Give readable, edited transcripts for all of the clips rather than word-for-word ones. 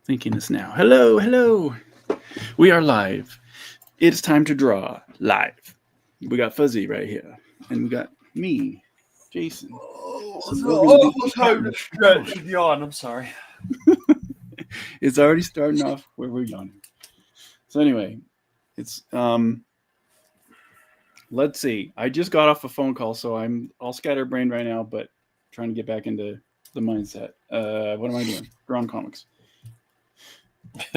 Thinking this now. Hello, hello. We are live. It's time to draw live. We got Fuzzy right here, and we got me, Jason. So we're gonna do. Time to stretch and yawn. I'm sorry. It's already starting off where we're yawning. So anyway, it's Let's see. I just got off a phone call, so I'm all scatterbrained right now, but trying to get back into the mindset. What am I doing? Drawing comics.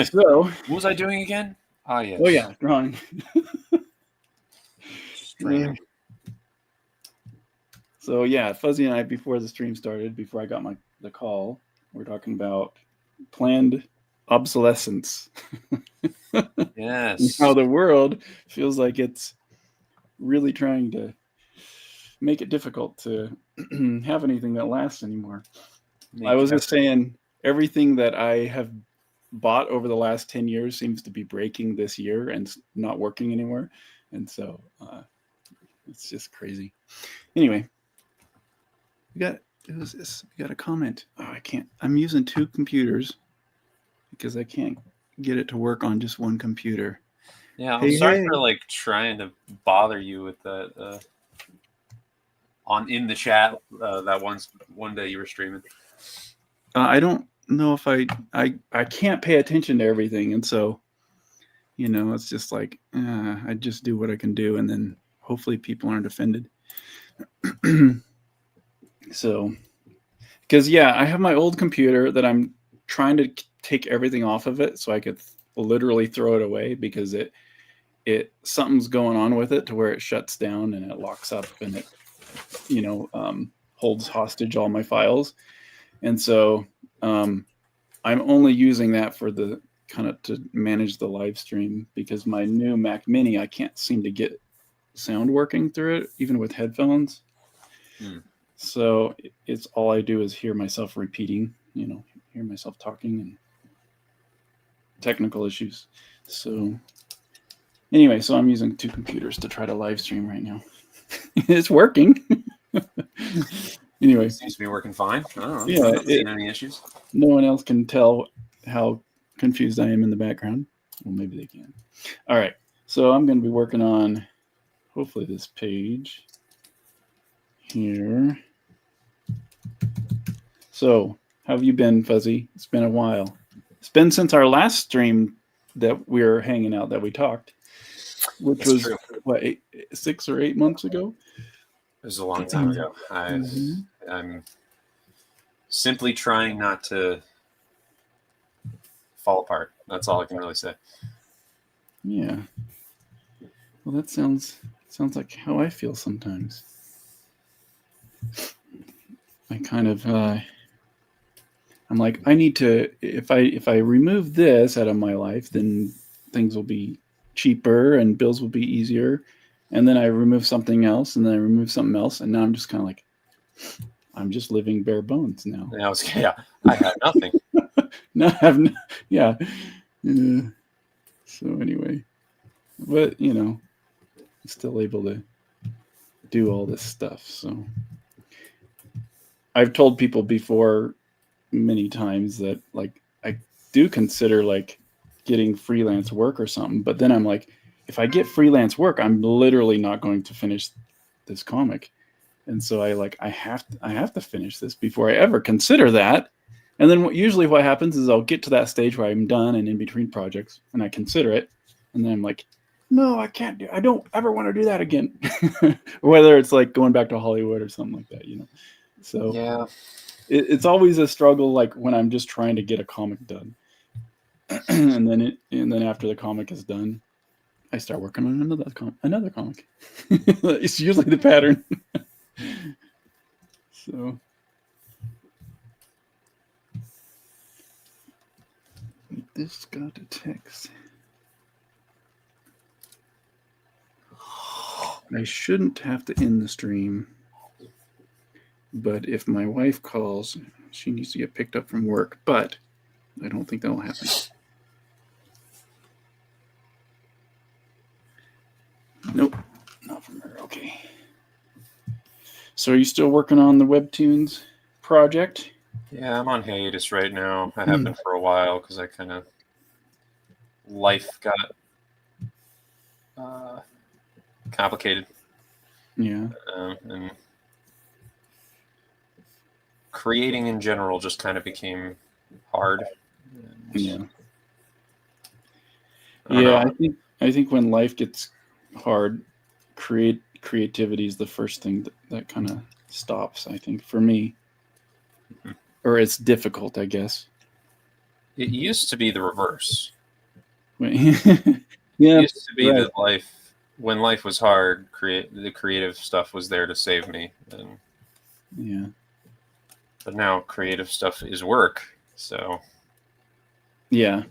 So, What was I doing again? Ah, yes. oh yeah, drawing. Streaming. So yeah, Fuzzy and I, before the stream started, before I got the call, we're talking about planned obsolescence. Yes. How the world feels like it's really trying to make it difficult to have anything that lasts anymore. I was just saying, everything that I have bought over the last 10 years seems to be breaking this year and not working anymore. And so it's just crazy. Anyway, we got a comment. Oh, I can't. I'm using two computers because I can't get it to work on just one computer. Yeah, I'm sorry for like trying to bother you with that in the chat that one day you were streaming. I don't know if I can't pay attention to everything, and so it's just like I just do what I can do, and then hopefully people aren't offended. So, because I have my old computer that I'm trying to take everything off of it so I could literally throw it away because it something's going on with it to where it shuts down and it locks up and it holds hostage all my files. And so I'm only using that for the kind of to manage the live stream because my new Mac Mini, I can't seem to get sound working through it, even with headphones. So it's all I do is hear myself repeating, hear myself talking and technical issues. So anyway, so I'm using two computers to try to live stream right now. It's working. Anyway, it seems to be working fine. I don't know. Yeah, I'm not seeing any issues. No one else can tell how confused I am in the background. Well, maybe they can. All right, so I'm going to be working on hopefully this page here. So, how have you been, Fuzzy? It's been a while. It's been since our last stream that we were hanging out that we talked, which That's was true. What 6 or 8 months ago. It was a long time ago. I'm simply trying not to fall apart. That's all I can really say. Yeah. Well, that sounds like how I feel sometimes. I kind of I'm like, I need to if I remove this out of my life, then things will be cheaper and bills will be easier. And then I remove something else, and then I remove something else, and now I'm just kind of like, I'm just living bare bones now. I have nothing. No, I have no, yeah. So anyway, but I'm still able to do all this stuff. So I've told people before many times that like I do consider like getting freelance work or something, but then I'm like, if I get freelance work, I'm literally not going to finish this comic. And so I have to finish this before I ever consider that. And then usually what happens is I'll get to that stage where I'm done and in between projects and I consider it. And then I'm like, no, I don't ever want to do that again. Whether it's like going back to Hollywood or something like that, So yeah, it's always a struggle, like when I'm just trying to get a comic done. and then after the comic is done, I start working on another comic. It's usually the pattern. So this got a text. I shouldn't have to end the stream, but if my wife calls, she needs to get picked up from work, but I don't think that'll happen. Nope, not from her. Okay. So are you still working on the Webtoons project? Yeah, I'm on hiatus right now. I have been for a while because I kind of life got uh, complicated, Yeah. and creating in general just kind of became hard. And Yeah. I don't Yeah, know. I think when life gets hard, creativity is the first thing that kind of stops, I think, for me. Or it's difficult, I guess. It used to be the reverse. It Yeah, used to be right. that when life was hard, the creative stuff was there to save me. Yeah. But now creative stuff is work. So Yeah.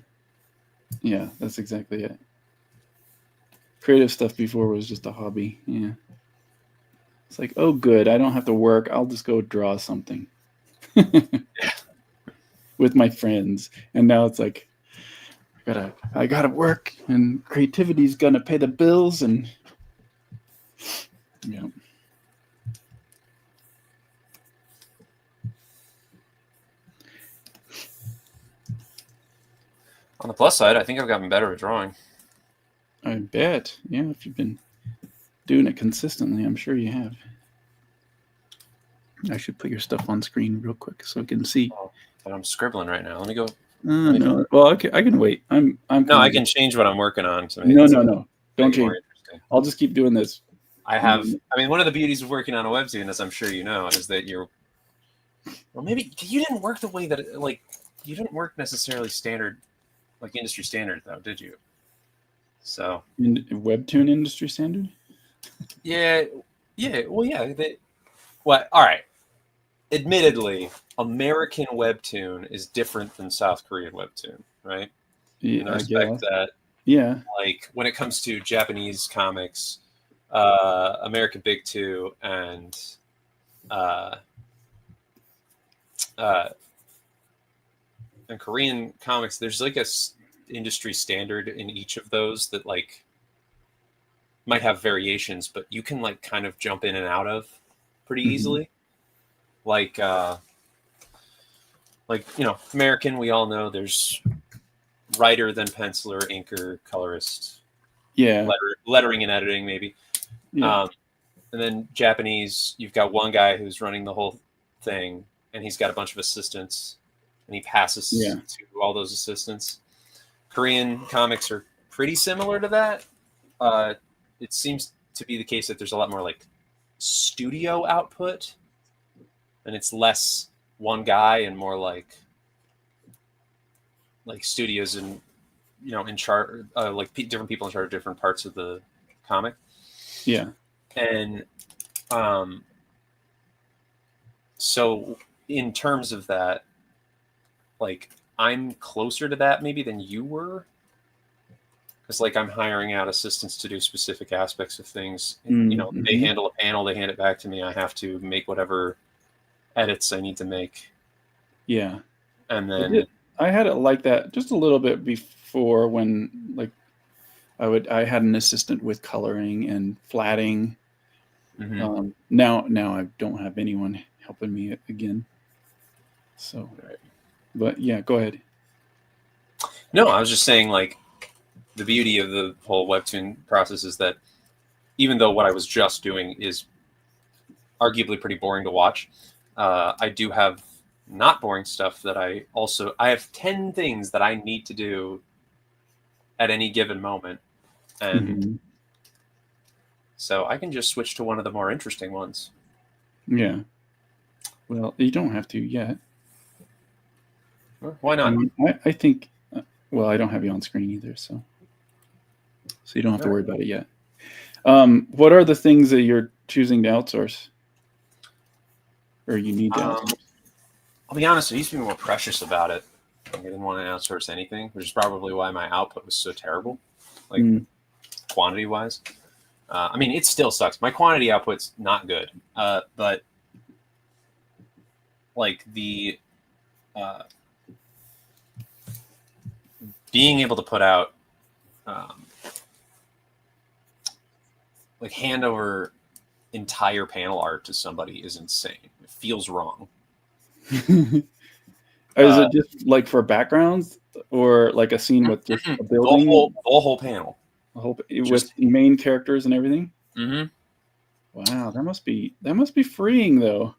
Yeah, that's exactly it. Creative stuff before was just a hobby. Yeah. It's like, oh, good. I don't have to work. I'll just go draw something with my friends. And now it's like, I gotta work, and creativity's gonna pay the bills, and yeah. on the plus side, I think I've gotten better at drawing. I bet. Yeah, if you've been doing it consistently, I'm sure you have. I should put your stuff on screen real quick so I can see. Oh, but I'm scribbling right now. Let me go. No, well, okay, I can wait. I'm No, kind I of can change what I'm working on to make no, it no, no. Don't make it more change. interesting. I'll just keep doing this. I mean, one of the beauties of working on a webtoon, as I'm sure you know, is that well, maybe you didn't work the way that, like, you didn't work necessarily standard, like industry standard, though, did you? So, Webtoon industry standard. yeah, well, yeah. Well, all right. Admittedly, American webtoon is different than South Korean webtoon, right? In Yeah, the I respect guess. that, Yeah. like, when it comes to Japanese comics, American Big Two uh, uh, and Korean comics, there's like industry standard in each of those that like might have variations, but you can like kind of jump in and out of pretty Mm-hmm. easily. Like American, we all know there's writer, then penciler, inker, colorist, Yeah. lettering and editing maybe. Yeah. Um, and then Japanese, you've got one guy who's running the whole thing, and he's got a bunch of assistants, and he passes Yeah. to all those assistants. Korean comics are pretty similar to that. It seems to be the case that there's a lot more like studio output, and it's less one guy and more like studios and in charge, like different people in charge of different parts of the comic. Yeah. And so in terms of that, like I'm closer to that maybe than you were, because like I'm hiring out assistants to do specific aspects of things. They Mm-hmm. handle a panel, they hand it back to me. I have to make whatever edits I need to make, Yeah. and I did. then I had it like that just a little bit before when like I had an assistant with coloring and flatting. mhm. Now I don't have anyone helping me again. So, Right. but yeah, go ahead. No, I was just saying like the beauty of the whole webtoon process is that even though what I was just doing is arguably pretty boring to watch, I do have not boring stuff that I have 10 things that I need to do at any given moment, and Mm-hmm. so I can just switch to one of the more interesting ones. Yeah. Well, you don't have to yet. Why not? I think. Well, I don't have you on screen either, so you don't have to All worry right. about it yet. What are the things that you're choosing to outsource, or you need to outsource? I'll be honest, I used to be more precious about it. I didn't want to outsource anything, which is probably why my output was so terrible, like Mm, quantity wise. I mean, it still sucks. My quantity output's not good, but like the uh, being able to put out um, like hand over entire panel art to somebody is insane. It feels wrong. Is it just like for backgrounds or like a scene with just a building? The whole panel. I hope with main characters and everything. Mm-hmm. Wow, that must be freeing though.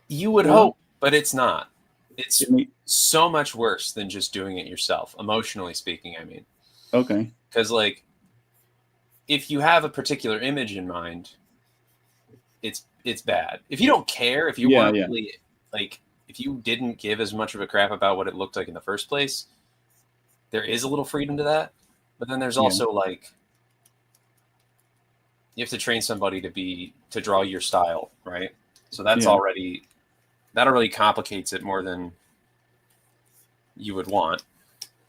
You would hope, but it's not. It's so much worse than just doing it yourself, emotionally speaking, I mean. Okay. Because, like, if you have a particular image in mind, it's bad. If you don't care, if you weren't really, like, if you didn't give as much of a crap about what it looked like in the first place, there is a little freedom to that. But then there's also, like, you have to train somebody to draw your style, right? So that already complicates it more than you would want.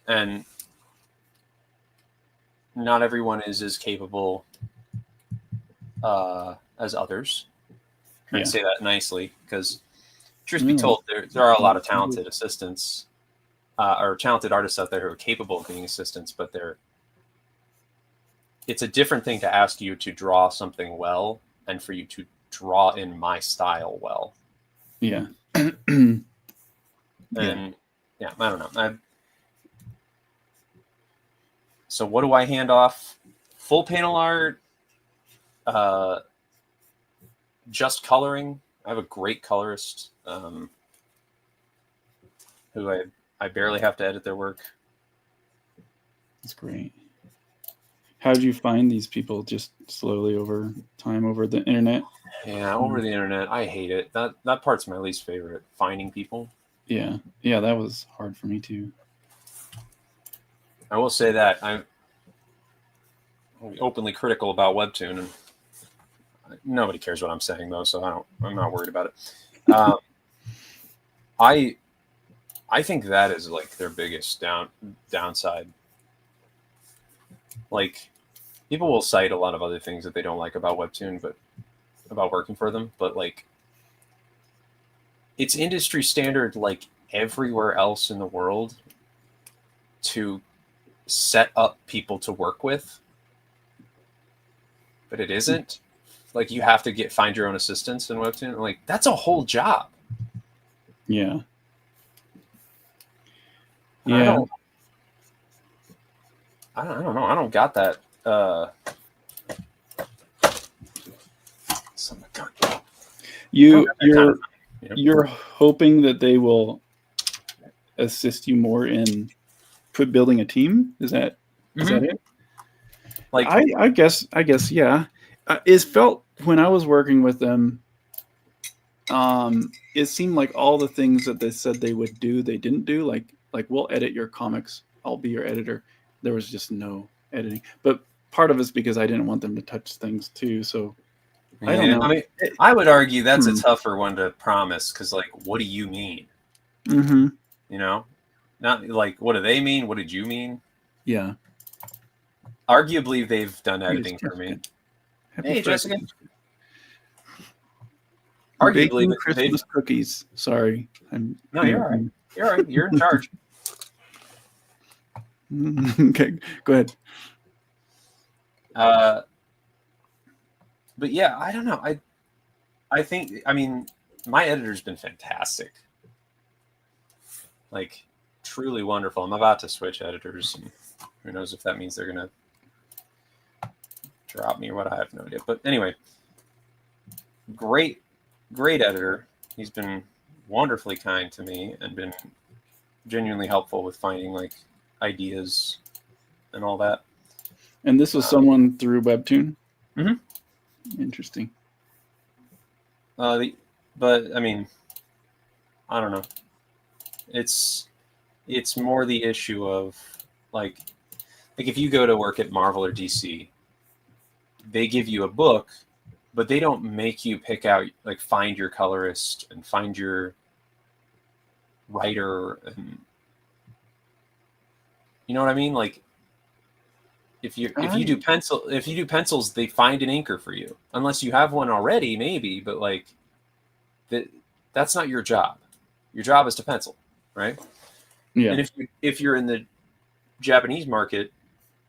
And not everyone is as capable as others. I say that nicely because, truth be told, there are a lot of talented assistants or talented artists out there who are capable of being assistants, but it's a different thing to ask you to draw something well and for you to draw in my style well. Yeah. And I don't know. So what do I hand off? Full panel art, just coloring. I have a great colorist who I barely have to edit their work. That's great. How did you find these people? Just slowly over time over the internet? Yeah, over the internet. I hate it. That part's my least favorite, finding people. Yeah, that was hard for me too. I will say that I'm openly critical about Webtoon, and nobody cares what I'm saying though, so I'm not worried about it. I think that is like their biggest downside. Like, people will cite a lot of other things that they don't like about Webtoon, but about working for them, but like, it's industry standard like everywhere else in the world to set up people to work with, but it isn't. Like, you have to find your own assistants in Webtoon. Like, that's a whole job. Yeah. I don't know. I don't got that. You're hoping that they will assist you more in building a team? Is that it? Like, I guess yeah. It felt when I was working with them, it seemed like all the things that they said they would do, they didn't do. Like we'll edit your comics, I'll be your editor. There was just no editing. But part of it's because I didn't want them to touch things too. So I don't know. I mean, I would argue that's a tougher one to promise because, like, what do you mean? Mm-hmm. You know, not like, what do they mean? What did you mean? Yeah. Arguably, they've done editing for me. Hey, Jessica. Arguably, Christmas cookies. Sorry. No, you're all right. You're all right. You're in charge. Okay, go ahead. But yeah, I don't know. I think, I mean, my editor's been fantastic. Like, truly wonderful. I'm about to switch editors. And who knows if that means they're going to drop me or what, I have no idea. But anyway, great editor. He's been wonderfully kind to me and been genuinely helpful with finding, like, ideas and all that. And this was someone through Webtoon? Mm-hmm. Interesting. But I mean, I don't know. It's more the issue of like if you go to work at Marvel or DC, they give you a book, but they don't make you pick out, like, find your colorist and find your writer, and you know what I mean? Like, if you do pencils, they find an inker for you, unless you have one already, maybe. But like, that's not your job. Your job is to pencil, right? Yeah. And if you're in the Japanese market,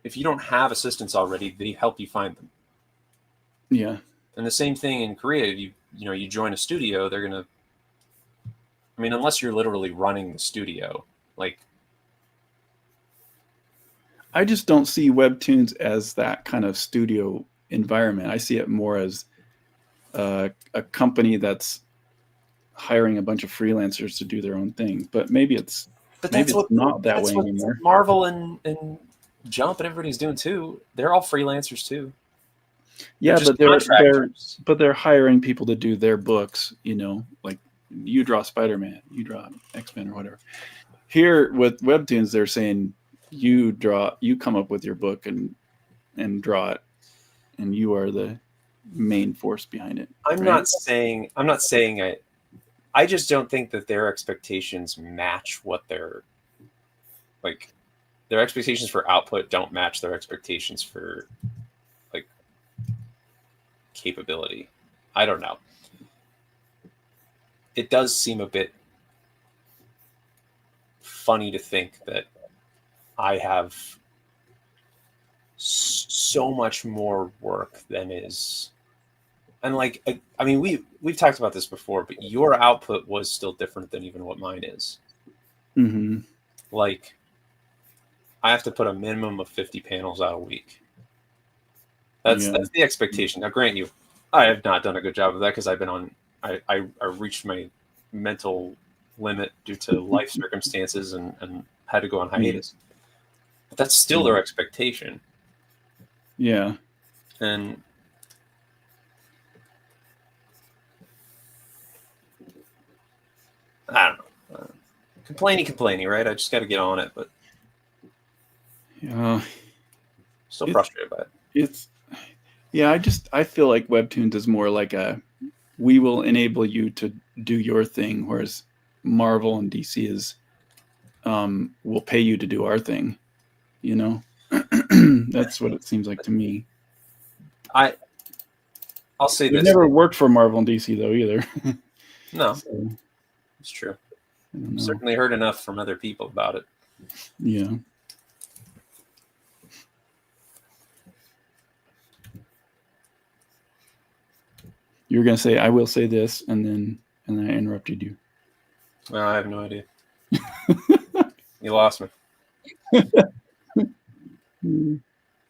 if you don't have assistants already, they help you find them. Yeah. And the same thing in Korea. You join a studio, they're gonna, I mean, unless you're literally running the studio, like I just don't see Webtoons as that kind of studio environment. I see it more as a company that's hiring a bunch of freelancers to do their own thing. But maybe it's not that way anymore. Marvel and Jump and everybody's doing too. They're all freelancers too. Yeah, but they're hiring people to do their books. You know, like you draw Spider-Man, you draw X-Men or whatever. Here with Webtoons, they're saying you come up with your book and draw it, and you are the main force behind it. I'm not saying I just don't think that their expectations match what their expectations for output don't match their expectations for like capability. I don't know. It does seem a bit funny to think that I have so much more work than is, and like, I mean, we've talked about this before, but your output was still different than even what mine is. Mm-hmm. Like, I have to put a minimum of 50 panels out a week. That's the expectation. Now, grant you, I have not done a good job of that because I've been on. I reached my mental limit due to life circumstances and had to go on hiatus. But that's still their expectation. Yeah. And I don't know. Complainy, right? I just got to get on it, but yeah, still frustrated by it. I feel like Webtoons is more like we will enable you to do your thing, whereas Marvel and DC is we'll pay you to do our thing. You know, that's what it seems like to me. I'll say this. I've never worked for Marvel and DC though either. No, so, it's true. I've certainly heard enough from other people about it. Yeah. You were gonna say I will say this, and then I interrupted you. Well, I have no idea. You lost me. It's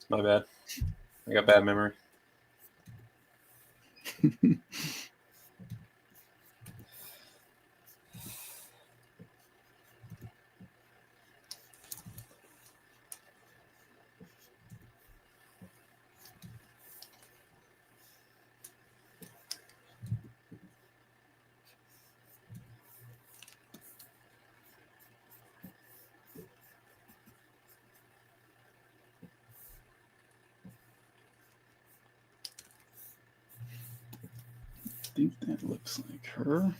my bad. I got bad memory. I think that looks like her.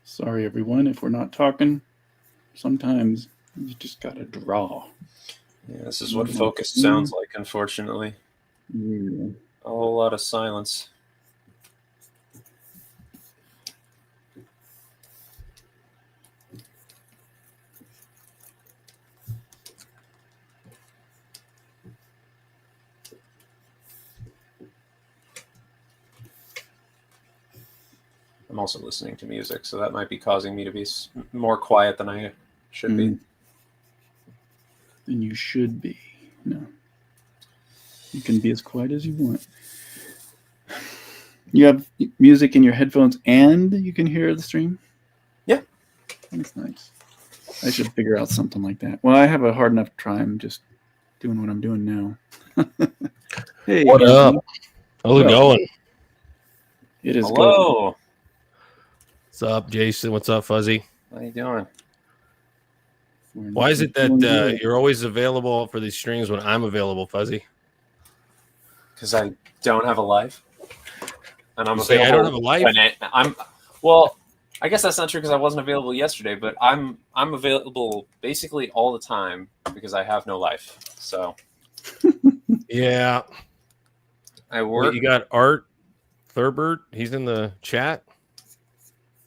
Sorry, everyone, if we're not talking. Sometimes you just gotta draw. Yeah, this is what focused sounds like, unfortunately. Yeah. A whole lot of silence. I'm also listening to music, so that might be causing me to be more quiet than I should be. Then you should be. No. You can be as quiet as you want. You have music in your headphones and you can hear the stream? Yeah. That's nice. I should figure out something like that. Well, I have a hard enough time just doing what I'm doing now. Hey. What up? How's it going? It is Hello. What's up, Jason? What's up, Fuzzy? How you doing? Why is it that you're always available for these streams when I'm available, Fuzzy? Because I don't have a life, and I'm You say available. I don't have a life? Well, I guess that's not true because I wasn't available yesterday, but I'm available basically all the time because I have no life. So Yeah. I work. Wait, you got Art Thurbert. He's in the chat.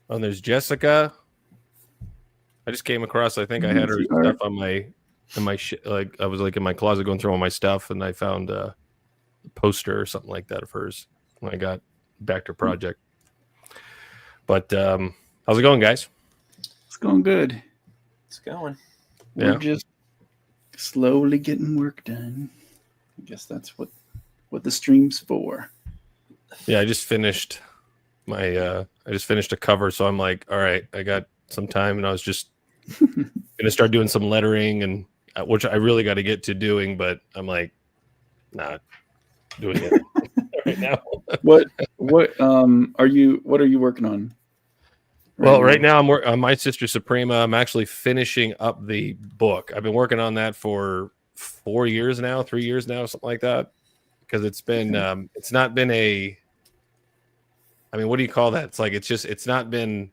Oh, and there's Jessica. I just came across. I think I had her stuff on my like I was like in my closet going through all my stuff, and I found a poster or something like that of hers when I got back to her project. But how's it going, guys? It's going good. It's going. We're just slowly getting work done. I guess that's what the stream's for. Yeah, I just finished a cover, so I'm like, all right, I got some time, and I was just gonna start doing some lettering, and which I really got to get to doing, but I'm like, not doing it right now. What are you working on? Right now I'm working on My Sister Suprema. I'm actually finishing up the book. I've been working on that for 3 years now, something like that. Because it's been it's not been a, I mean, what do you call that? It's like it's not been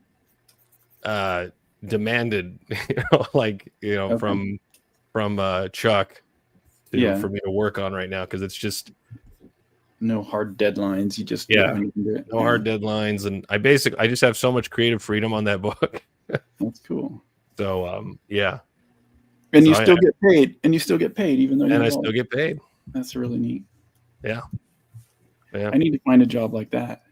demanded, from Chuck for me to work on right now, because it's just no hard deadlines. You just no hard deadlines, and I just have so much creative freedom on that book. That's cool. So and you still get paid, even though I still get paid. That's really neat. Yeah. I need to find a job like that.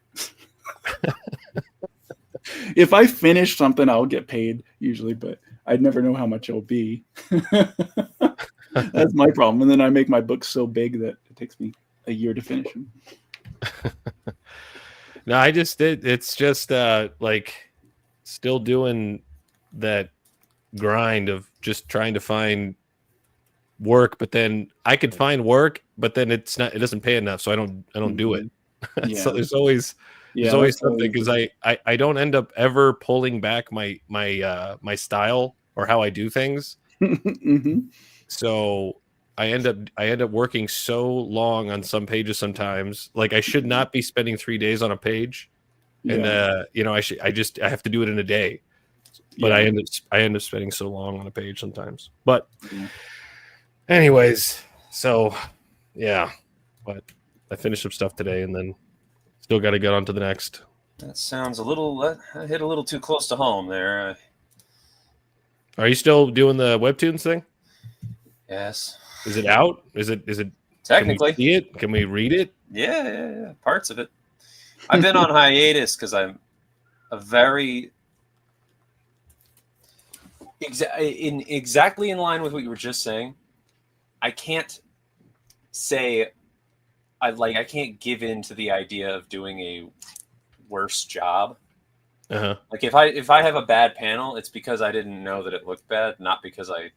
If I finish something, I'll get paid usually, but I'd never know how much it'll be. That's my problem. And then I make my books so big that it takes me a year to finish them. No, it's just like still doing that grind of just trying to find work, but then I could find work, but then it doesn't pay enough, so I don't do it. So there's always something, because I don't end up ever pulling back my style or how I do things. Mm-hmm. So I end up working so long on some pages sometimes. Like I should not be spending 3 days on a page, and I have to do it in a day. But I end up spending so long on a page sometimes. But anyways, so yeah, but I finished some stuff today, and then still got to get on to the next. That sounds I hit a little too close to home there. Are you still doing the webtoons thing? Yes. Is it out? Is it technically? Can we see it? Can we read it? Yeah. Parts of it. I've been on hiatus because I'm exactly in line with what you were just saying. I can't say I can't give in to the idea of doing a worse job. Uh-huh. Like if I have a bad panel, it's because I didn't know that it looked bad, not because I,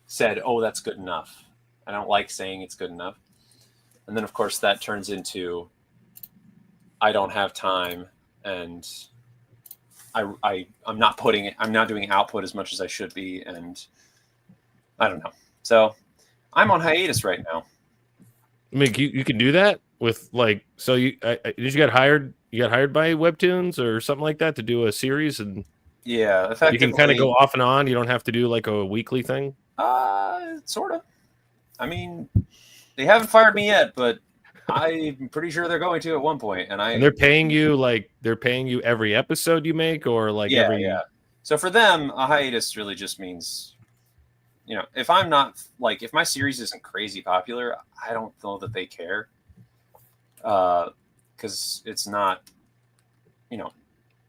said, oh, that's good enough. I don't like saying it's good enough. And then of course that turns into I don't have time, and I'm not doing output as much as I should be, and I don't know. So I'm on hiatus right now. I mean, you can do that with so you did you get hired by Webtoons or something like that to do a series, and effectively you can kind of go off and on. You don't have to do like a weekly thing. Sort of. I mean, they haven't fired me yet, but I'm pretty sure they're going to at one point. And they're paying you every episode you make, or every. So for them, a hiatus really just means, if I'm not if my series isn't crazy popular, I don't know that they care. Because it's not,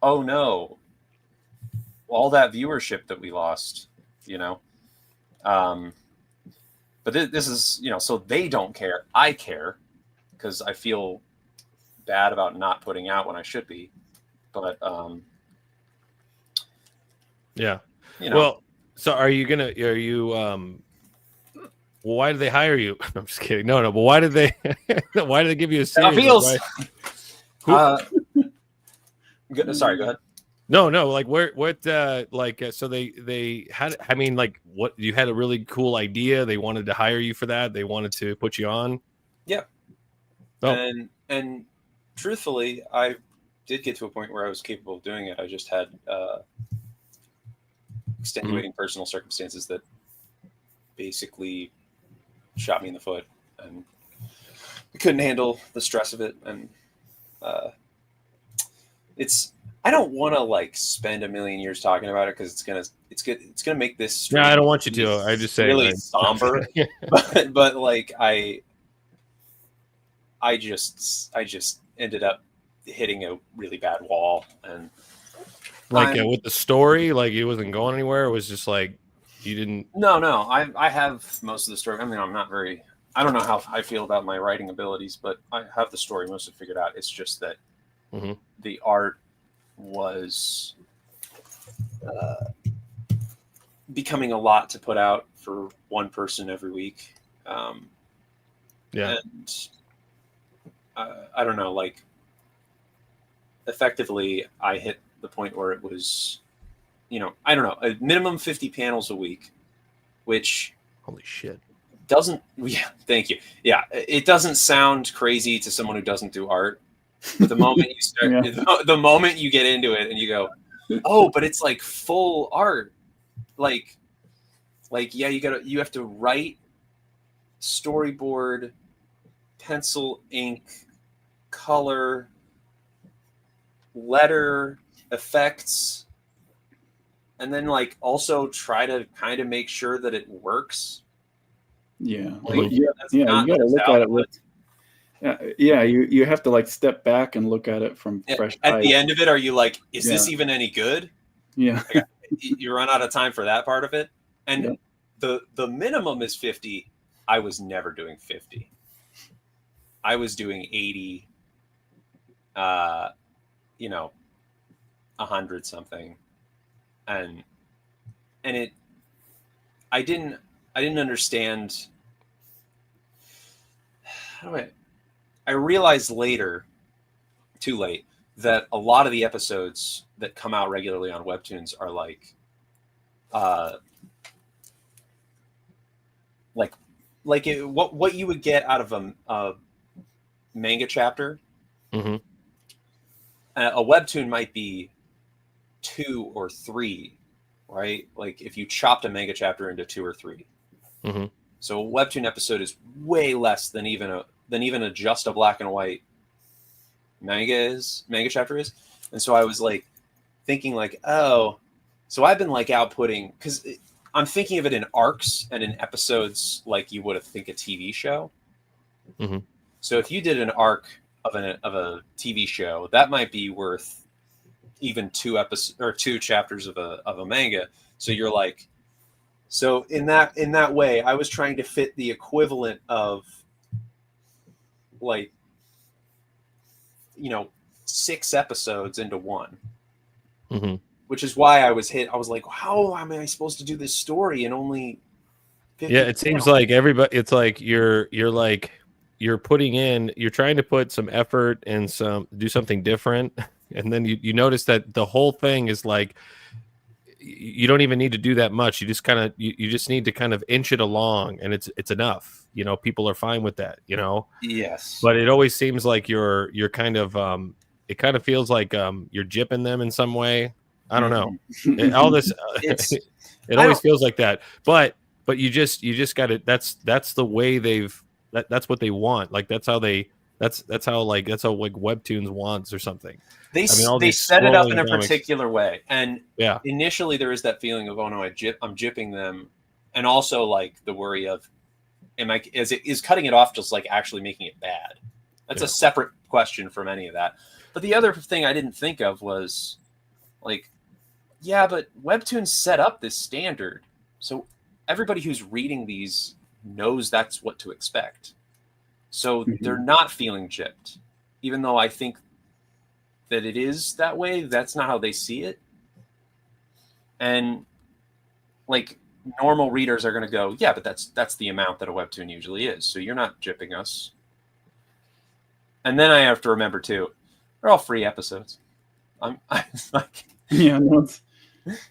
oh no, all that viewership that we lost, but this is, so they don't care. I care because I feel bad about not putting out when I should be. But well, so why did they hire you? I'm just kidding. No, but why did they give you a series? Sorry, go ahead. No, like so they had, I mean, like, what, you had a really cool idea, they wanted to hire you for that, they wanted to put you on. Yeah. Oh. And truthfully, I did get to a point where I was capable of doing it. I just had extenuating personal circumstances that basically shot me in the foot, and I couldn't handle the stress of it. And I don't want to like spend a million years talking about it, because it's gonna make this. Yeah, I don't want you to. I just say really somber, but like I just ended up hitting a really bad wall, and like with the story, like it wasn't going anywhere. It was just like you didn't. No, I have most of the story. I mean, I don't know how I feel about my writing abilities, but I have the story mostly figured out. It's just that the art was becoming a lot to put out for one person every week. Yeah. And I don't know, like, effectively I hit the point where it was, I don't know, a minimum 50 panels a week, which holy shit doesn't, yeah, thank you. Yeah. It doesn't sound crazy to someone who doesn't do art, but the moment you start, the moment you get into it and you go, oh, but it's like full art. Like, yeah, you have to write, storyboard, pencil, ink, color, letter, effects, and then like also try to kind of make sure that it works. Yeah, like, you got to look at it with. You have to like step back and look at it from fresh eyes. At the end of it, are you like, is this even any good? Yeah, like, you run out of time for that part of it, and the minimum is 50. I was never doing 50. I was doing 80. 100 something, and I didn't understand. I realized later, too late, that a lot of the episodes that come out regularly on Webtoons are like what you would get out of a manga chapter. Mm-hmm. A Webtoon might be 2 or 3, right? Like if you chopped a manga chapter into 2 or 3. Mm-hmm. So a Webtoon episode is way less than even a just a black and white manga chapter is. And so I was like thinking like, oh, so I've been like outputting, because I'm thinking of it in arcs and in episodes like you would have think a TV show. Mm-hmm. So if you did an arc of a TV show, that might be worth even 2 episodes or 2 chapters of a manga. So you're like, so in that way, I was trying to fit the equivalent of like, 6 episodes into one, which is why I was like, how am I supposed to do this story in only 50 it seems like everybody, it's like you're trying to put some effort and do something different, and then you notice that the whole thing is like you don't even need to do that much. You just kind of you just need to kind of inch it along, and it's enough. People are fine with that. Yes. But it always seems like you're kind of it kind of feels like you're gypping them in some way. I don't know. All this it always feels like that. But you just got to. That's the way that's what they want. Like that's how Webtoons wants or something. They set it up in a particular way, and initially there is that feeling of, oh no, I'm gypping them, and also like the worry of, is cutting it off just like actually making it bad? That's a separate question from any of that. But the other thing I didn't think of was like, yeah, but Webtoons set up this standard, so everybody who's reading these knows that's what to expect. So they're not feeling gypped, even though I think that it is that way. That's not how they see it. And like normal readers are going to go, yeah, but that's the amount that a Webtoon usually is. So you're not gypping us. And then I have to remember too, they're all free episodes. I'm like, Yeah, no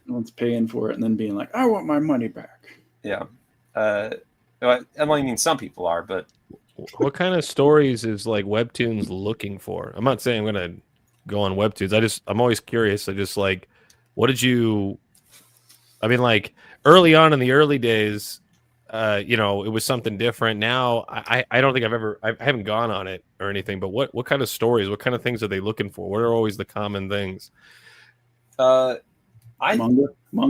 one's paying for it and then being like, I want my money back. yeah. Well, I mean, some people are, but What kind of stories is like Webtoons looking for? I'm not saying I'm gonna go on Webtoons. I'm always curious. I just like, what did you? I mean, like early on in the early days, it was something different. Now, I don't think I haven't gone on it or anything. But what kind of stories? What kind of things are they looking for? What are always the common things? Manga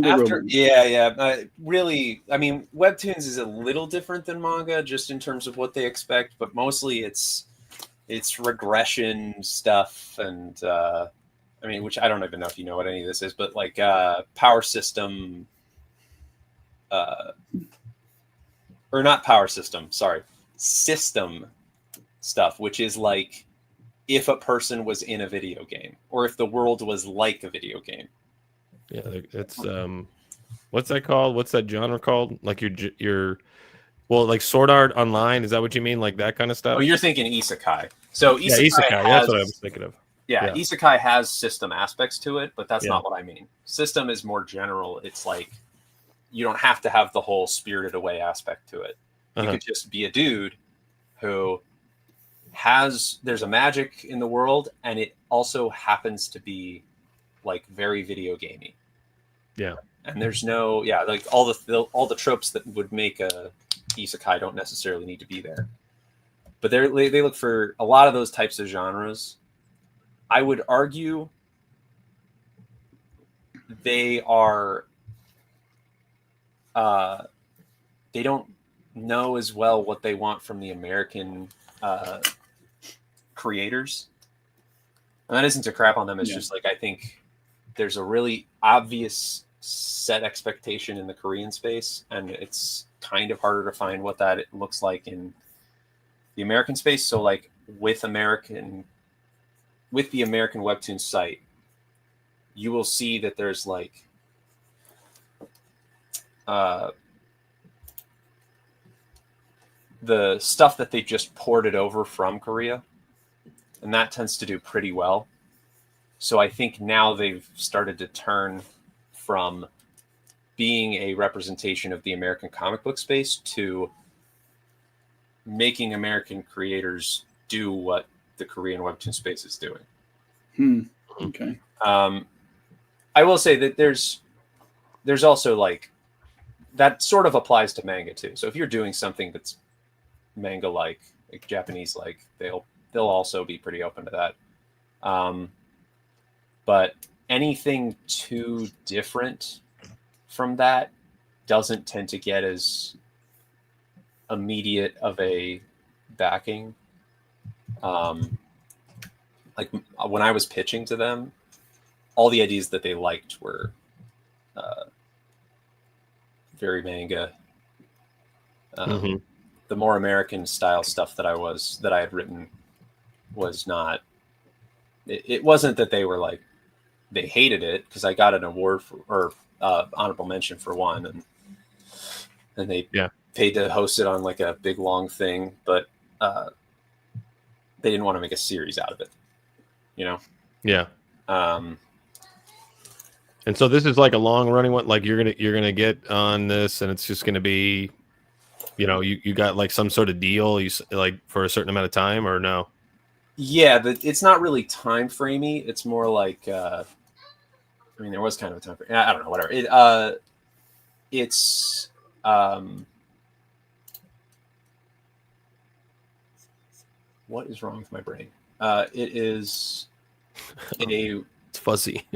after romance. really, I mean, Webtoons is a little different than manga just in terms of what they expect, but mostly it's regression stuff and I mean, which I don't even know if you know what any of this is, but like power system or not power system, sorry, system stuff, which is like if a person was in a video game or if the world was like a video game. Yeah, it's what's that called? What's that genre called? Like well, like Sword Art Online. Is that what you mean? Like that kind of stuff? Oh, you're thinking isekai. So yeah, isekai. That's what I was thinking of. Yeah, isekai has system aspects to it, but that's Yeah. not what I mean. System is more general. It's like you don't have to have the whole Spirited Away aspect to it. You could just be a dude who there's a magic in the world, and it also happens to be like very video gamey. Yeah. And there's like all the tropes that would make a isekai don't necessarily need to be there. But they look for a lot of those types of genres. I would argue they are they don't know as well what they want from the American creators. And that isn't to crap on them. It's just like I think there's a really obvious set expectation in the Korean space, and it's kind of harder to find what that looks like in the American space. So like with the American Webtoon site, you will see that there's like the stuff that they just ported over from Korea, and that tends to do pretty well. So I think now they've started to turn from being a representation of the American comic book space to making American creators do what the Korean Webtoon space is doing. Okay. I will say that there's also like that sort of applies to manga too. So if you're doing something that's manga like Japanese like, they'll also be pretty open to that. But anything too different from that doesn't tend to get as immediate of a backing. Like when I was pitching to them, all the ideas that they liked were very manga. The more American style stuff that I had written was not. It wasn't that they were like they hated it, because I got an award or honorable mention for one, and they paid to host it on like a big long thing, but they didn't want to make a series out of it, you know? Yeah. And so this is like a long running one. Like you're gonna get on this, and it's just gonna be, you got like some sort of deal, like for a certain amount of time, or no? Yeah, but it's not really time framey. It's more like, I mean, there was kind of a time frame. I don't know, whatever. It's what is wrong with my brain? It is it's fuzzy.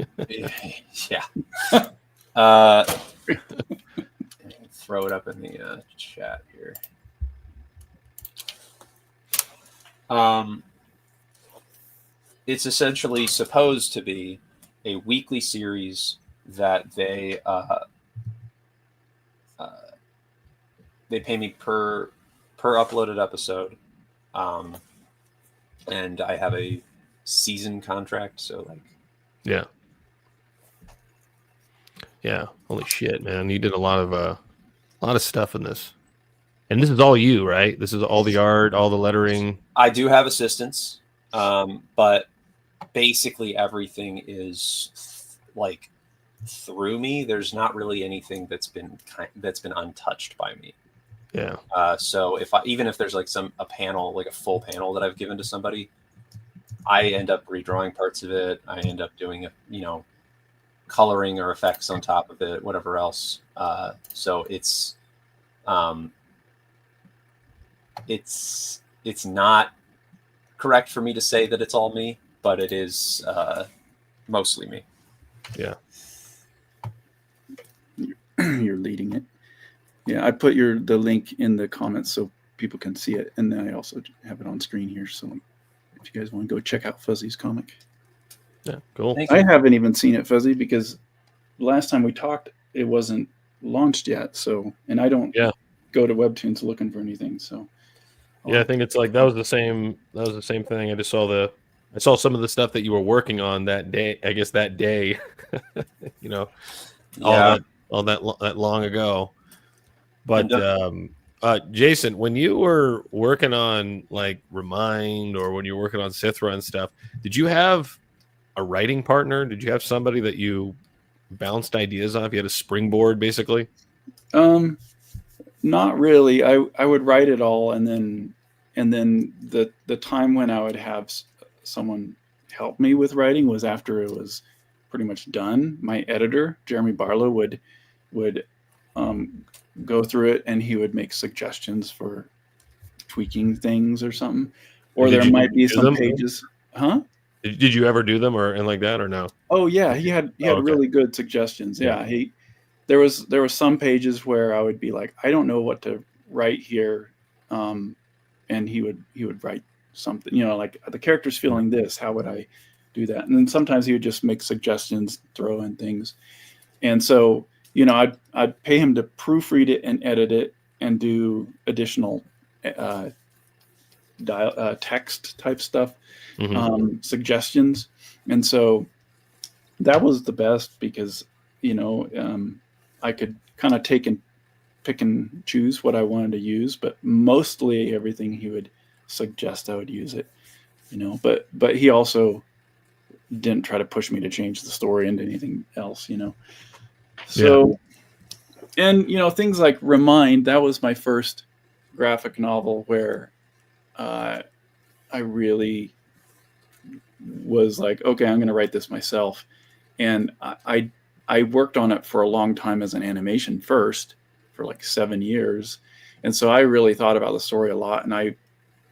Yeah. Throw it up in the chat here. It's essentially supposed to be a weekly series that they pay me per uploaded episode, and I have a season contract. So like, yeah. Holy shit, man! You did a lot of stuff in this, and this is all you, right? This is all the art, all the lettering. I do have assistants, but basically everything is like through me. There's not really anything that's been untouched by me. Yeah. So even if there's like a panel, like a full panel that I've given to somebody, I end up redrawing parts of it. I end up doing coloring or effects on top of it, whatever else. So it's not correct for me to say that it's all me, but it is mostly me. Yeah. You're leading it. Yeah, I put the link in the comments so people can see it, and then I also have it on screen here. So if you guys want to go check out Fuzzy's comic, Yeah, cool. Thank you. I haven't even seen it, Fuzzy, because last time we talked, it wasn't launched yet. So, and I don't go to Webtoons looking for anything. So, Yeah, I think it's like that was the same thing. I saw some of the stuff that you were working on that day. I guess that day, all that long ago. But Jason, when you were working on like Remind, or when you were working on Sithra and stuff, did you have a writing partner? Did you have somebody that you bounced ideas off? You had a springboard, basically. Not really. I would write it all, and then the time when I would have someone help me with writing was after it was pretty much done. My editor, Jeremy Barlow, would go through it, and he would make suggestions for tweaking things or something. Or there might be some pages. Huh? Did you ever do them and like that, or no? Oh yeah, he had really good suggestions. Yeah, there was some pages where I would be like, I don't know what to write here, and he would write something, like the character's feeling this, how would I do that? And then sometimes he would just make suggestions, throw in things, and so I'd pay him to proofread it and edit it and do additional text type stuff. Suggestions, and so that was the best because I could kind of pick and choose what I wanted to use, but mostly everything he would suggest I would use it, but he also didn't try to push me to change the story into anything else, so and things like Remind, that was my first graphic novel where I really was like, okay, I'm going to write this myself. And I worked on it for a long time as an animation first, for like 7 years. And so I really thought about the story a lot, and I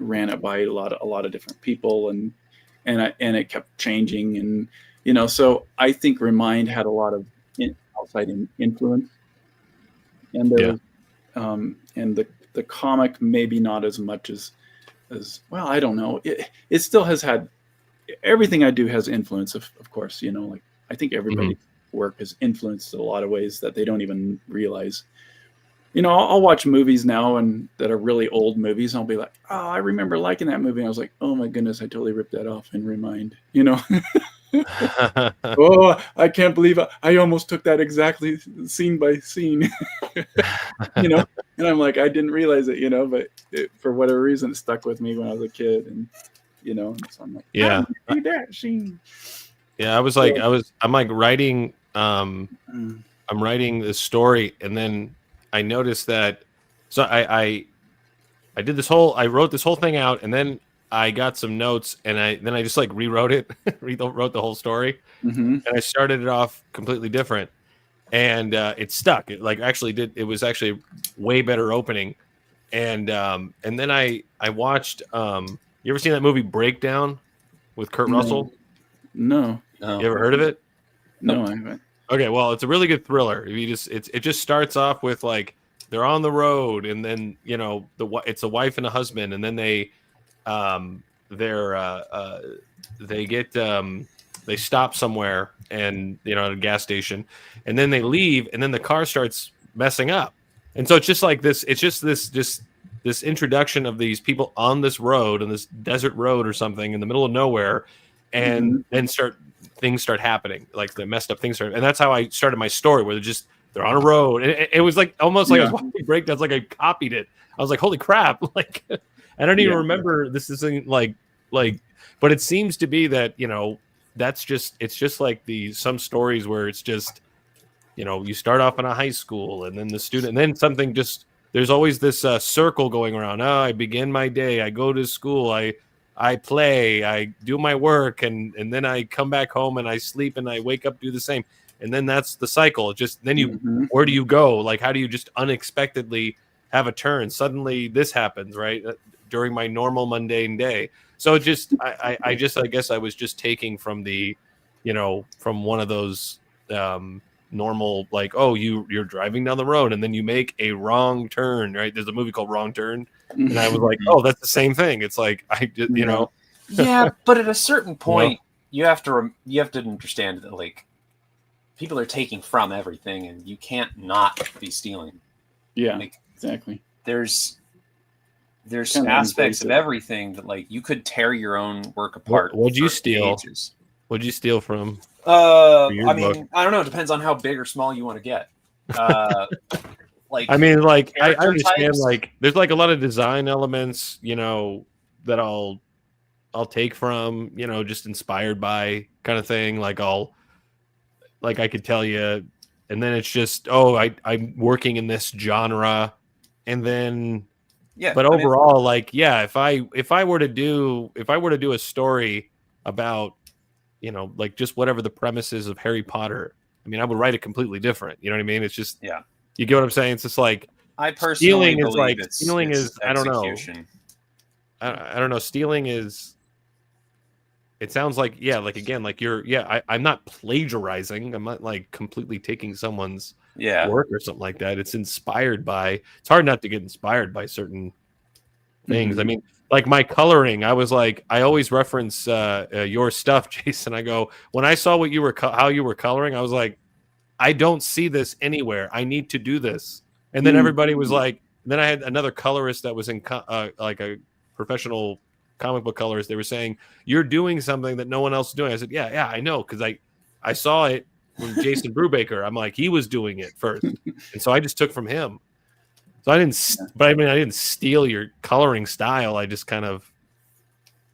ran it by a lot of different people, and it kept changing. And, so I think Remind had a lot of outside influence. And there was, and the comic, maybe not as much as well, I don't know. It still has had, everything I do has influence, of course, like I think everybody's work is influenced in a lot of ways that they don't even realize. I'll watch movies now and that are really old movies, and I'll be like, oh, I remember liking that movie. And I was like, oh my goodness, I totally ripped that off in Remind, Oh, I can't believe I almost took that exactly scene by scene, and I'm like, I didn't realize it, but for whatever reason, it stuck with me when I was a kid, and so I'm like, yeah, do that scene. Yeah, I'm like writing, I'm writing this story, and then I noticed that, so I wrote this whole thing out, and then I got some notes, and I just like rewrote it, wrote the whole story, and I started it off completely different, and it stuck. It like actually did. It was actually way better opening, and then I watched. You ever seen that movie Breakdown with Kurt Russell? No. You ever heard of it? No, I haven't. Okay, well, it's a really good thriller. It just starts off with like they're on the road, and then it's a wife and a husband, and then they stop somewhere, and at a gas station, and then they leave, and then the car starts messing up, and so it's just like this. It's just this introduction of these people on this road, on this desert road or something in the middle of nowhere, and then things start happening, like the messed up things start, and that's how I started my story, where they're on a road. It was like almost like I was watching breakdowns, like I copied it. I was like, holy crap! Like I don't even remember this isn't like But it seems to be that, it's just like some stories where it's just, you start off in a high school and then the student, and then something just, there's always this circle going around. Oh, I begin my day, I go to school, I play, I do my work, and then I come back home and I sleep and I wake up, do the same. And then that's the cycle. Just then where do you go? Like, how do you just unexpectedly have a turn? Suddenly this happens, right? During my normal mundane day. So it just, I guess I was just taking from from one of those normal, like, oh, you're driving down the road and then you make a wrong turn, right? There's a movie called Wrong Turn. And I was like, oh, that's the same thing. It's like, Yeah, but at a certain point, you have to understand that, like, people are taking from everything, and you can't not be stealing. Yeah, like, exactly. There's aspects of everything that, like, you could tear your own work apart. What'd you steal? Ages. What'd you steal from? I mean, I don't know. It depends on how big or small you want to get. Like, I mean, like, I understand, types. Like, there's like a lot of design elements, that I'll take from, just inspired by kind of thing. Like, I could tell you, and then it's just, oh, I'm working in this genre, and then, yeah. But overall, like, yeah, if I were to do a story about, like, just whatever the premises of Harry Potter, I mean, I would write it completely different. You know what I mean? It's just, yeah. You get what I'm saying? It's just like, I personally stealing is like, stealing is, I don't know. I don't know. Stealing is, it sounds like, yeah, like, again, like I'm not plagiarizing. I'm not like completely taking someone's work or something like that. It's inspired by, it's hard not to get inspired by certain things. Mm-hmm. I mean, like my coloring, I was like, I always reference your stuff, Jason. I go, when I saw what you were, how you were coloring, I was like, I don't see this anywhere. I need to do this. And then everybody was like, then I had another colorist that was in like a professional comic book colorist. They were saying, you're doing something that no one else is doing. I said, yeah, I know. Cause I saw it when Jason Brubaker, I'm like, he was doing it first. And so I just took from him. So I didn't steal your coloring style. I just kind of,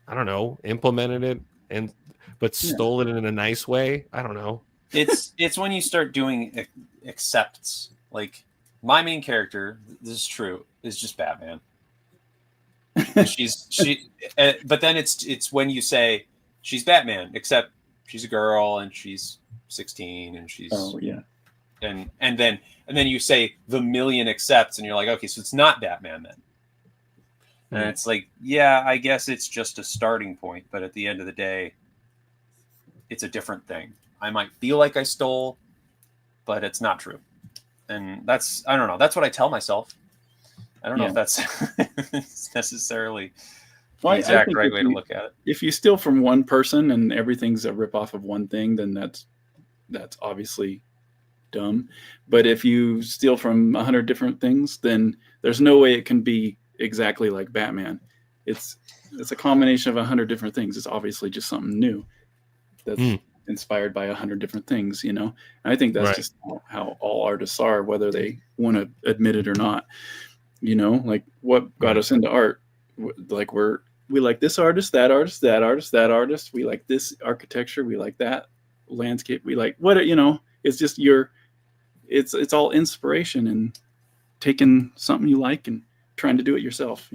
I don't know, implemented it but stole it in a nice way. I don't know. It's when you start doing accepts. Like, my main character, this is true, is just Batman. But then it's when you say she's Batman, except she's a girl and she's 16 and she's and then you say the million accepts and you're like, okay, so it's not Batman then. And it's like, yeah, I guess it's just a starting point, but at the end of the day, it's a different thing. I might feel like I stole, but it's not true. And that's, I don't know. That's what I tell myself. I don't know if that's necessarily the exact right way to look at it. If you steal from one person and everything's a ripoff of one thing, then that's obviously dumb. But if you steal from 100 different things, then there's no way it can be exactly like Batman. It's a combination of 100 different things. It's obviously just something new that's inspired by 100 different things, And I think that's just how all artists are, whether they want to admit it or not. Like, what got us into art? Like, we like this artist, that artist, that artist, that artist. We like this architecture. We like that landscape. We like what, it's just it's all inspiration and taking something you like and trying to do it yourself,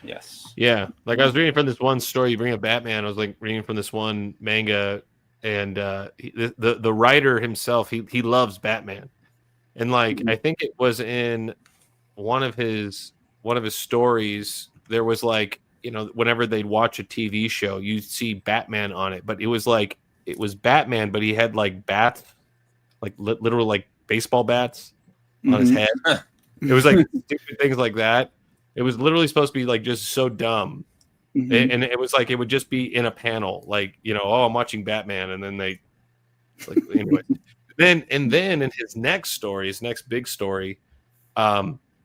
Yes. Yeah. Like, I was reading from this one story, you bring up Batman. I was like reading from this one manga, and the writer himself, he loves Batman. And like, I think it was in one of his stories, there was like, whenever they'd watch a TV show, you'd see Batman on it, but it was Batman, but he had like bats, like literal like baseball bats on his head. It was like stupid things like that. It was literally supposed to be like just so dumb. And it was like, it would just be in a panel, like, oh, I'm watching Batman. And then they like, anyway, then in his next big story,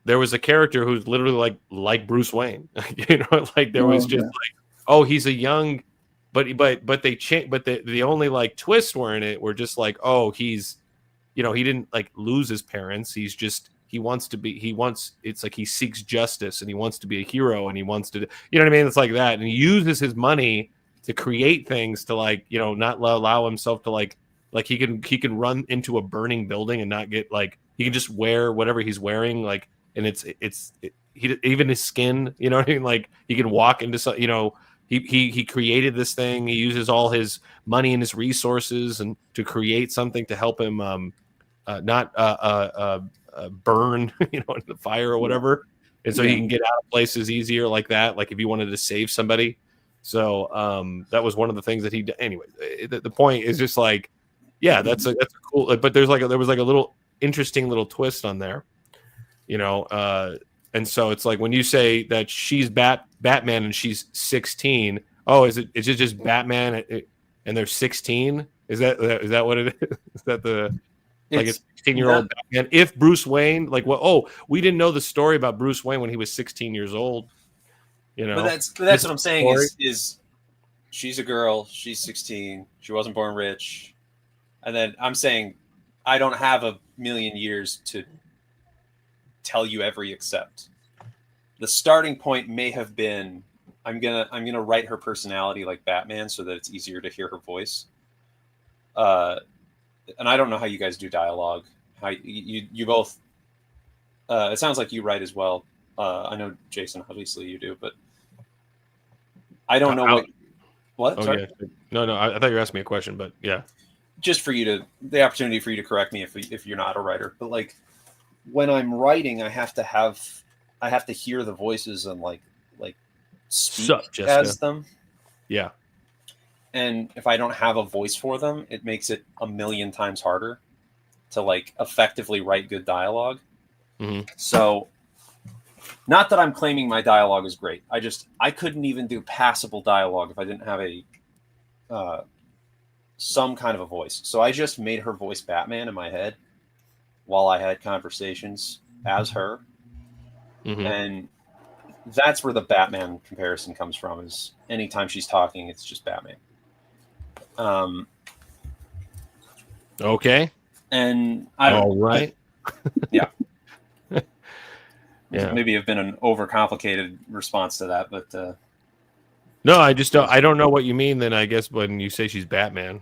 there was a character who's literally like Bruce Wayne, like there was just like, oh, he's a young, but they changed, but the only like twists were in it were just like, oh, he's, he didn't like lose his parents. it's like he seeks justice and he wants to be a hero and he wants to, you know what I mean? It's like that. And he uses his money to create things to like, you know, not allow himself to like he can run into a burning building and not get like, he can just wear whatever he's wearing. Like, and even his skin, you know what I mean? Like he can walk into some, you know, he created this thing. He uses all his money and his resources and to create something to help him not burn, you know, in the fire or whatever. And so he can get out of places easier like that. Like if you wanted to save somebody. So that was one of the things that he did. Anyway, the point is just like, yeah, that's a cool. But there was like a little interesting little twist on there, you know. And so it's like when you say that she's Batman and she's 16. Oh, is it just Batman and they're 16? Is that what it is? Is that the like a 16-year-old Batman? If Bruce Wayne, like what? Oh, we didn't know the story about Bruce Wayne when he was 16 years old. You know, but that's what I'm saying is she's a girl, she's 16, she wasn't born rich, and then I'm saying I don't have a million years to tell you every except. The starting point may have been I'm gonna write her personality like Batman so that it's easier to hear her voice. And I don't know how you guys do dialogue. How you both? It sounds like you write as well. I know Jason, obviously you do, but I don't know what. Oh, sorry? yeah. No. I thought you were asking me a question, but yeah. Just for you the opportunity for you to correct me if you're not a writer. But like when I'm writing, I have to hear the voices and like speak as them. Yeah. And if I don't have a voice for them, it makes it a million times harder to like effectively write good dialogue. Mm-hmm. So not that I'm claiming my dialogue is great. I couldn't even do passable dialogue if I didn't have some kind of a voice. So I just made her voice Batman in my head while I had conversations as her. Mm-hmm. And that's where the Batman comparison comes from, is anytime she's talking, it's just Batman. Okay. And I don't all right. Yeah. Yeah. Maybe have been an overcomplicated response to that, but No, I just don't. I don't know what you mean. Then I guess when you say she's Batman,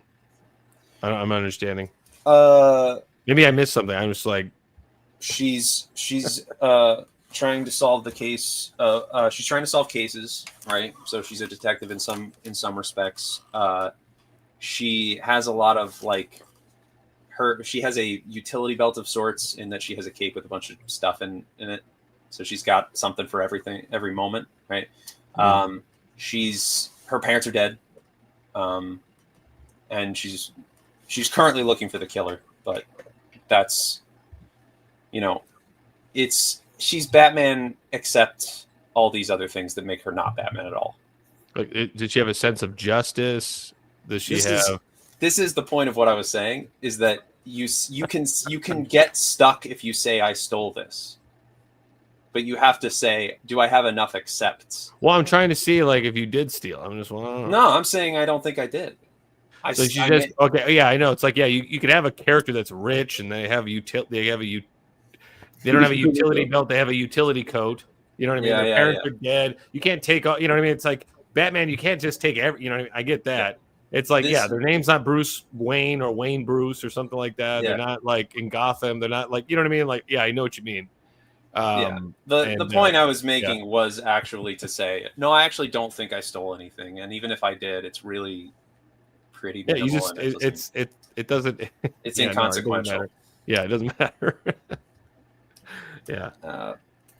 I'm understanding. Maybe I missed something. I'm just like, she's trying to solve the case. She's trying to solve cases, right? So she's a detective in some respects. She has a lot of like she has a utility belt of sorts in that she has a cape with a bunch of stuff in it. So she's got something for everything, every moment, right? Mm-hmm. Her parents are dead. And she's currently looking for the killer, but that's, you know, she's Batman except all these other things that make her not Batman at all. Like, did she have a sense of justice? Does she This is the point of what I was saying, is that you can get stuck if you say I stole this, but you have to say, do I have enough accepts? Well, I'm trying to see like if you did steal. I'm just No, I'm saying I don't think I did. Okay, yeah, I know. It's like, yeah, you could have a character that's rich and they don't have a utility belt, they have a utility coat. You know what I mean? Their parents are dead. You can't take all, you know what I mean? It's like Batman, you can't just take every, you know what I mean? I get that. It's like, their name's not Bruce Wayne or Wayne Bruce or something like that. Yeah. They're not like in Gotham. They're not like, you know what I mean? Like, yeah, I know what you mean. The point I was making was actually to say, no, I actually don't think I stole anything. And even if I did, it's really pretty minimal. Yeah, it doesn't. It's inconsequential. It doesn't matter. Yeah.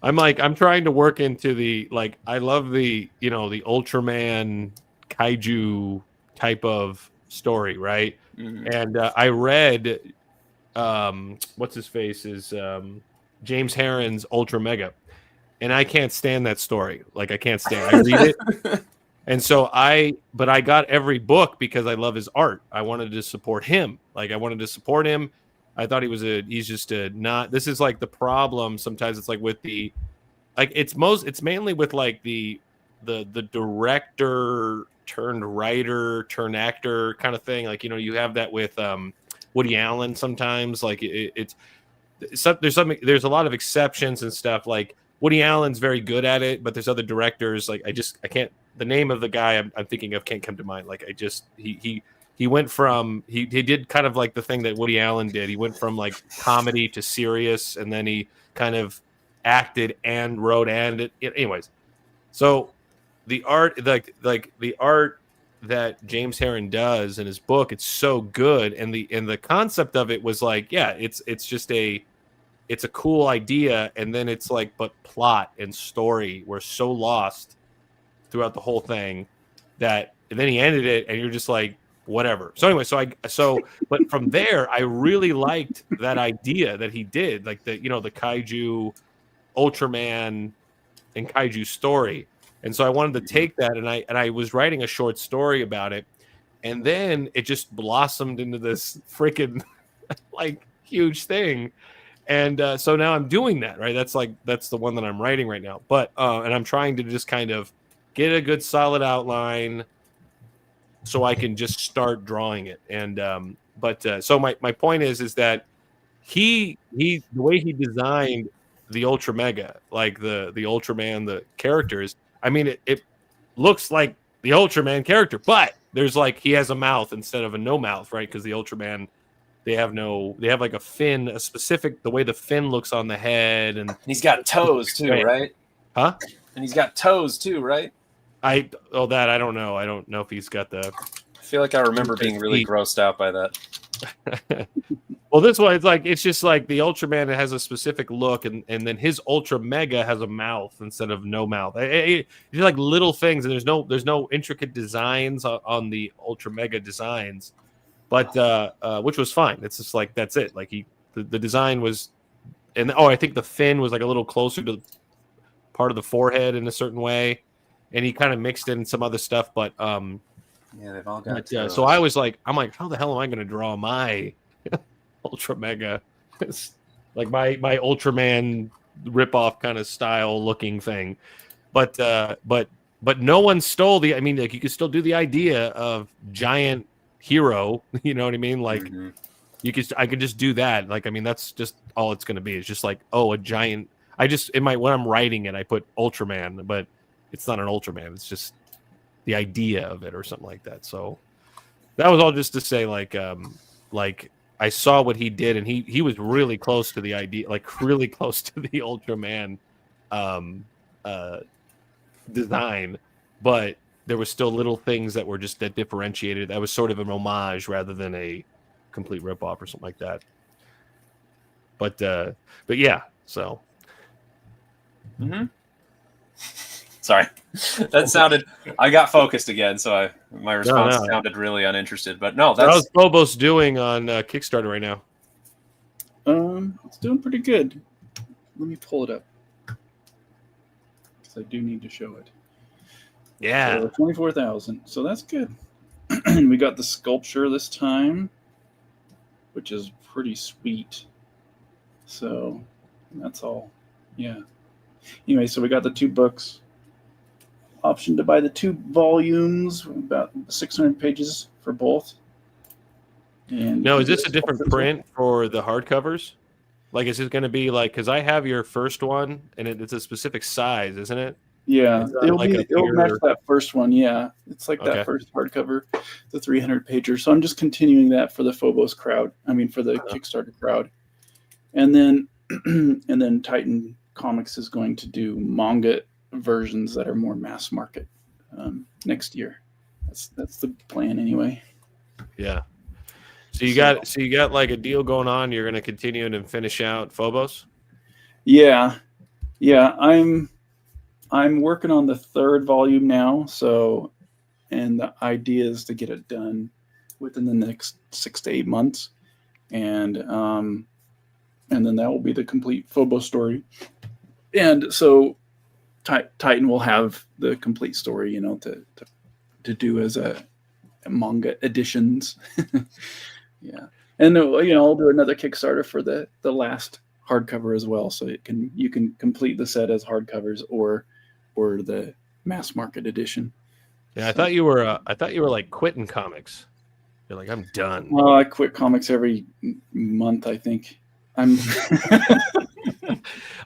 I'm trying to work into the, like, I love the, you know, the Ultraman kaiju type of story, right? Mm-hmm. And I read, what's his face is James Herron's Ultra Mega, and I can't stand that story. Like, I can't stand. I read it, and so I got every book because I love his art. I wanted to support him. Like, I wanted to support him. I thought he's just a not. This is like the problem. Sometimes it's like with the, like it's mainly with like the director turned writer turned actor kind of thing. Like, you know, you have that with Woody Allen sometimes. Like it's there's a lot of exceptions and stuff. Like Woody Allen's very good at it, but there's other directors like I can't. The name of the guy I'm thinking of can't come to mind. Like he went from he did kind of like the thing that Woody Allen did. He went from like comedy to serious, and then he kind of acted and wrote anyways. So the art, like the art that James Herron does in his book, it's so good, and the concept of it was like, yeah, it's a cool idea, and then it's like, but plot and story were so lost throughout the whole thing that, and then he ended it, and you're just like, whatever. So anyway, but from there, I really liked that idea that he did, like the kaiju, Ultraman, and kaiju story. And so I wanted to take that, and I was writing a short story about it, and then it just blossomed into this freaking like huge thing. And so now I'm doing that, right? That's the one that I'm writing right now. But and I'm trying to just kind of get a good solid outline so I can just start drawing it. And so my point is that he the way he designed the Ultra Mega, like the Ultraman, the characters, I mean, it looks like the Ultraman character, but there's like, he has a mouth instead of a no mouth, right? Because the Ultraman, they have like a fin, the way the fin looks on the head, and he's got toes too, right? Huh? And he's got toes too, right? I don't know. I don't know if he's got the. I feel like I remember being really grossed out by that. Well, this one, it's just like the Ultraman has a specific look, and then his Ultra Mega has a mouth instead of no mouth. It's like little things, and there's no intricate designs on the Ultra Mega designs, but which was fine. It's just like, that's it. Like the design was, and I think the fin was like a little closer to part of the forehead in a certain way, and he kind of mixed in some other stuff, but yeah, they've all got. So I'm like, how the hell am I going to draw my Ultra Mega? It's like my Ultraman ripoff kind of style looking thing, but no one stole I mean, like, you could still do the idea of giant hero, you know what I mean? Like, I could just do that. Like, I mean, that's just all it's going to be. It's just like, a giant. When I'm writing it, I put Ultraman, but it's not an Ultraman. It's just the idea of it or something like that. So that was all just to say, like I saw what he did, and he was really close to the idea, like really close to the Ultraman design, but there were still little things that were just that differentiated. That was sort of an homage rather than a complete ripoff or something like that. But yeah, so. Mm-hmm. Sorry, that sounded. I got focused again, so my response sounded really uninterested. But no, how's Phobos doing on Kickstarter right now? It's doing pretty good. Let me pull it up because I do need to show it. Yeah, 24,000. So that's good. We got the sculpture this time, which is pretty sweet. So that's all. Yeah. Anyway, so we got the 2 books. Option to buy the 2 volumes, about 600 pages for both. And no, is this a different print for the hardcovers? Like, is it going to be like, because I have your first one, and it's a specific size, isn't it? Yeah, it'll match that first one. Yeah, it's like that first hardcover, the 300 pager. So I'm just continuing that for the Phobos crowd. I mean, for the Kickstarter crowd, and then Titan Comics is going to do manga versions that are more mass market next year. That's the plan anyway. Yeah. So you got like a deal going on. You're going to continue and finish out Phobos. Yeah. I'm working on the 3rd volume now. So, and the idea is to get it done within the next 6 to 8 months, and then that will be the complete Phobos story. And so Titan will have the complete story, to do as a manga editions. Yeah. And I'll do another Kickstarter for the last hardcover as well, so you can complete the set as hardcovers or the mass market edition. Yeah, I thought you were like quitting comics. You're like, I'm done. Well, I quit comics every month, I think. I'm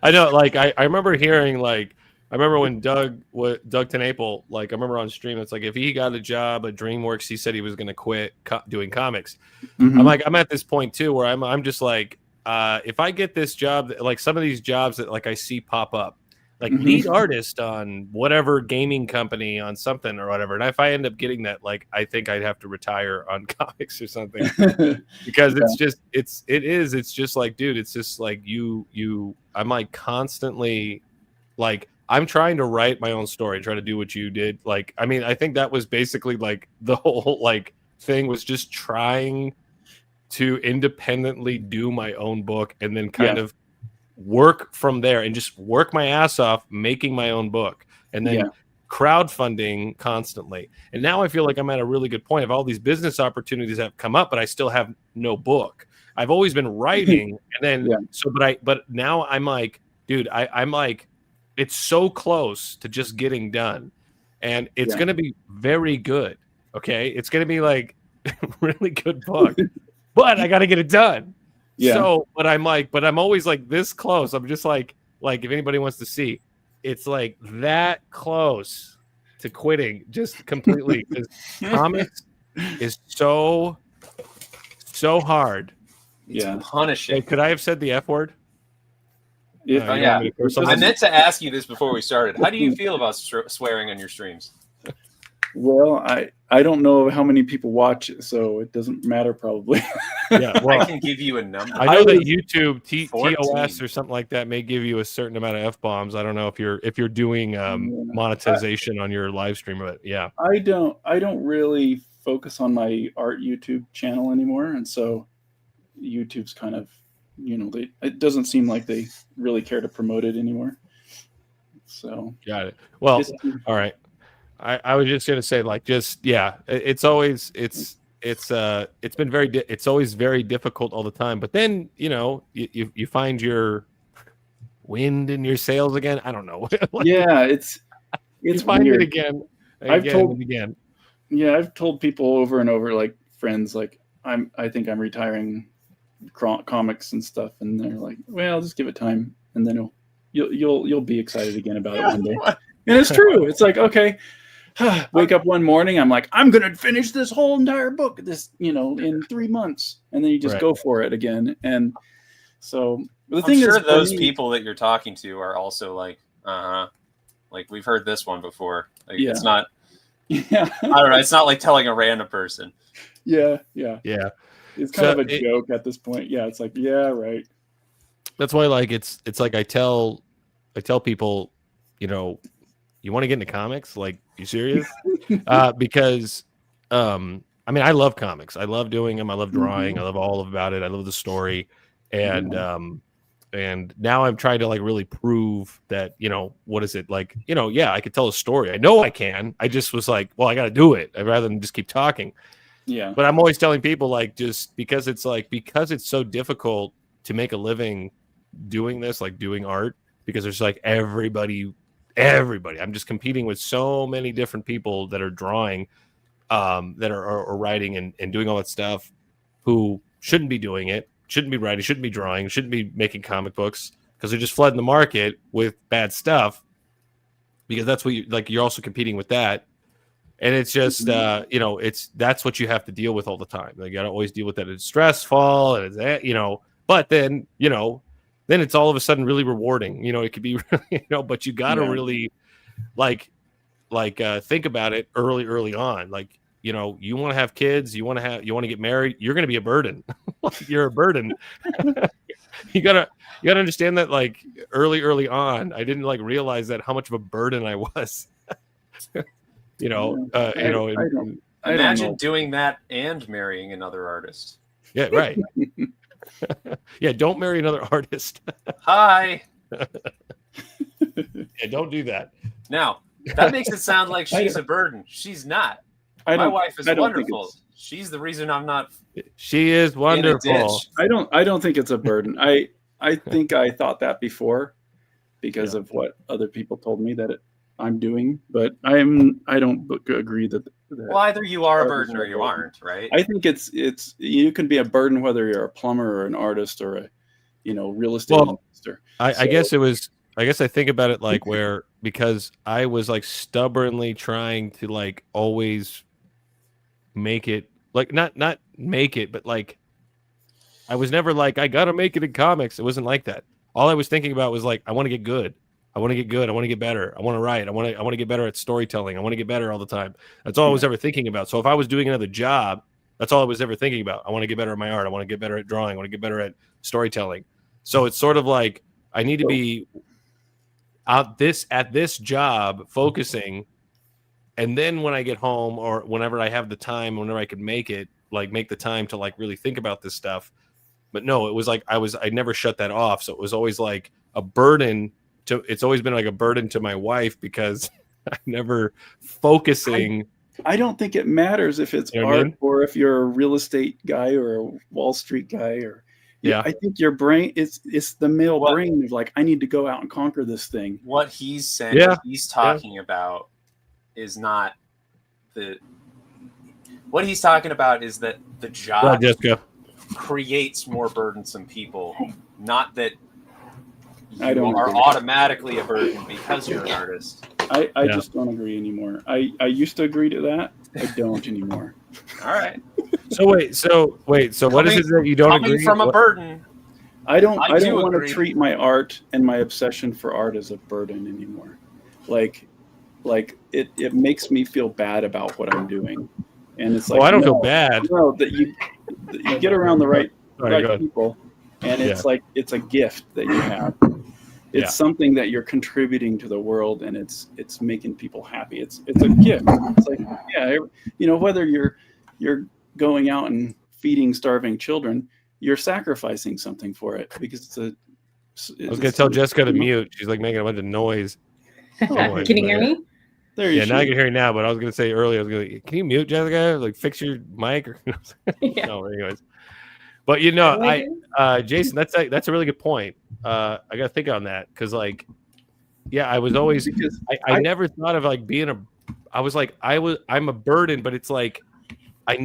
I know, like I remember hearing like I remember when Doug Tenaple, like I remember on stream, it's like if he got a job at DreamWorks, he said he was going to quit doing comics. Mhm. I'm like I'm at this point too where I'm just like if I get this job, like some of these jobs that like I see pop up, like Mhm. lead artist on whatever gaming company on something or whatever, and if I end up getting that, like I think I'd have to retire on comics or something. Because it's just like, dude, it's just like I'm like constantly like I'm trying to write my own story, try to do what you did. Like, I mean, I think that was basically like the whole like thing was just trying to independently do my own book and then kind of work from there and just work my ass off making my own book and then crowdfunding constantly. And now I feel like I'm at a really good point of all these business opportunities that have come up, but I still have no book. I've always been writing and then but now I'm like, dude, I'm like, it's so close to just getting done and it's going to be very good. Okay. It's going to be like really good book, but I got to get it done. Yeah. So, but I'm always like this close. I'm just like if anybody wants to see, it's like that close to quitting just completely because comics is so hard. It's punishing. Hey, could I have said the F word? I meant to ask you this before we started. How do you feel about swearing on your streams? Well, I don't know how many people watch it, so it doesn't matter probably. Yeah, well, I can give you a number. I know that YouTube TOS or something like that may give you a certain amount of F-bombs. I don't know if you're doing monetization on your live stream, but yeah. I don't really focus on my art YouTube channel anymore, and so YouTube's kind of, it doesn't seem like they really care to promote it anymore. So got it. Well, all right. I was just gonna say, like, it's always it's always very difficult all the time. But then you find your wind in your sails again. I don't know. It's find weird. it again. I've told people over and over, like friends, like I think I'm retiring comics and stuff, and they're like, well, just give it time, and then you'll be excited again about it one day. And it's true. It's like, okay. Wake up one morning, I'm like, I'm gonna finish this whole entire book in 3 months, and then you just go for it again. And so the thing is, those people that you're talking to are also like, like we've heard this one before. Like, it's not, I don't know, it's not like telling a random person. Yeah. It's kind of a joke at this point. Yeah, it's like, yeah, right. That's why, like, it's like I tell people, you want to get into comics? Like, you serious? Because, I mean, I love comics. I love doing them. I love drawing. I love all about it. I love the story. And, and now I'm trying to like really prove that, what is it like, I could tell a story. I know I can. I just was like, well, I got to do it. I'd rather than just keep talking. Yeah. But I'm always telling people, like, just because it's so difficult to make a living doing this, like doing art, because there's like everybody, I'm just competing with so many different people that are drawing, that are writing and doing all that stuff, who shouldn't be doing it, shouldn't be writing, shouldn't be drawing, shouldn't be making comic books, because they're just flooding the market with bad stuff, because that's what you're also competing with that. And it's just, that's what you have to deal with all the time. Like, you got to always deal with that. It's stressful, and it's, but then, then it's all of a sudden really rewarding. It could be really, but you got to really think about it early on. Like, you want to have kids, you want to get married, you're going to be a burden. You're a burden. you gotta understand that, like, early on. I didn't realize that how much of a burden I was. Imagine doing that and marrying another artist. Yeah, right. Yeah, don't marry another artist. Hi. Yeah, don't do that. Now, that makes it sound like she's a burden. She's not. My wife is wonderful. She's the reason I'm not. She is wonderful. I don't think it's a burden. I think I thought that before because of what other people told me that I'm doing, but I don't agree that. Well, either you are a burden or you aren't, right? I think it's you can be a burden whether you're a plumber or an artist or real estate Well, investor. I guess it was. I guess I think about it like where because I was like stubbornly trying to like always make it like not make it, but like I was never like I gotta make it in comics. It wasn't like that. All I was thinking about was like I want to get good. I want to get good. I want to get better. I want to write. I want to get better at storytelling. I want to get better all the time. That's all I was ever thinking about. So if I was doing another job, that's all I was ever thinking about. I want to get better at my art. I want to get better at drawing. I want to get better at storytelling. So it's sort of like I need to be at this job focusing, and then when I get home or whenever I have the time, whenever I could make it, like make the time to like really think about this stuff. But no, it was like I never shut that off. So it was always like a burden it's always been like a burden to my wife because I'm never focusing. I don't think it matters if it's art or if you're a real estate guy or a Wall Street guy or I think your brain it's the male brain of like I need to go out and conquer this thing. What he's saying, what he's talking about is not what he's talking about is that the job creates more burdensome people, not that you are automatically a burden because you're an artist. I just don't agree anymore. I used to agree to that. I don't anymore. All right. So what is it that you don't agree from a burden? I don't want to treat my art and my obsession for art as a burden anymore. Like it makes me feel bad about what I'm doing. And it's like I don't feel bad. No, that you get around the right people and it's like it's a gift that you have. It's something that you're contributing to the world, and it's making people happy. It's a gift. It's like whether you're going out and feeding starving children, you're sacrificing something for it because I was gonna tell Jessica to mute. She's like making a bunch of noise. Can you hear me? There you now I can hear you now. But I was gonna say earlier, can you mute Jessica? Like fix your mic or no, anyways. But Jason, that's a really good point. I got to think on that because, like, I was always I never thought of like being I'm a burden, but it's like I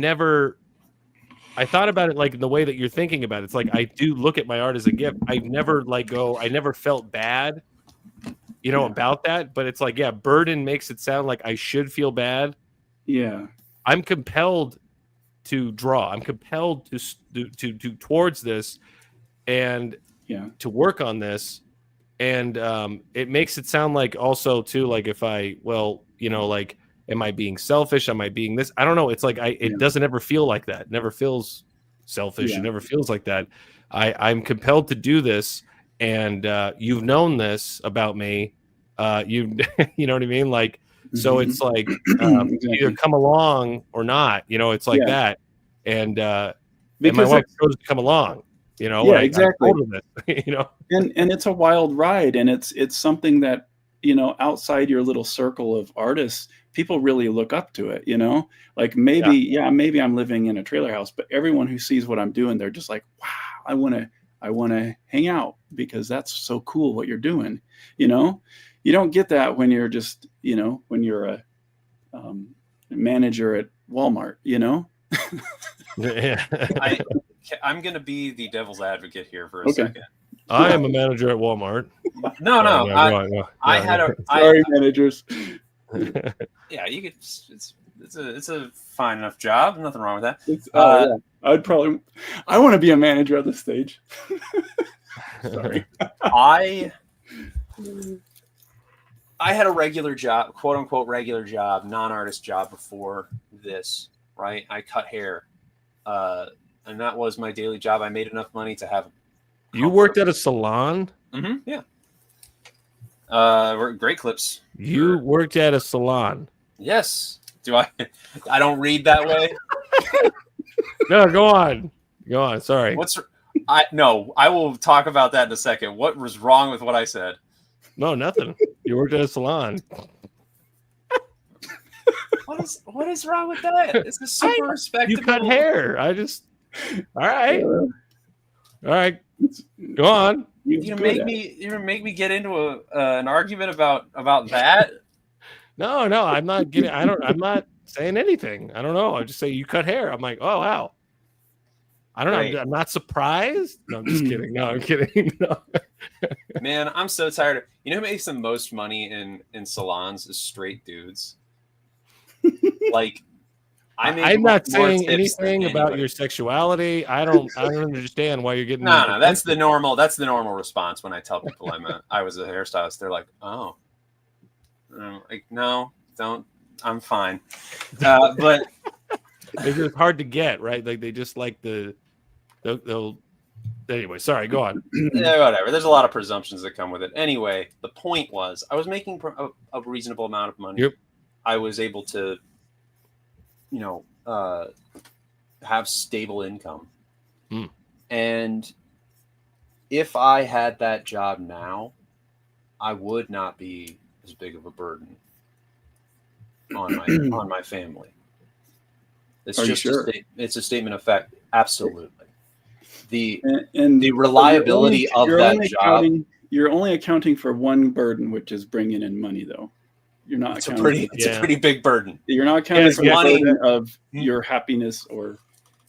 thought about it like in the way that you're thinking about it. It's like I do look at my art as a gift. I never felt bad, about that. But it's like burden makes it sound like I should feel bad. Yeah, I'm compelled to draw. I'm compelled to towards this and to work on this. And it makes it sound like also too, like if like, am I being selfish? Am I being this? I don't know. It's like, it doesn't ever feel like that. It never feels selfish. It never feels like that. I'm compelled to do this. And you've known this about me. You know what I mean? Like, so it's like either come along or not, it's like that. And because my wife chose to come along, exactly. And it's a wild ride, and it's something that, outside your little circle of artists, people really look up to it, like maybe I'm living in a trailer house, but everyone who sees what I'm doing, they're just like, wow, I want to hang out because that's so cool what you're doing. You don't get that when you're just, when you're a manager at Walmart, I'm going to be the devil's advocate here for a second. I am a manager at Walmart. No. Sorry, managers. Yeah, you could. It's a fine enough job. Nothing wrong with that. I want to be a manager at this stage. Sorry. I had a regular job, quote unquote regular job, non-artist job before this, right? I cut hair. And that was my daily job. I made enough money to have. You worked at a salon? Mm-hmm. Yeah. Great Clips. You worked at a salon? Yes. Do I? I don't read that way. No, go on. Sorry. I will talk about that in a second. What was wrong with what I said? No, nothing. You worked at a salon. What is wrong with that? It's a super respectable. You cut hair. All right. All right. Go on. You make me get into an argument about that. No, I'm not getting. I'm not saying anything. I don't know. I just say you cut hair. I'm like, oh wow. I don't know. Great. I'm not surprised. No, I'm just kidding. No, I'm kidding. No. Man, I'm so tired of. You know who makes the most money in salons is straight dudes. Like, I'm not saying tips than anything about anybody. your sexuality. I don't understand why you're getting. No, that's the normal. That's the normal response when I tell people I was a hairstylist. They're like, "Oh," and I'm like, "No, don't. I'm fine." But It's just hard to get, right? Like they just like they'll. Anyway, sorry. Go on. yeah, whatever. There's a lot of presumptions that come with it. Anyway, the point was, I was making a reasonable amount of money. Yep. I was able to, have stable income. And if I had that job now, I would not be as big of a burden on my family. It's Are you just sure? it's a statement of fact. Absolutely. The And the reliability of that job. You're only accounting for one burden, which is bringing in money, though. You're not. It's a pretty big burden. You're not counting for the money burden of your happiness or.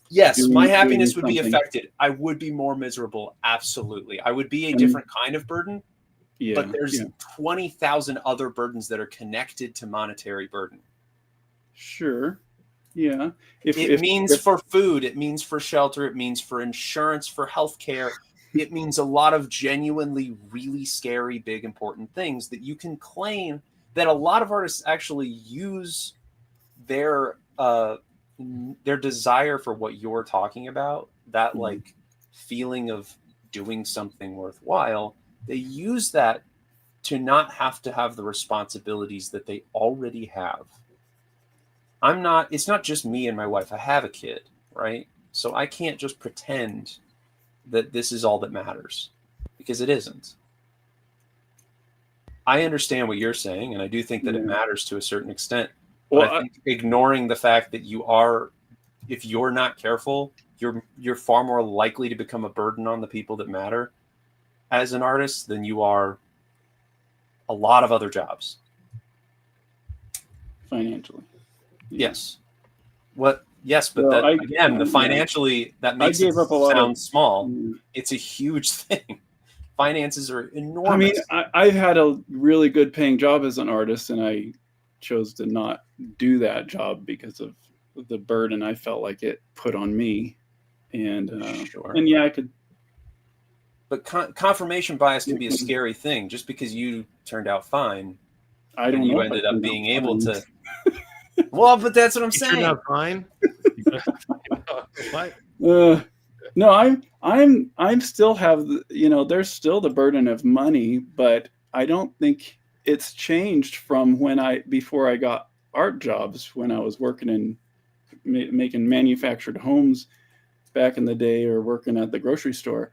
Yes, my doing happiness would be something. affected. I would be more miserable. Absolutely. I would be a different kind of burden, Yeah, but there's 20,000 other burdens that are connected to monetary burden. Sure. Yeah. It means for food, it means for shelter, it means for insurance, for healthcare. It means a lot of genuinely really scary, big, important things that you can claim that a lot of artists actually use their desire for what you're talking about, that like feeling of doing something worthwhile. They use that to not have to have the responsibilities that they already have. It's not just me and my wife. I have a kid, right? So I can't just pretend that this is all that matters, because it isn't. I understand what you're saying, and I do think that it matters to a certain extent. But I think ignoring the fact that if you're not careful, you're far more likely to become a burden on the people that matter as an artist than you are a lot of other jobs. Financially. Yes. Yes, but Well, the financially, that makes it sound small. It's a huge thing. Finances are enormous. I mean, I've had a really good paying job as an artist, and I chose to not do that job because of the burden I felt like it put on me. And Sure. And yeah, I could. But confirmation bias can be a scary thing. Just because you turned out fine, I don't know. You ended up being able to. Well, but that's what I'm saying. Turned out fine. What? No, I'm still have there's still the burden of money, but I don't think it's changed from before I got art jobs, when I was working in making manufactured homes back in the day, or working at the grocery store.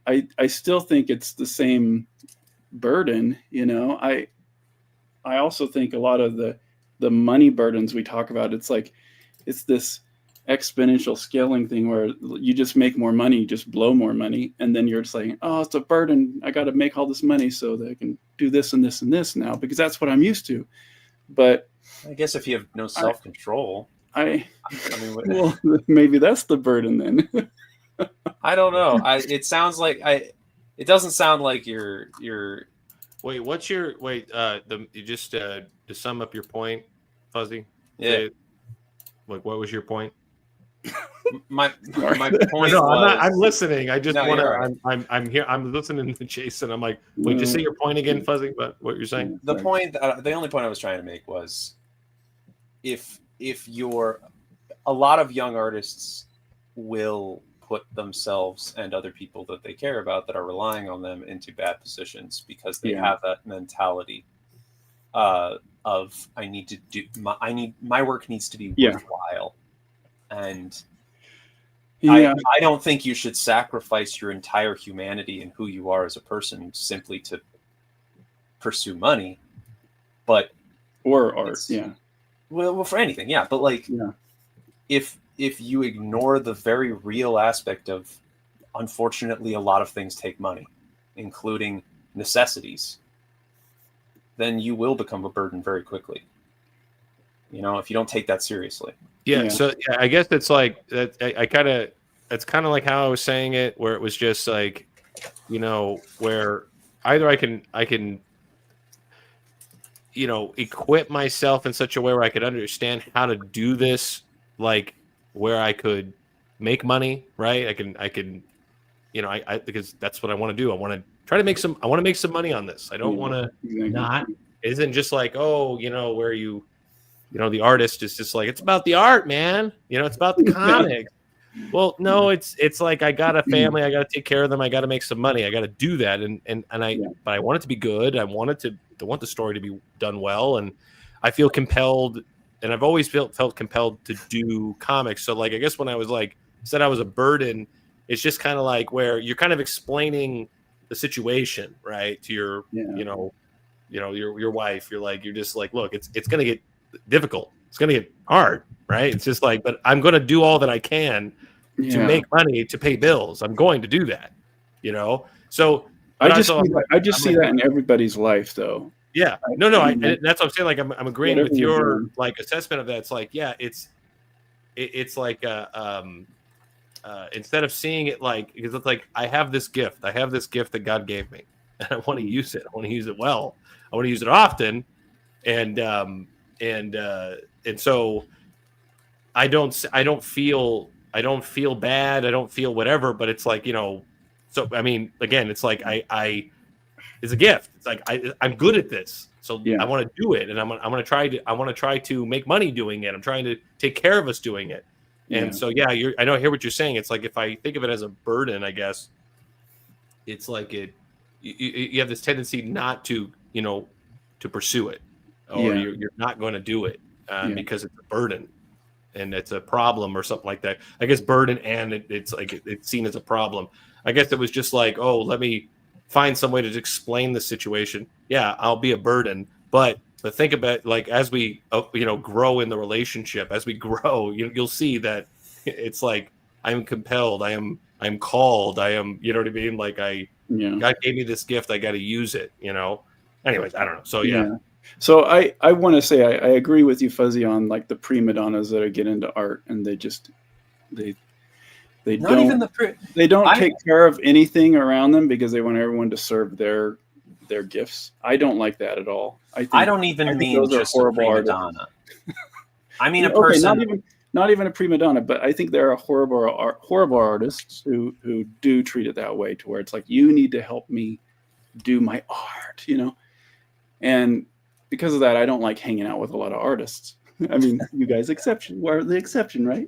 I still think it's the same burden. I also think a lot of the money burdens we talk about, it's this exponential scaling thing where you just make more money, just blow more money, and then you're saying, oh, it's a burden. I got to make all this money so that I can do this and this and this now, because that's what I'm used to. But I guess if you have no self-control, well, maybe that's the burden then. I don't know. It sounds like it doesn't sound like you're. Wait, you just to sum up your point, Fuzzy? Yeah. What was your point? My point No, was, I'm listening. I just want you're right. to. I'm here. I'm listening to Jason. I'm like, wait, just say your point again, Fuzzy. But what you're saying? The only point I was trying to make was, if a lot of young artists will put themselves and other people that they care about that are relying on them into bad positions because they have that mentality of my work needs to be worthwhile. And I don't think you should sacrifice your entire humanity and who you are as a person simply to pursue money, or art. Well, for anything, but if you ignore the very real aspect of, unfortunately, a lot of things take money, including necessities, then you will become a burden very quickly. If you don't take that seriously. Yeah. So I guess it's like that. I kind of it's kind of like how I was saying it, where it was just like, where either I can equip myself in such a way where I could understand how to do this, like where I could make money, right? I can, because that's what I want to do. I want to try to I want to make some money on this. I don't want to not, it isn't just like, where the artist is just like, it's about the art, man. It's about the comics. Well, no, it's like I got a family, I got to take care of them, I got to make some money, I got to do that, but I want it to be good. I want the story to be done well, and I feel compelled, and I've always felt compelled to do comics. So, like, I guess when I was like said I was a burden, it's just kind of like where you're kind of explaining the situation, right, to your your wife. You're just like, look, it's gonna get difficult. It's gonna get hard, right? It's just like, but I'm gonna do all that I can to make money to pay bills. I'm going to do that, So I just see that in everybody's life, though. Yeah, no, that's what I'm saying. Like, I'm agreeing with your like assessment of that. It's like, yeah, it's like instead of seeing it like, because it's like I have this gift that God gave me, and I want to use it. I want to use it well. I want to use it often, and so I don't feel bad. I don't feel whatever, but it's like, so, I mean, again, it's like, it's a gift. It's like, I'm good at this. So I want to do it. And I want to try to make money doing it. I'm trying to take care of us doing it. And so, I hear what you're saying. It's like, if I think of it as a burden, I guess it's like you have this tendency not to, to pursue it, or you're not going to do it because it's a burden and it's a problem or something like that. I guess burden, and it's like it's seen as a problem. I guess it was just like, oh, let me find some way to explain the situation. Yeah, I'll be a burden, but think about, like, as we grow in the relationship, as we grow, you'll see that it's like I'm compelled, I'm called, I am, you know what I mean? Like God gave me this gift, I got to use it. Anyways, I don't know. So So I want to say I agree with you, Fuzzy, on like the prima donnas that get into art and they don't take care of anything around them because they want everyone to serve their gifts. I don't like that at all. I don't even mean just a prima donna. I mean a person. Not even a prima donna, but I think there are horrible artists who do treat it that way, to where it's like, you need to help me do my art, and because of that, I don't like hanging out with a lot of artists. I mean, you guys are the exception, right?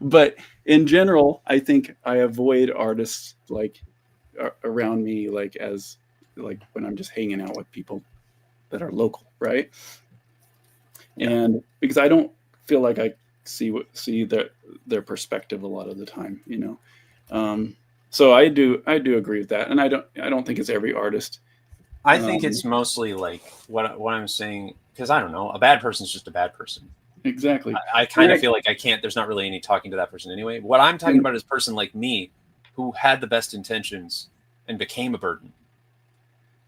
But in general, I think I avoid artists like around me, like when I'm just hanging out with people that are local, right? And because I don't feel like I see their perspective a lot of the time, So I do agree with that, and I don't think it's every artist. I think it's mostly like what I'm saying, because I don't know, a bad person is just a bad person. Exactly. I kind of feel like there's not really any talking to that person anyway. What I'm talking about is a person like me who had the best intentions and became a burden.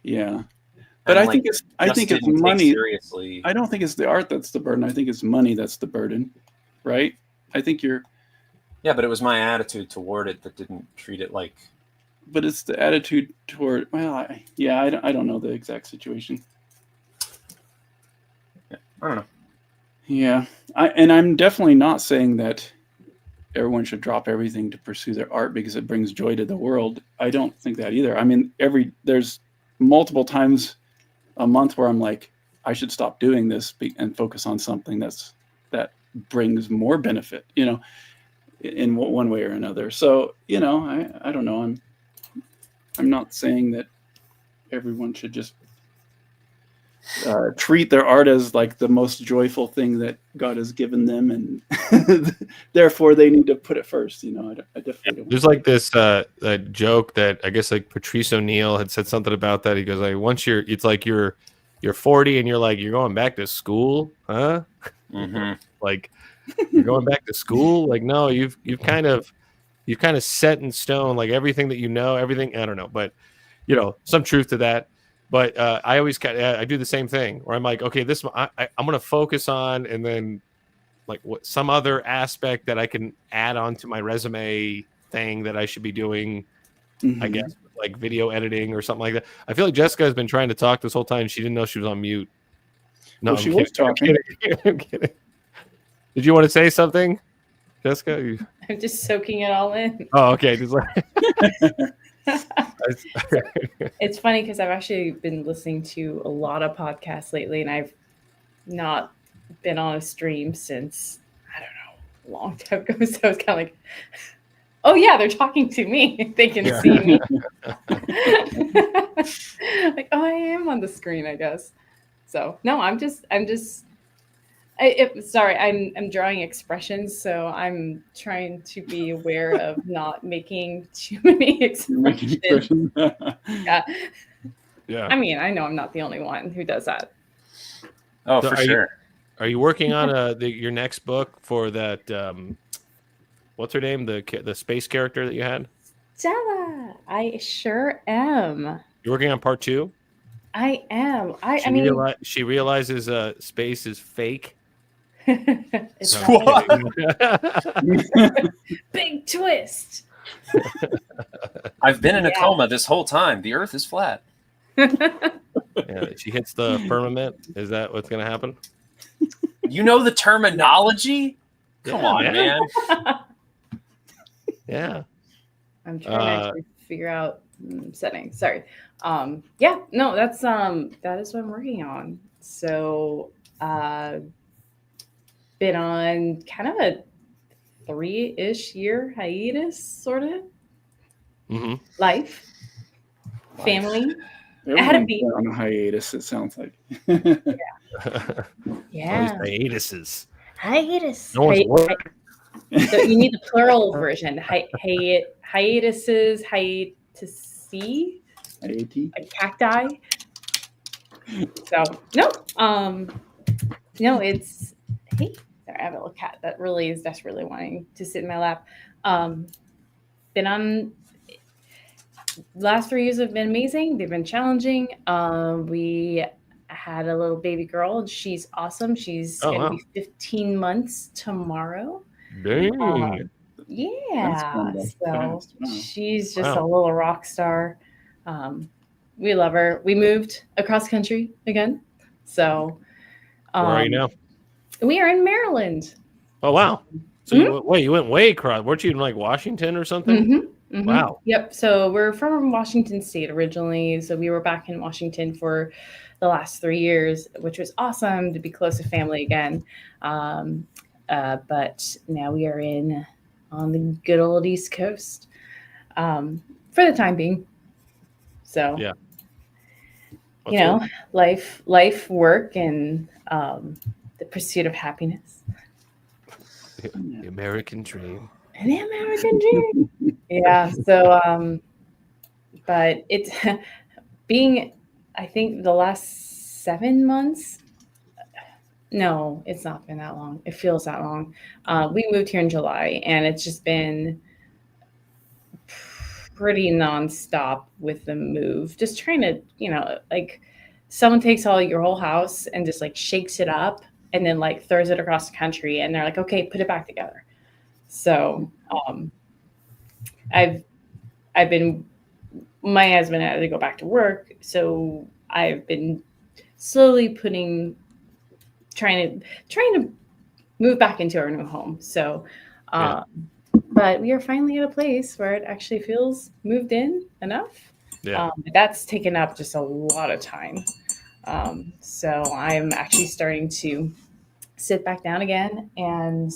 Yeah. But I think it's money. Seriously. I don't think it's the art that's the burden. I think it's money that's the burden, right? I think Yeah, but it was my attitude toward it that didn't treat it like. But it's the attitude toward. Well, I don't know the exact situation. Yeah, I don't know. Yeah, I'm definitely not saying that everyone should drop everything to pursue their art because it brings joy to the world. I don't think that either. I mean, there's multiple times a month where I'm like, I should stop doing this and focus on something that brings more benefit, in one way or another. So, I don't know. I'm not saying that everyone should just treat their art as like the most joyful thing that God has given them, and therefore they need to put it first. I definitely don't. There's like this that joke that I guess like Patrice O'Neill had said something about that. He goes like, once it's like you're 40 and you're like, you're going back to school, huh? Mm-hmm. Like you're going back to school. Like, no, you've kind of set in stone, like everything that everything. I don't know, but some truth to that. But I always I do the same thing where I'm like, okay, I'm going to focus on, and then like what some other aspect that I can add on to my resume thing that I should be doing. I Mhm. guess like video editing or something like that. I feel like Jessica has been trying to talk this whole time. She didn't know she was on mute. No, Well, I'm she kidding. was talking. I'm kidding. I'm kidding. Did you want to say something, Jessica? I'm just soaking it all in. Oh, okay. Just like It's funny because I've actually been listening to a lot of podcasts lately, and I've not been on a stream since, I don't know, a long time ago. So it's kind of like, oh yeah, they're talking to me. They can Yeah. see me. Like, oh, I am on the screen, I guess. So no, sorry, I'm drawing expressions, so I'm trying to be aware of not making too many Making expressions. expressions. Yeah. yeah. I mean, I know I'm not the only one who does that. Oh, So for are you- sure. Are you working on your next book for that? What's her name? The space character that you had. Stella, I sure am. You're working on part 2. I am. I mean, She realizes space is fake. it's No, not I'm kidding. big twist. I've been in a Yeah. coma this whole time. The Earth is flat. Yeah, she hits the firmament. Is that what's going to happen? You know the terminology? Come Yeah, on, man. man. Yeah. I'm trying to actually figure out settings. Sorry. Yeah, no, that is what I'm working on. So been on kind of a 3-ish year hiatus, sort of. Mm-hmm. Life. Family. Everyone's be. been on a hiatus, it sounds like. Yeah. Hiatuses. Hiatus. No one's working. So you need the plural version. Hiatuses, hiatus, like cacti. So no, it's hey, sorry, I have a little cat that really is desperately wanting to sit in my lap. Been on last 3 years have been amazing. They've been challenging. We had a little baby girl, and she's awesome. She's gonna be 15 months tomorrow. Dang. Yeah, That's so fast. Wow. she's just a little rock star. We love her. We moved across country again, so Where are you now? we are in Maryland. Oh wow! So you went way across. Weren't you in like Washington or something? Mm-hmm, mm-hmm. Wow. Yep. So we're from Washington State originally. So we were back in Washington for the last 3 years, which was awesome to be close to family again. But now we are on the good old East Coast for the time being. So, Yeah. you know, life, work, and the pursuit of happiness. The American dream. And the American dream. Yeah. So, but it's being, I think the last 7 months. No, it's not been that long. It feels that long. We moved here in July, and it's just been pretty nonstop with the move. Just trying to, like someone takes your whole house and just like shakes it up and then like throws it across the country, and they're like, okay, put it back together. So my husband had to go back to work, so I've been slowly trying to move back into our new home. So, but we are finally at a place where it actually feels moved in enough. Yeah. That's taken up just a lot of time. So I'm actually starting to sit back down again and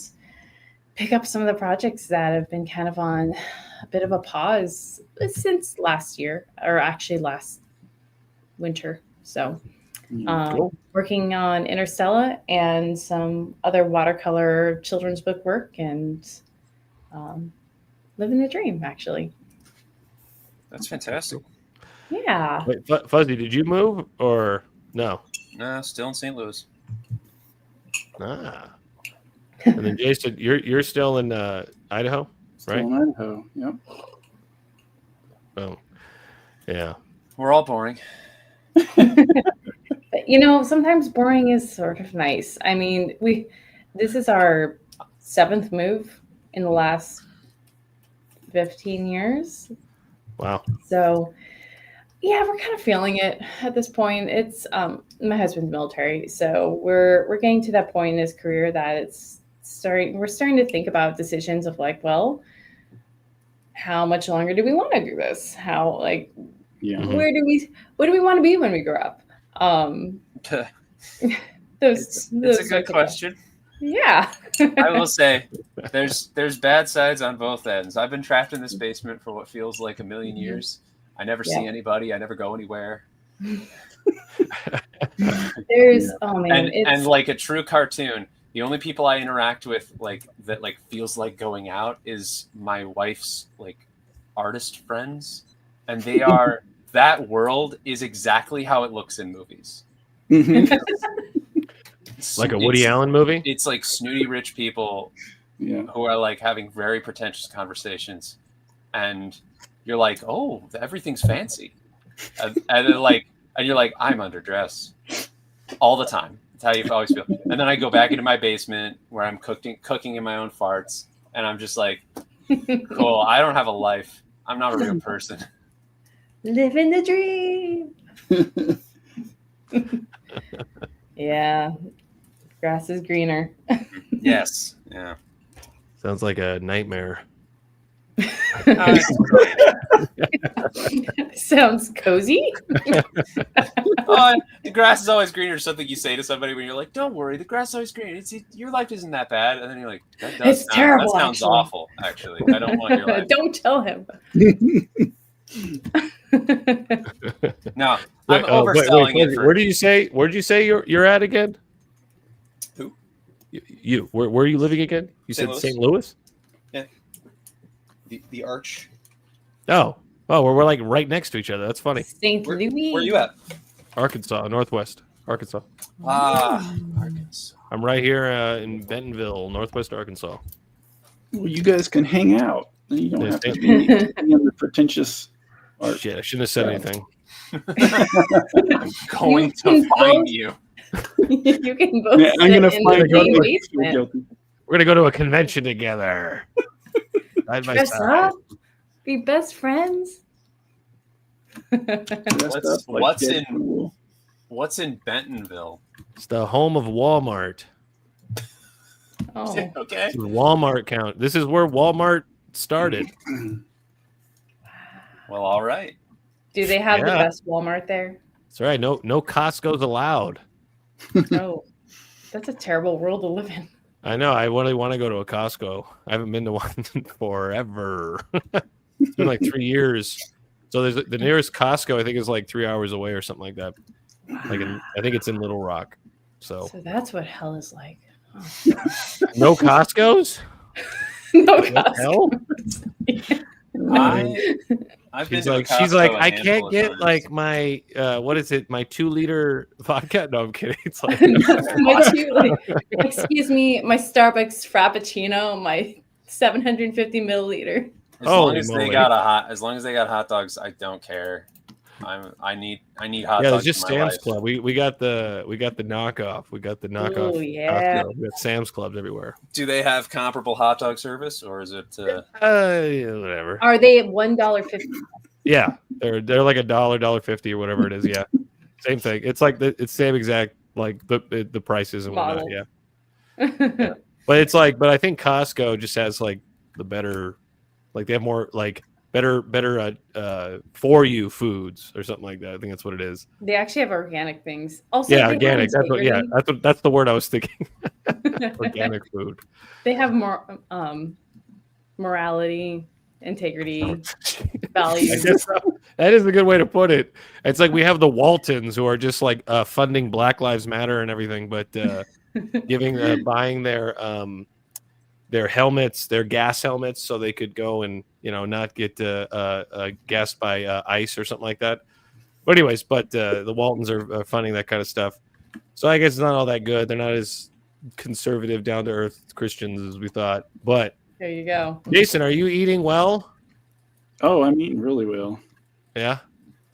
pick up some of the projects that have been kind of on a bit of a pause since last year, or actually last winter. So Cool. working on Interstella and some other watercolor children's book work, and living the dream, actually. That's fantastic. Yeah. Wait, Fuzzy, did you move or no? Nah, still in St. Louis. Ah. And then Jason, you're still in Idaho, Still right? in Idaho. Yep. Oh, yeah. We're all boring. But, sometimes boring is sort of nice. I mean, This is our 7th move in the last 15 years. Wow. So, yeah, we're kind of feeling it at this point. It's my husband's military, so we're getting to that point in his career that we're starting to think about decisions of like, well, how much longer do we want to do this? How Yeah. Mhm. where do we want to be when we grow up? It's a sorts good of- question. Yeah. I will say there's bad sides on both ends. I've been trapped in this basement for what feels like a million years. I never see Yeah. anybody. I never go anywhere. There's oh man, And like a true cartoon, the only people I interact with that feels like going out is my wife's like artist friends, and they are that world is exactly how it looks in movies. Mhm. Like a Woody Allen movie? It's like snooty rich people Yeah. who are like having very pretentious conversations, and you're like, oh, everything's fancy, and then and you're like, I'm underdressed all the time. That's how you always feel. And then I go back into my basement where I'm cooking in my own farts, and I'm just like, cool. I don't have a life. I'm not a real person. Living the dream. Yeah. Grass is greener. Yes. Yeah. Sounds like a nightmare. Sounds cozy. The grass is always greener. Something you say to somebody when you're like, "Don't worry, the grass is always green. Your life isn't that bad." And then you're like, It's terrible, That sounds actually." awful. Actually, I don't want your life. Don't tell him. No, I'm Wait, overselling it. where did you say? Where did you say you're at again? Who? You. Where are you living again? You St. said Louis. St. Louis. The arch. Oh, we're like right next to each other. That's funny. St. Where Louis. are you at? Arkansas, Northwest Arkansas. Arkansas. I'm right here in Bentonville, Northwest Arkansas. Well, you guys can hang out. You don't Yeah, have to thank be in the pretentious art. Shit, I shouldn't have said Yeah. anything. I'm going You to find both- you. You can both Yeah, I'm sit gonna in find the same you. basement. Guilty. We're gonna go to a convention together. Side by Dress side. up. Be best friends. Dressed up like what's in- Deadpool. What's in Bentonville? It's the home of Walmart. Oh. Okay. This is Walmart count. This is where Walmart started. Well, all right. Do they have the Yeah. best Walmart there? That's right. No Costco's allowed. No. That's a terrible world to live in. I know. I really want to go to a Costco. I haven't been to one in forever. It's been like 3 years. So there's the nearest Costco. I think is like 3 hours away or something like that. I think it's in Little Rock. So So that's what hell is like. Oh. no Costco's. No What the hell? I've been She's to a like, Costco a I handful can't of get times. like my what is it? My 2-liter vodka. No, I'm kidding. It's like Excuse me, my Starbucks Frappuccino, my 750 milliliter. As long Holy as moly. they got hot dogs, I don't care. I need hot yeah, dogs. it's just in my Sam's life. Club. We got the knockoff. We got the knockoff. Oh, yeah. Costco. We got Sam's Clubs everywhere. Do they have comparable hot dog service, or is it? Yeah, whatever. Are they at $1.50? Yeah, they're like $1.50 or whatever it is. Yeah, same thing. It's like it's same exact like the prices and whatnot. Model. Yeah, but it's like, but I think Costco just has like the better, like they have more like better for you foods or something like that. I think that's what it is. They actually have organic things. Also, Yeah, they organic. have That's the word I was thinking. integrity. Organic food. They have more morality, integrity, values. I guess that is a good way to put it. It's like we have the Waltons who are just like funding Black Lives Matter and everything, but buying their helmets, their gas helmets, so they could go and not get gassed by ice or something like that. But anyways, the Waltons are funding that kind of stuff. So I guess it's not all that good. They're not as conservative, down to earth Christians as we thought. But There you go. Jason, are you eating well? Oh, I'm eating really well. Yeah.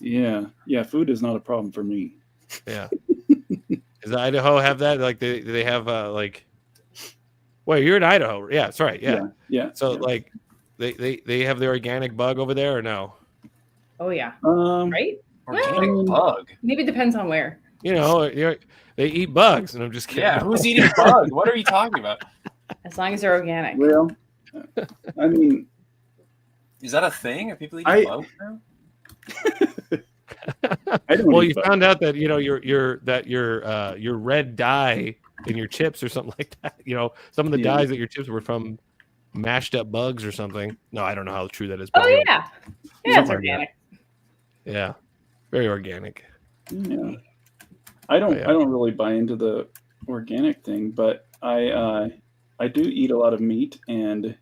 Yeah. Food is not a problem for me. Yeah. Does Idaho have that? Like, do they have like Well, you're in Idaho. Yeah, that's right. Yeah. Yeah. So yeah. like, they have the organic bug over there or no? Oh yeah, Um, right. Organic Well, bug. Maybe it depends on where. They eat bugs, and I'm just kidding. Yeah, who's eating bug? What are you talking about? As long as they're organic. well, I mean, Is that a thing? Are people eating I- bug now? I don't. Well, eat you bugs. found out that your red dye in your chips or something like that. Some of the Yeah. dyes that your chips were from mashed up bugs or something. No, I don't know how true that is. But Oh yeah, yeah, it's Something like that. organic. Yeah, very organic. Yeah. I don't. Yeah. I don't really buy into the organic thing, but I do eat a lot of meat, and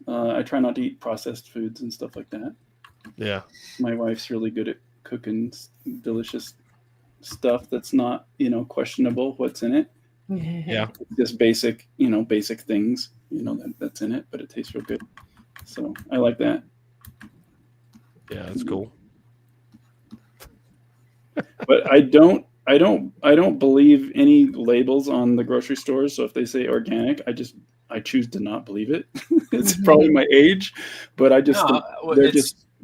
I try not to eat processed foods and stuff like that. Yeah, My wife's really good at cooking delicious stuff that's not questionable what's in it. yeah. Just basic things that's in it, but it tastes real good. So I like that. Yeah, that's cool. But I don't believe any labels on the grocery stores. So if they say organic, I choose to not believe it. It's probably my age, but I just No, think well,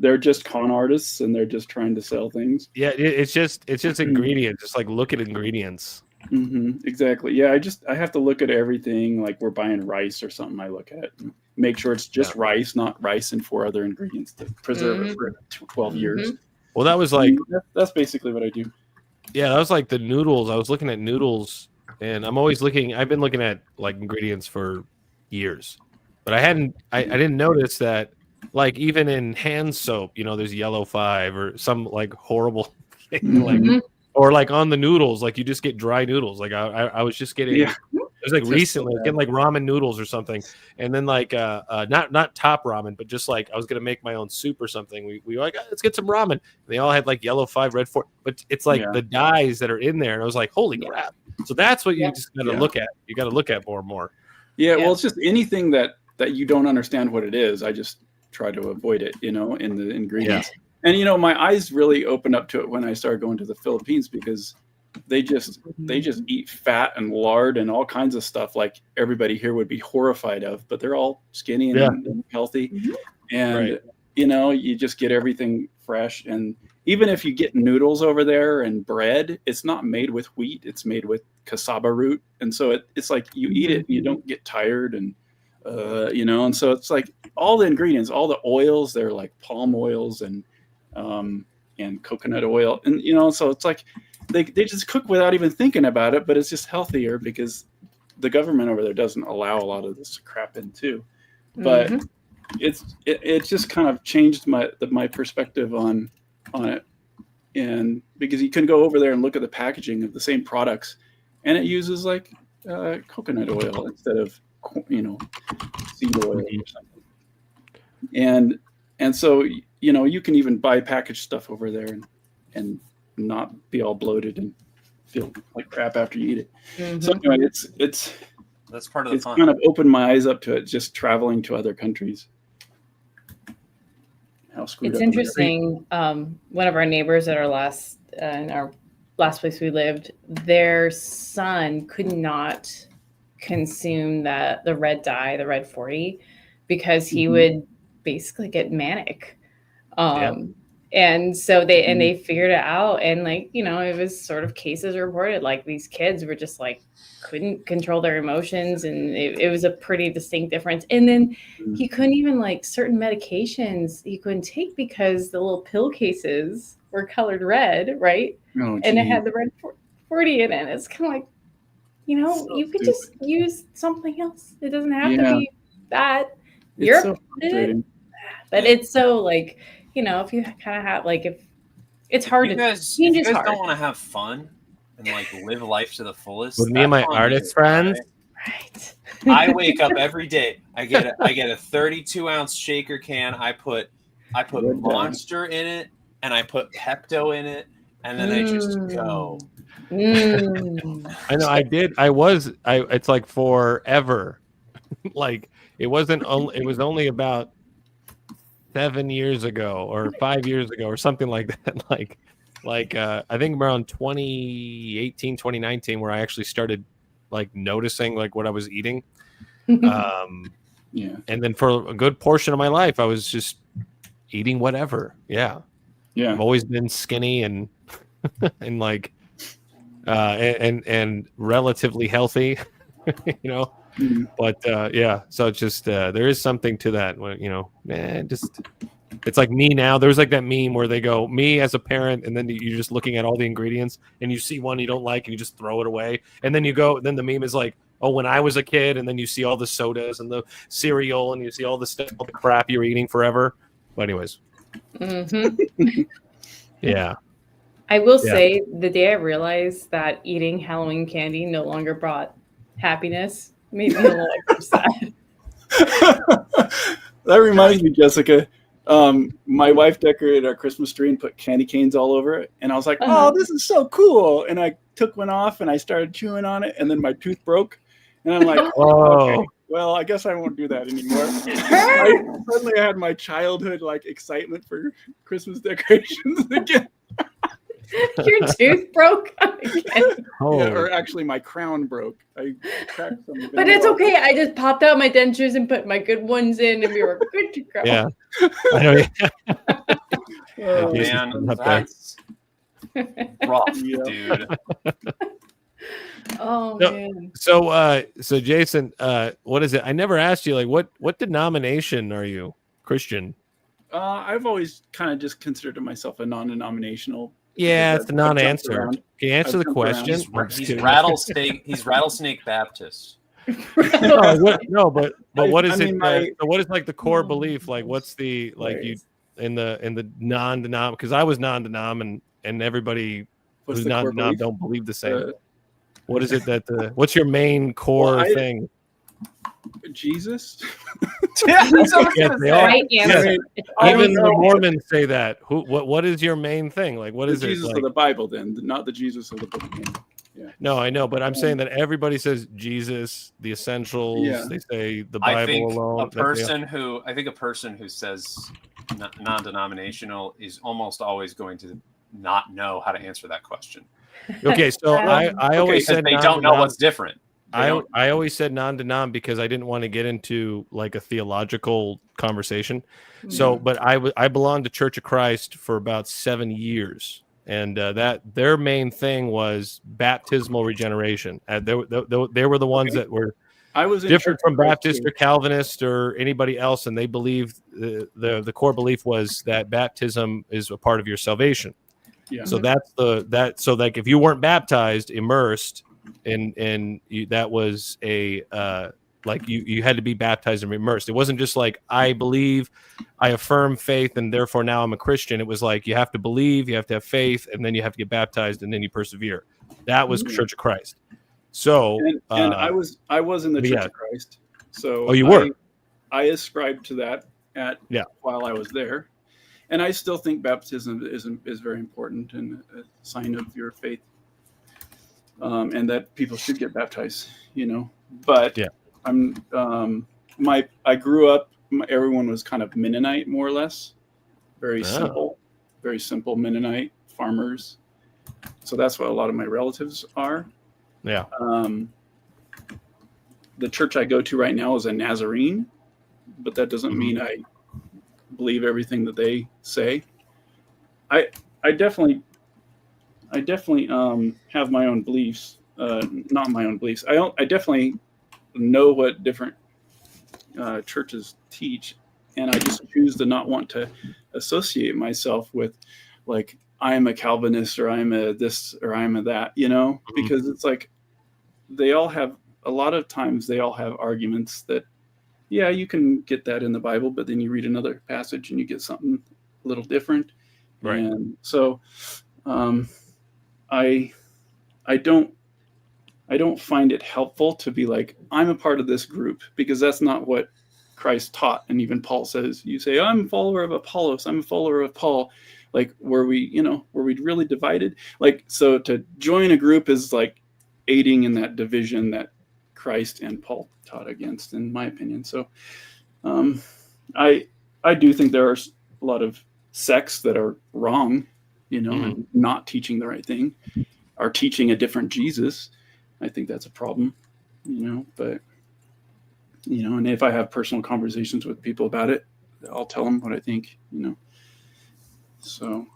they're just con artists, and they're just trying to sell things. Yeah, it's just ingredients. Just like look at ingredients. Exactly. Yeah, I have to look at everything. Like we're buying rice or something, I look at it and make sure it's just rice, not rice and 4 other ingredients to preserve it for 12 years. Well, that was like That's basically what I do. Yeah, that was like the noodles. I was looking at noodles, and I've been looking at like ingredients for years, but I didn't notice that, like, even in hand soap, there's yellow 5 or some like horrible thing, like, or like on the noodles, like you just get dry noodles. Like I was just getting, Yeah. it was like Just recently so bad. getting like ramen noodles or something, and then like not top ramen, but just like I was gonna make my own soup or something. We were like, let's get some ramen. And they all had like yellow 5, red 4, but it's like Yeah. the dyes that are in there, and I was like, holy crap! So that's what you just gotta Yeah. look at. You gotta look at more and more. Yeah, Yeah. well, it's just anything that you don't understand what it is. I just try to avoid it, in the ingredients. And my eyes really opened up to it when I started going to the Philippines, because they just eat fat and lard and all kinds of stuff like everybody here would be horrified of, but they're all skinny and healthy. And Right. you just get everything fresh. And even if you get noodles over there and bread, it's not made with wheat, it's made with cassava root. And so it's like you eat it and you don't get tired, and and so it's like all the ingredients, all the oils, they're like palm oils and coconut oil, and so it's like they just cook without even thinking about it, but it's just healthier because the government over there doesn't allow a lot of this crap in too. But it just kind of changed my perspective on it, and because you can go over there and look at the packaging of the same products, and it uses like coconut oil instead of seed oil or something, and so you can even buy packaged stuff over there and not be all bloated and feel like crap after you eat it. So anyway, it's That's part of the fun. kind of opened my eyes up to it, just traveling to other countries. How screwed It's up we are. interesting. One of our neighbors at in our last place we lived, their son could not consume the red dye, the red 40, because he would basically get manic. And so they figured it out, and it was sort of cases reported, like these kids were just like couldn't control their emotions, and it was a pretty distinct difference. And then he couldn't even, like, certain medications he couldn't take because the little pill cases were colored red, right? Oh, And it gee. had the red 40 in it. It's kind of like, So you could stupid. just use something else. It doesn't have Yeah. to be that. It's Europe so did it, frustrating. but it's so, like, if you kind of have, like, if it's hard You to guys, change if is you guys hard. don't want to have fun and like live life to the fullest, With me and my that's on artist you, friends, Right. I wake up every day. I get a 32-ounce shaker can. I put Red dye. Monster in it, and I put Pepto in it, and then I just go. I know I did. It's like forever. Like it was only about 7 years ago or 5 years ago or something like that. Like I think around 2018, 2019, where I actually started like noticing like what I was eating. Yeah. And then for a good portion of my life, I was just eating whatever. Yeah. Yeah. I've always been skinny and and like and relatively healthy, you know. Mhm. But yeah, so it's just there is something to that. You know, just it's like me now. There's like that meme where they go me as a parent, and then you're just looking at all the ingredients, and you see one you don't like, and you just throw it away, and then you go. Then the meme is like, oh, when I was a kid, and then you see all the sodas and the cereal, and you see all the stuff, all the crap you're eating forever. But anyways, yeah. I will Yeah. say the day I realized that eating Halloween candy no longer brought happiness made me a little upset. That reminds me, Jessica. My wife decorated our Christmas tree and put candy canes all over it, and I was like, Uh-huh. "Oh, this is so cool!" And I took one off and I started chewing on it, and then my tooth broke, and I'm like, Oh, "Okay, well, I guess I won't do that anymore." Suddenly, I had my childhood like excitement for Christmas decorations again. Your tooth broke again. oh. Yeah, or actually, my crown broke. I cracked some. But it's okay. I just popped out my dentures and put my good ones in, and we were good to go. Yeah. I know. Oh, Jesus, Man, up there. that's rough, Yeah. dude. Oh No. man. So Jason, what is it? I never asked you, like, what denomination are you? Christian? I've always kind of just considered myself a non-denominational. Yeah, because it's a I've jumped non-answer. around. Can you answer I've the jumped around. question? He's rattlesnake. He's rattlesnake Baptist. No, but what is I mean, it? So what is like the core belief? Like, what's the like Right. you in the non-denom? Because I was non-denom, and everybody What's who's the core non-denom belief? don't believe the same. Uh, What is it that what's your main core Well, I- thing? Jesus. Yeah, that's what I was Yes, gonna they say. are. Right answer. I Even don't the know. Mormons say that. What is your main thing? Like, what The is it? Jesus Like, of the Bible, then, not the Jesus of the book. of Mormon. no, I know, but I'm saying that everybody says Jesus, the essentials. Yeah. They say the I Bible think alone. a person who says non-denominational is almost always going to not know how to answer that question. Okay, so I always Because said they don't know non-denom. what's different. They don't- I always said non-denom because I didn't want to get into like a theological conversation. So, but I belonged to Church of Christ for about 7 years, and that their main thing was baptismal regeneration. They were the ones that were I was in different Church from of Christ, Baptist too. or Calvinist or anybody else, and they believed the core belief was that baptism is a part of your salvation. Yeah. So so like if you weren't baptized, immersed, and that was a like you had to be baptized and immersed. It wasn't just like I believe, I affirm faith, and therefore now I'm a Christian. It was like you have to believe, you have to have faith, and then you have to get baptized, and then you persevere. That was Mhm. Church of Christ. So And I was in the but Church yeah. of Christ. So Oh, you were? I ascribed to that Yeah. while I was there. And I still think baptism is very important and a sign of your faith. And that people should get baptized, you know. But Yeah. I grew up, everyone was kind of Mennonite, more or less. Very Oh. simple Mennonite farmers. So that's what a lot of my relatives are. yeah. The church I go to right now is a Nazarene, but that doesn't Mhm. mean I believe everything that they say. I definitely have my own beliefs. Not my own beliefs. I definitely know what different churches teach, and I just choose to not want to associate myself with, like, I'm a Calvinist or I'm a this or I'm a that, you know, Mhm. because it's like they all have a lot of times they all have arguments that, yeah, you can get that in the Bible, but then you read another passage and you get something a little different. Right. And so I don't find it helpful to be like, I'm a part of this group, because that's not what Christ taught. And even Paul says, you say, I'm a follower of Apollos, I'm a follower of Paul. Like, were we really divided? Like, so to join a group is like aiding in that division that Christ and Paul taught against, in my opinion. So I do think there are a lot of sects that are wrong, you know, and not teaching the right thing, are teaching a different Jesus. I think that's a problem, but and if I have personal conversations with people about it, I'll tell them what I think, so,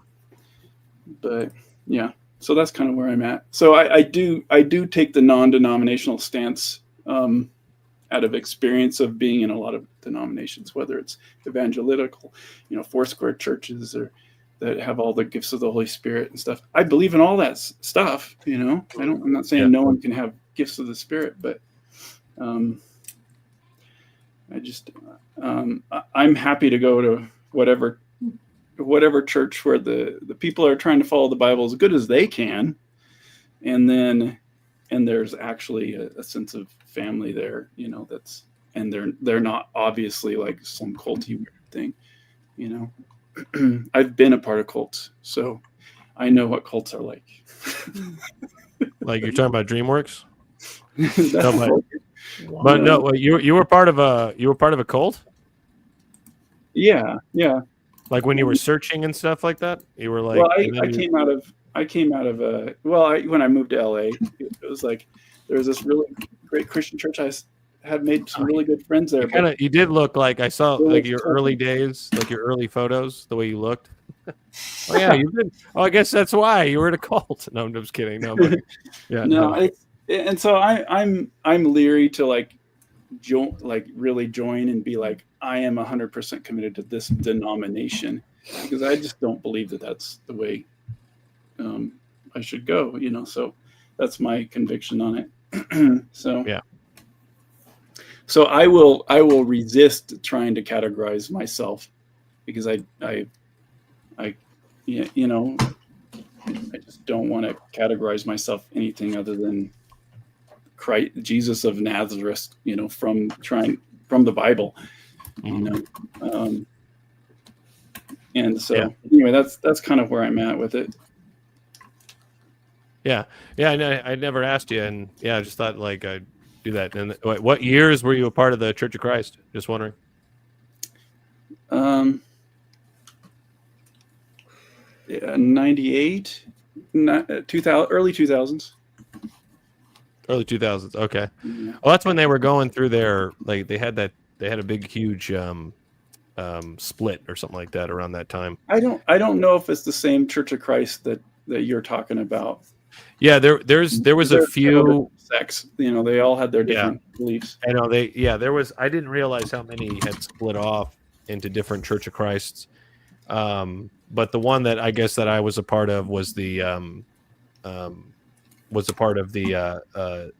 but yeah, so that's kind of where I'm at. So I do take the non-denominational stance, out of experience of being in a lot of denominations, whether it's evangelical, Foursquare churches, or that have all the gifts of the Holy Spirit and stuff. I believe in all that stuff, I'm not saying no one can have gifts of the Spirit, but I just I'm happy to go to whatever church where the people are trying to follow the Bible as good as they can, and there's actually a sense of family there, that's, and they're not obviously like some culty weird thing, I've been a part of cults, so I know what cults are like. Like you're talking about DreamWorks? That's But no, well, you were part of a cult? Yeah. Like when you were searching and stuff like that? You were like, well, I came out of when I moved to LA, it was like there was this really great Christian church. I had made some really good friends there. You did look like, I saw like your early days, like your early photos, the way you looked. Oh yeah, you did. Oh, I guess that's why you were in a cult. No, I'm just kidding. No, but, yeah, no. And so I'm leery to really join and be like, I am 100% committed to this denomination, because I just don't believe that that's the way I should go, so that's my conviction on it. So yeah. So I will resist trying to categorize myself, because I just don't want to categorize myself anything other than Christ, Jesus of Nazareth, from the Bible, and so anyway, that's kind of where I'm at with it. Yeah. I never asked you, and I just thought like I'd do that. And what years were you a part of the Church of Christ? Just wondering. 98, 2000, early 2000s. Early 2000s. Okay. Yeah. Well, that's when they were going through their, like they had a big, huge split or something like that around that time. I don't know if it's the same Church of Christ that you're talking about. Yeah, there was a few sects. They all had their different beliefs. I know there was. I didn't realize how many had split off into different Church of Christs. But the one that I guess that I was a part of was the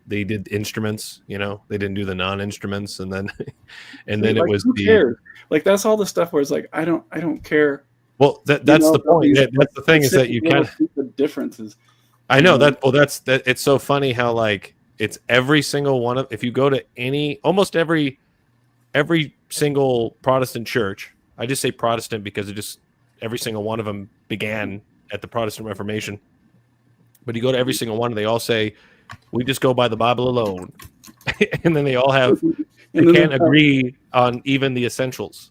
they did instruments. They didn't do the non-instruments, and then it was who cares? Like that's all the stuff where it's like I don't care. Well, that's the point. That's the thing, is that you kind of the differences. I know that. Well, that's it's so funny how like it's every single one of, if you go to almost every single Protestant church. I just say Protestant because every single one of them began at the Protestant Reformation. But you go to every single one, and they all say, "We just go by the Bible alone," and then they all have. They can't agree on even the essentials.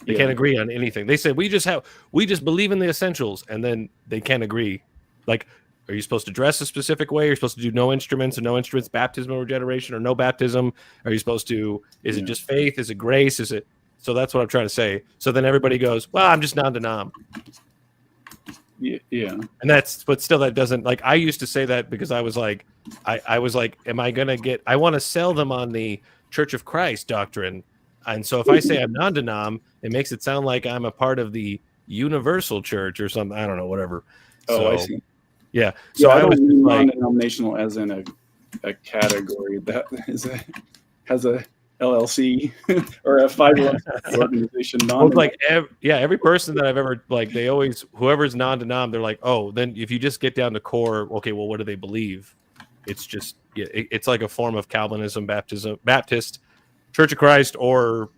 They can't agree on anything. They say we just believe in the essentials, and then they can't agree. Like, are you supposed to dress a specific way? Are you supposed to do no instruments or no instruments, baptism or regeneration, or no baptism? Are you supposed to? Is it just faith? Is it grace? Is it? So that's what I'm trying to say. So then everybody goes, "Well, I'm just non-denom." Yeah. And but still that doesn't, like, I used to say that because I was like, I was like, am I going to I want to sell them on the Church of Christ doctrine. And so if I say I'm non-denom, it makes it sound like I'm a part of the universal church or something. I don't know, whatever. I see. Yeah. So I was mean like, non-denominational as in a category that has a LLC or a 501c organization. Every person that I've ever, like, they always, whoever's non-denom, they're like, oh, then if you just get down to core, okay, well, what do they believe? It's just, it's like a form of Calvinism, Baptist, Church of Christ, or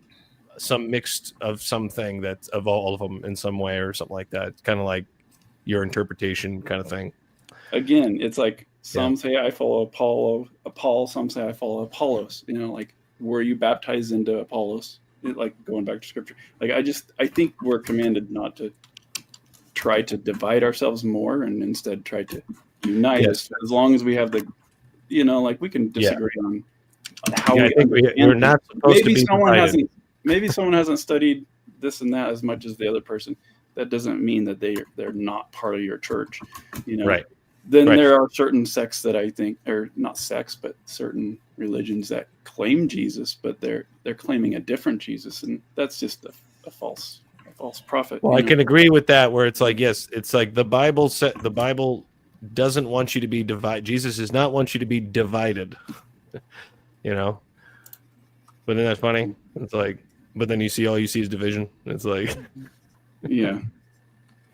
some mixed of something that's of all of them in some way or something like that. It's kind of like your interpretation kind of thing. Again, it's like some say I follow Paul, some say I follow Apollos. Like, were you baptized into Apollos? Like, going back to scripture. Like, I think we're commanded not to try to divide ourselves more and instead try to unite us, as long as we have the you know, like we can disagree on how Yeah, I we think we're understand not supposed to maybe be someone divided. hasn't maybe someone hasn't studied this and that as much as the other person. That doesn't mean that they're not part of your church, you know. Right. Then Right. there are certain sects that I think, or not sects, but certain religions that claim Jesus, but they're claiming a different Jesus, and that's just a false prophet. Well, you I know? can agree with that. Where it's like, yes, it's like the Bible said. The Bible doesn't want you to be divided. Jesus does not want you to be divided. You know. But isn't that funny? It's like, but then all you see is division. It's like, Yeah.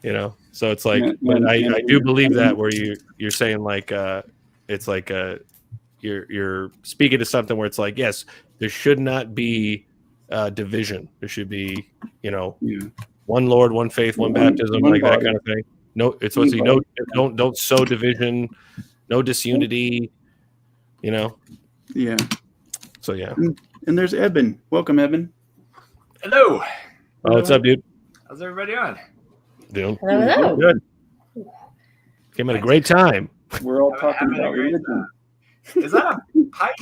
you know. So it's like, Yeah, but and- I do believe that where you're saying like, it's like you're speaking to something where it's like, yes, there should not be division. There should be, you know, Yeah. one Lord, one faith, one baptism, one like that body. kind of thing. No, it's supposed to be One no, don't sow division, no disunity, you know. Yeah. So yeah. And there's Eben. Welcome, Eben. Hello. Oh, what's up, dude? How's everybody on? Dude, Hello. good. Came at a great time. We're all Having talking a about great religion. Is that a pipe?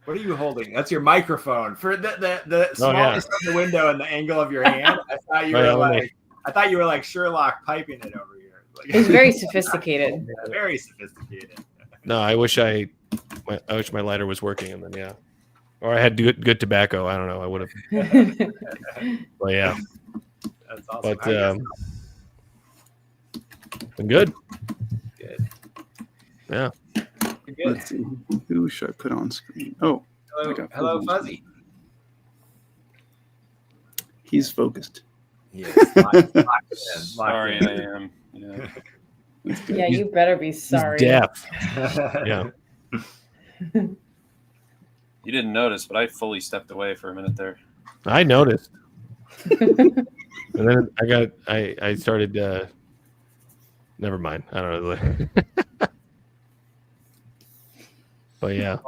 What are you holding? That's your microphone. For the smallness of the window and the angle of your hand, I thought you were like Sherlock piping it over here. Like, It's very sophisticated. very sophisticated. No, I wish my lighter was working, and then yeah, or I had good tobacco. I don't know. I would have. But yeah, That's awesome. but been good. Good. Yeah. Good. Let's see. Who should I put on screen? Oh, I Hello, got hello, Fuzzy. Fuzzy. he's focused. Yes, locked in. Sorry, Locked I in. am. Yeah. That's good. Yeah, you better be He's sorry. deaf. Yeah. You didn't notice, but I fully stepped away for a minute there. I noticed. And then I started. Never mind. I don't know. But yeah.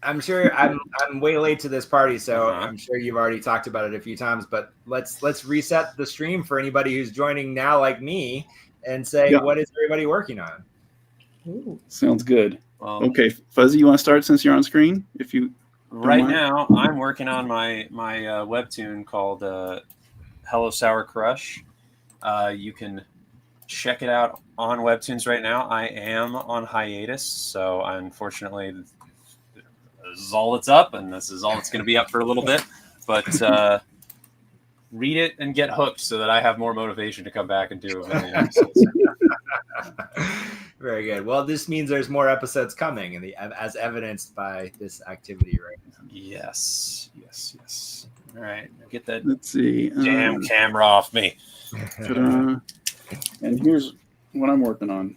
I'm sure I'm way late to this party, so Uh-huh. I'm sure you've already talked about it a few times. But let's reset the stream for anybody who's joining now, like me, and say Yeah. what is everybody working on? Ooh. Sounds good. Well, Okay, Fuzzy, you want to start since you're on screen? If you right mind? now, I'm working on my webtoon called Hello Sour Crush. You can check it out on Webtoons right now. I am on hiatus, so unfortunately, this is all that's up, and this is all that's going to be up for a little bit. But read it and get hooked so that I have more motivation to come back and do a million episodes. Very good. Well, this means there's more episodes coming, as evidenced by this activity right now. Yes. All right, get that let's see. damn camera off me. Ta-da. And here's what I'm working on.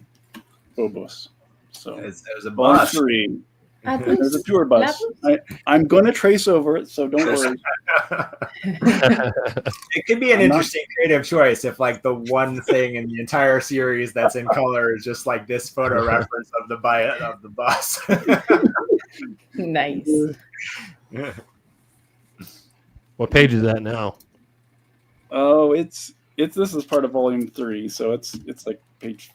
Phobos. So It was a Bond bus. 3. Ah, There's a tour bus. I'm going to trace over it, so don't worry. It could be an I'm not- interesting creative choice if, like, the one thing in the entire series that's in color is just like this photo reference of the bus. Nice. What page is that now? Oh, it's this is part of volume 3, so it's like page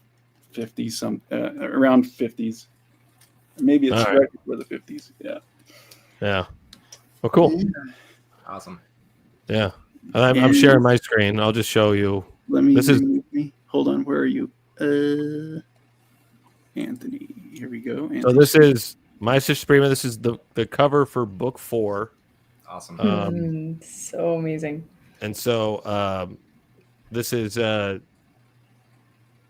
50 around 50s. Maybe it's All right. right before the 50s. Yeah. Yeah. Well, cool. Awesome. Yeah. I'm sharing my screen. I'll just show you. Let me. This is- Hold on. Where are you? Anthony. Here we go. So Anthony. this is my sister Suprema. This is the cover for book 4. Awesome. So amazing. And so this is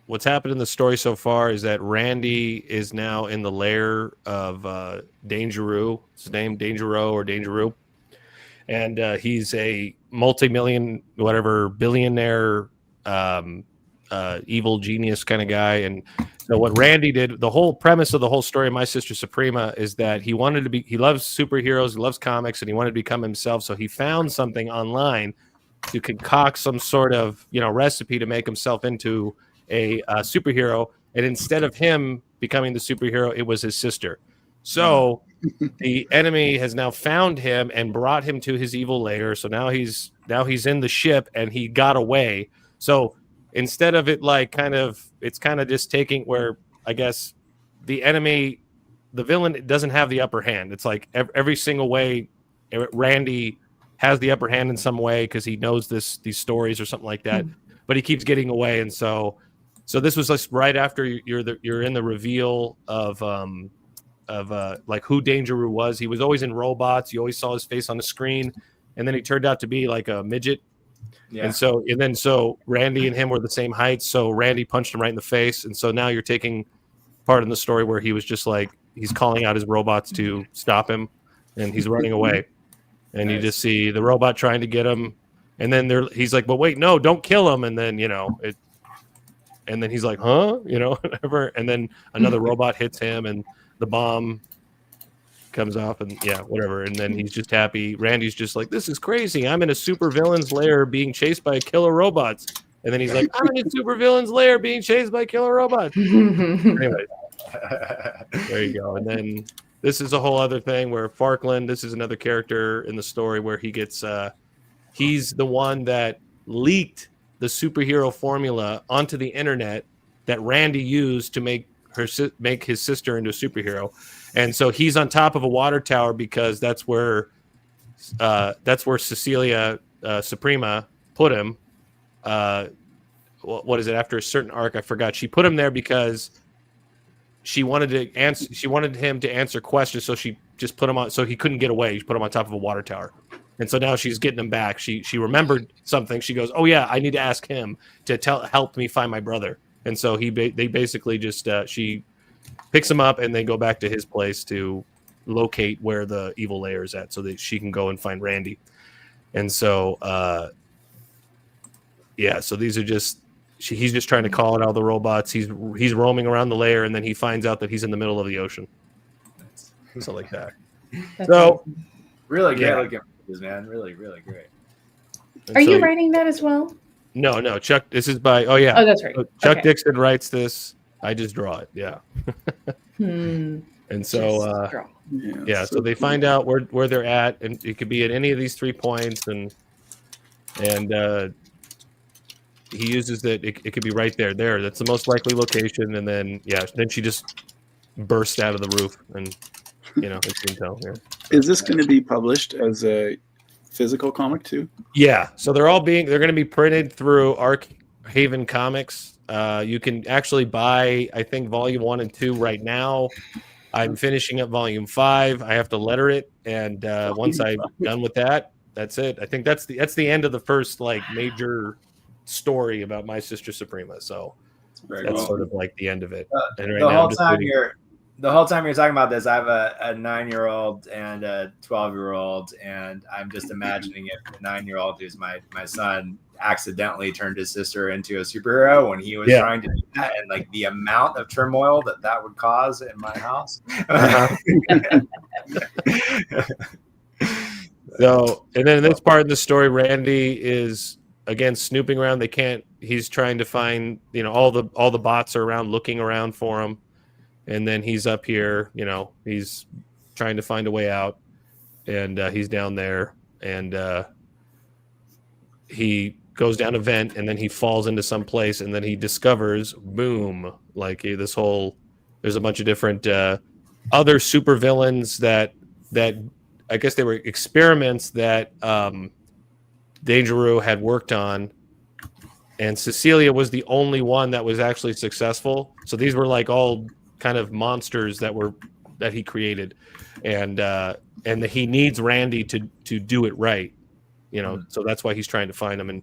what's happened in the story so far is that Randy is now in the lair of Dangeroo. His name Dangeroo or Dangeroo. And he's a multi-million, billionaire, evil genius kind of guy. And so what Randy did, the whole premise of the whole story of My Sister Suprema is that he loves superheroes, he loves comics, and he wanted to become himself. So he found something online to concoct some sort of, recipe to make himself into a superhero. And instead of him becoming the superhero, it was his sister. So the enemy has now found him and brought him to his evil lair. So now he's in the ship and he got away. So instead of it it's kind of just taking where I guess the enemy, the villain doesn't have the upper hand. It's like every single way, Randy has the upper hand in some way because he knows these stories or something like that, but he keeps getting away. And so this was just right after you're in the reveal of like who Dangeroo was. He was always in robots. You always saw his face on the screen, and then he turned out to be like a midget. Yeah. And so Randy and him were the same height. So Randy punched him right in the face. And so now you're taking part in the story where he was just like, he's calling out his robots to stop him, and he's running away. And you just see the robot trying to get him. And then he's like, but wait, no, don't kill him. And then, and then he's like, huh? Whatever. And then another robot hits him and the bomb comes off and whatever. And then he's just happy. Randy's just like, this is crazy. I'm in a super villain's lair being chased by killer robots. And then he's like, I'm in a super villain's lair being chased by killer robots. Anyway, there you go. And then this is a whole other thing where Farkland, this is another character in the story where he gets, he's the one that leaked the superhero formula onto the internet that Randy used to make his sister into a superhero. And so he's on top of a water tower because that's where Cecilia Suprema put him. What is it? After a certain arc, I forgot. She put him there because she wanted him to answer questions. So she just put him on, so he couldn't get away. She put him on top of a water tower. And so now she's getting him back. She remembered something. She goes, oh yeah, I need to ask him to help me find my brother. And so they basically just she picks him up and they go back to his place to locate where the evil lair is at so that she can go and find Randy. And so so these are just he's just trying to call out all the robots. He's roaming around the lair, and then he finds out that he's in the middle of the ocean. So like that. So really great looking pictures, man. Really, really great. Are you writing that as well? No, Chuck. This is by. Oh yeah. Oh, that's right. Chuck Dixon writes this. I just draw it. Yeah. And so so they find out where they're at, and it could be at any of these 3 points, and he uses that it could be right there. That's the most likely location, and then she just bursts out of the roof, and you can tell here. Is this going to be published as a physical comic too? Yeah, so they're going to be printed through Arkhaven Comics. You can actually buy, I think, volume 1 and 2 right now. I'm finishing up volume 5. I have to letter it, and once I'm done with that, that's it. I think that's the end of the first major story about My Sister Suprema. So that's sort of like the end of it. And the whole time you're talking about this, I have a 9-year-old and a 12-year-old, and I'm just imagining if the 9-year-old, who's my son, accidentally turned his sister into a superhero when he was trying to do that, and the amount of turmoil that would cause in my house. So, and then in this part of the story, Randy is again snooping around. He's trying to find, all the bots are around looking around for him. And then he's up here, he's trying to find a way out, and he's down there, and he goes down a vent, and then he falls into some place, and then he discovers, boom, there's a bunch of different other super villains that I guess they were experiments that Dangeroo had worked on, and Cecilia was the only one that was actually successful. So these were all kind of monsters that he created, and he needs Randy to do it right, so that's why he's trying to find him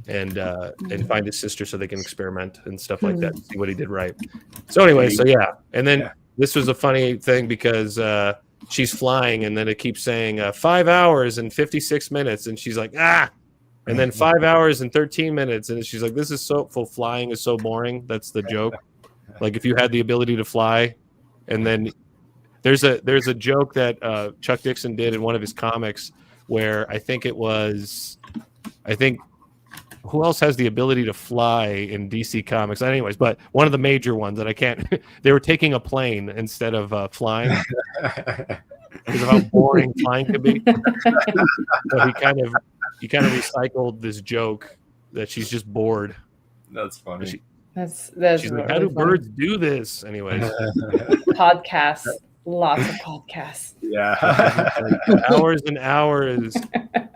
and find his sister so they can experiment and stuff like that, see what he did right. So anyway, and then this was a funny thing because she's flying, and then it keeps saying 5 hours and 56 minutes, and she's like, and then 5 hours and 13 minutes, and she's like, this is flying is so boring. That's the joke. If you had the ability to fly. And then there's a joke that Chuck Dixon did in one of his comics where I think who else has the ability to fly in DC Comics? Anyways, but one of the major ones that I can't, they were taking a plane instead of flying because of how boring flying could be. So he kind of recycled this joke that she's just bored. That's funny. That's She's really like, how do funny. birds do this? Anyways, Podcasts, lots of podcasts. Yeah. like hours and hours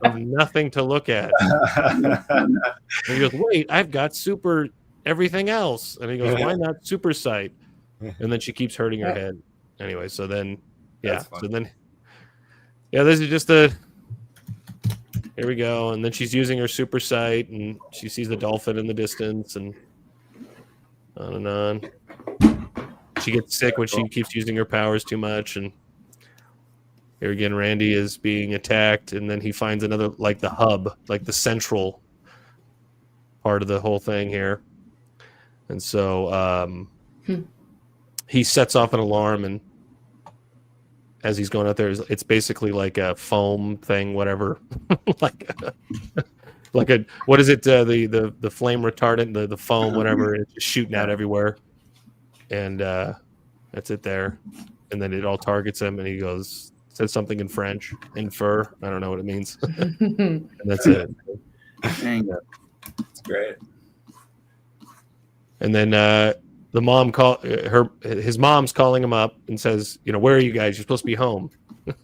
of nothing to look at. And he goes, wait, I've got super everything else. And he goes, why not super sight? And then she keeps hurting her head. Anyway, so then, yeah. That's fun. So then, yeah, this is just here we go. And then she's using her super sight and she sees the dolphin in the distance and on and on. She gets sick when she keeps using her powers too much. And here again, Randy is being attacked. And then he finds another, like the hub, like the central part of the whole thing here. And so he sets off an alarm, and as he's going out there, it's basically like a foam thing, whatever. like a what is it? The flame retardant, the foam, whatever. It's just shooting out everywhere, and that's it there. And then it all targets him, and he says something in French, infer. I don't know what it means. And that's it. Dang. That's great. And then the mom his mom's calling him up and says, where are you guys? You're supposed to be home.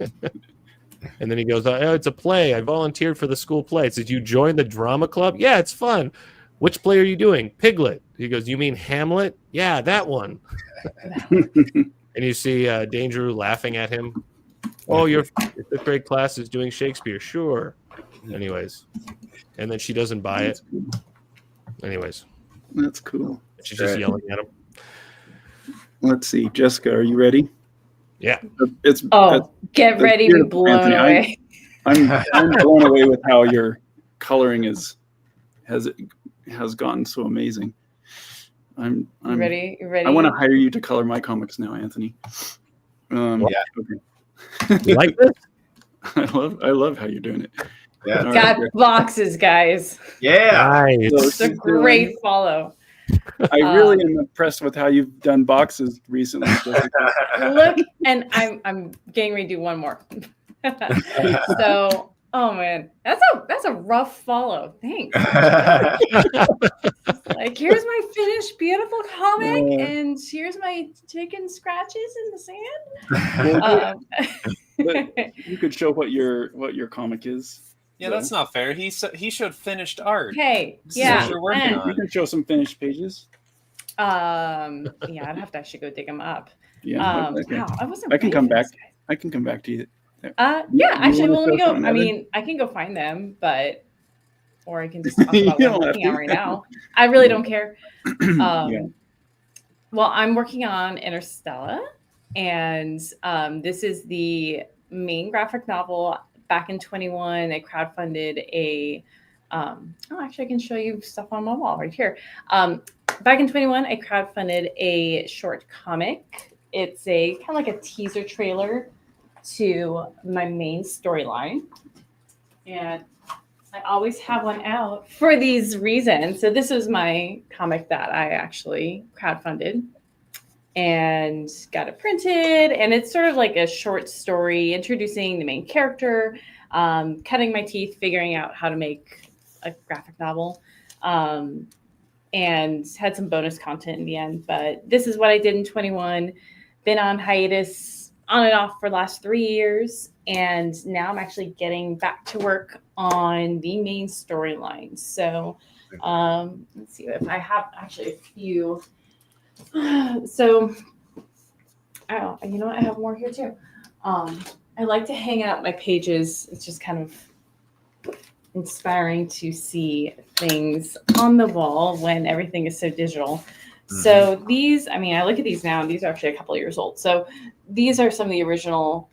And then he goes, oh, it's a play. I volunteered for the school play. It says, you joined the drama club? Yeah, it's fun. Which play are you doing? Piglet. He goes, you mean Hamlet? Yeah, that one. And you see Danger laughing at him. Oh, your fifth grade class is doing Shakespeare. Sure. Anyways. And then she doesn't buy it. Anyways. That's cool. She's just yelling at him. Let's see. Jessica, are you ready? Yeah. Get ready to be blown away. I'm blown away with how your coloring has gotten so amazing. I'm ready. You ready? I want to hire you to color my comics now, Anthony. Yeah. Okay. You like this? I love how you're doing it. Yeah. Got boxes, guys. Yeah. Nice. So It's a great follow. I really am impressed with how you've done boxes recently. Look, and I'm getting ready to do one more. So, oh man, that's a rough follow. Thanks. Like, here's my finished, beautiful comic, and here's my chicken scratches in the sand. You could show what your comic is. Yeah, that's not fair. He showed finished art. Hey, This is yeah, what you're working on. You can show some finished pages. yeah, I'd have to actually go dig them up. Yeah, okay. Wow, I wasn't. I can ready come for back. this, guys. I can come back to you. Yeah, You actually, wanna well, let me show go. something, I Evan? mean, I can go find them, but or I can just talk You about what I'm don't have working on to. right now. I really don't care. Yeah. Well, I'm working on Interstella, and this is the main graphic novel. Back in 21, I crowdfunded a. Actually, I can show you stuff on my wall right here. Back in 21, I crowdfunded a short comic. It's a kind of like a teaser trailer to my main storyline, and I always have one out for these reasons. So this was my comic that I actually crowdfunded and got it printed. And it's sort of like a short story introducing the main character, cutting my teeth, figuring out how to make a graphic novel, and had some bonus content in the end. But this is what I did in 21. Been on hiatus on and off for the last 3 years. And now I'm actually getting back to work on the main storyline. So let's see if I have actually a few. So, oh, you know what? I have more here too. I like to hang out my pages. It's just kind of inspiring to see things on the wall when everything is so digital. Mm-hmm. So these, I mean, I look at these now, and these are actually a couple of years old. So these are some of the original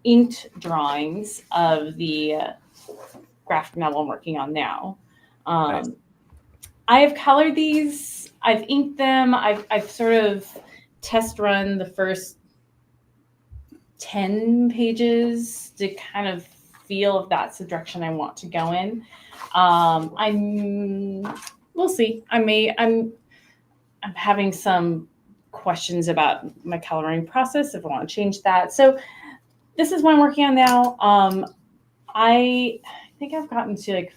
inked drawings of the graphic novel I'm working on now. Nice. I have colored these. I've inked them. I've sort of test run the first 10 pages to kind of feel if that's the direction I want to go in. We'll see. I'm having some questions about my coloring process if I want to change that. So this is what I'm working on now. I think I've gotten to like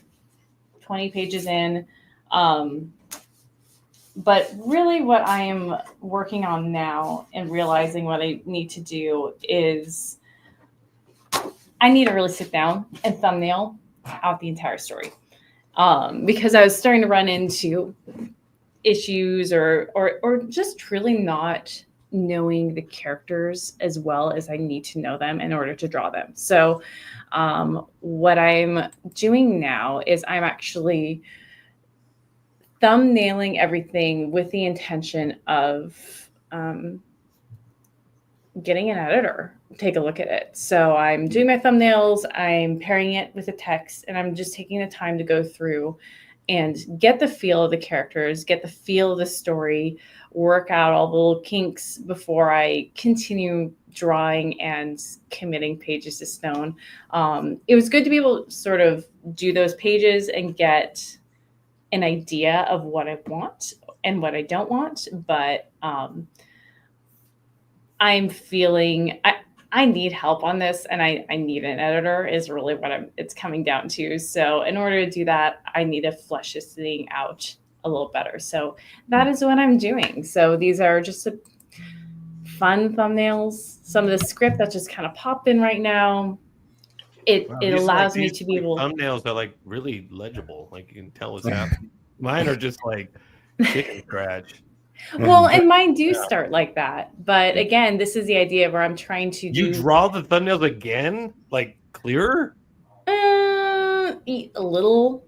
20 pages in. But really what I am working on now and realizing what I need to do is I need to really sit down and thumbnail out the entire story. Because I was starting to run into issues or just truly not knowing the characters as well as I need to know them in order to draw them. So what I'm doing now is I'm actually thumbnailing everything with the intention of getting an editor take a look at it. So I'm doing my thumbnails, I'm pairing it with the text, and I'm just taking the time to go through and get the feel of the characters, get the feel of the story, work out all the little kinks before I continue drawing and committing pages to stone. It was good to be able to sort of do those pages and get an idea of what I want and what I don't want, but I'm feeling I need help on this, and I need an editor is really what it's coming down to. So in order to do that, I need to flesh this thing out a little better. So that is what I'm doing. So these are just fun thumbnails. Some of the script that just kind of popped in right now. It allows me to be able. Thumbnails are like really legible. Like you can tell what's happening. Mine are just like chicken scratch. Well, and mine do start like that. But again, this is the idea where I'm trying to do. You draw the thumbnails again, like clearer? A little.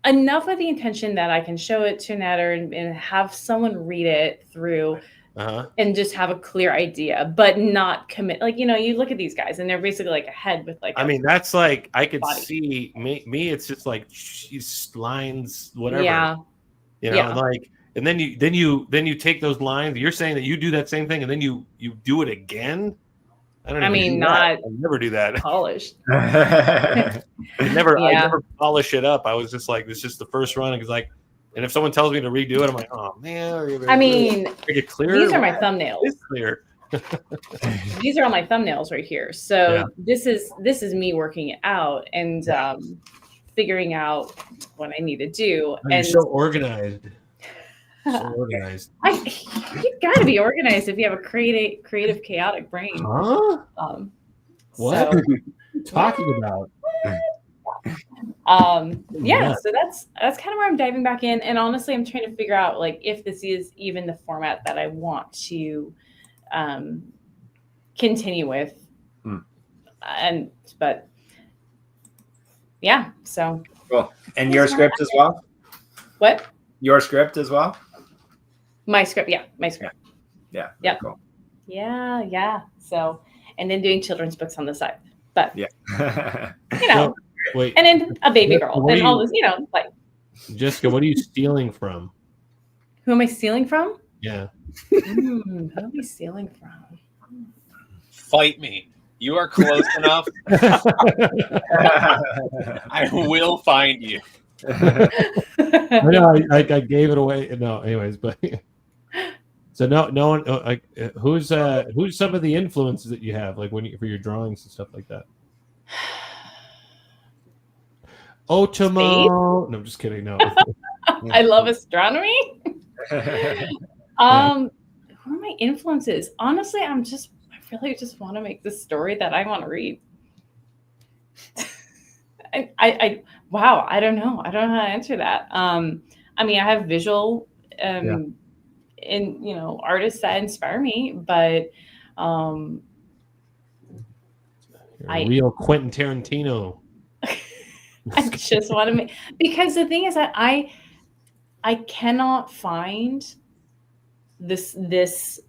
Enough of the intention that I can show it to an editor and have someone read it through and just have a clear idea, but not commit. Like, you look at these guys and they're basically like a head with like. I mean, that's like, I could see me. It's just like lines, whatever. Yeah. Like. And then you take those lines. You're saying that you do that same thing, and then you do it again. I never do that. Polished. I never polish it up. I was just like, this is the first run. Because like, and if someone tells me to redo it, I'm like, oh man. I mean, make it clear. These are my thumbnails. It's clear. These are all my thumbnails right here. So this is me working it out and figuring out what I need to do. You're so organized. So organized. You gotta be organized if you have a creative, chaotic brain. Huh? What are you talking about? So that's kind of where I'm diving back in. And honestly, I'm trying to figure out like if this is even the format that I want to continue with. But yeah, so cool. And your script as well? What? Your script as well? My script, my script. Yeah. Cool. Yeah. So, and then doing children's books on the side. But wait, and then a baby girl and all this, like. Jessica, what are you stealing from? Who am I stealing from? Yeah. Who am I stealing from? Fight me. You are close enough. I will find you. I know I gave it away. No, anyways, but so no one. Like, who's some of the influences that you have, like for your drawings and stuff like that? Otomo. No, I'm just kidding. No. I love astronomy. Who are my influences? Honestly, I really just want to make the story that I want to read. Wow, I don't know. I don't know how to answer that. I mean, I have visual and artists that inspire me, but real Quentin Tarantino. I just want to make, because the thing is that I cannot find this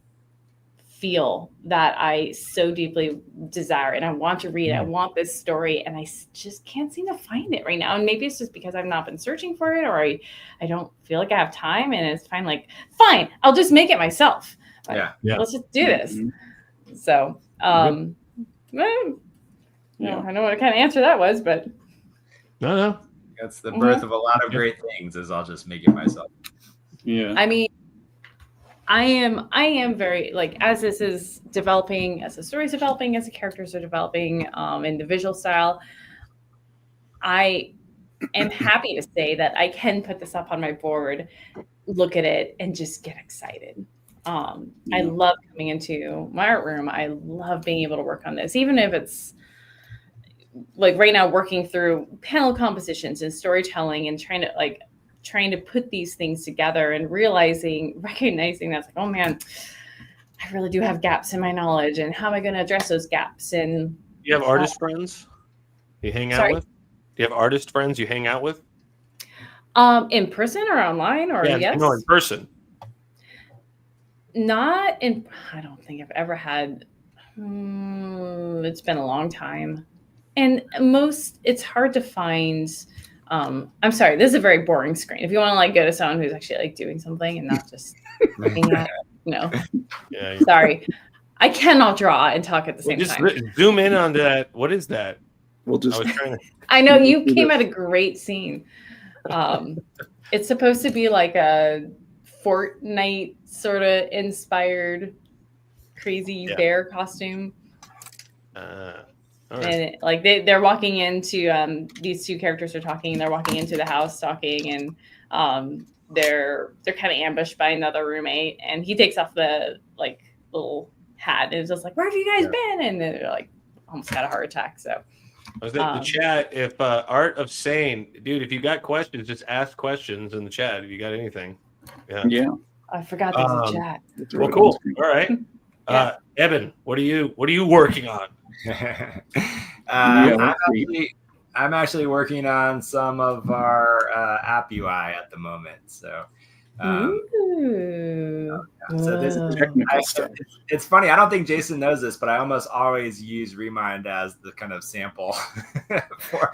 feel that I so deeply desire and I want to read. I want this story and I just can't seem to find it right now. And maybe it's just because I've not been searching for it, or I don't feel like I have time, and it's fine, I'll just make it myself. Let's just do this. Mm-hmm. So I don't know what kind of answer that was, but no. That's the birth of a lot of great things, is I'll just make it myself. Yeah. I mean, I am very, like, as this is developing, as the story's developing, as the characters are developing, in the visual style, I am happy to say that I can put this up on my board, look at it, and just get excited. I love coming into my art room. I love being able to work on this, even if it's like right now working through panel compositions and storytelling and trying to put these things together and recognizing that's like, oh man, I really do have gaps in my knowledge, and how am I going to address those gaps? And you have artist friends you hang out with? Do you have artist friends you hang out with? In person or online or yes? No, in person. Not in. I don't think I've ever had. It's been a long time, and it's hard to find. I'm sorry, this is a very boring screen. If you want to like go to someone who's actually like doing something and not just looking at, Yeah. Sorry, I cannot draw and talk at the same time. Zoom in on that. What is that? We'll just. I know you came at a great scene. It's supposed to be like a Fortnite sort of inspired crazy bear costume. Right. And like they're walking into these two characters are talking, and they're walking into the house talking, and they're kind of ambushed by another roommate, and he takes off the like little hat and is just like, where have you guys been? And they're like almost had a heart attack. So I was in the chat. If Art of Sane, dude, if you got questions, just ask questions in the chat. If you got anything, yeah. I forgot there's a chat. Well, cool. All right, Evan, what are you working on? I'm actually working on some of our app UI at the moment. So. So this is it's funny. I don't think Jason knows this, but I almost always use Remind as the kind of sample for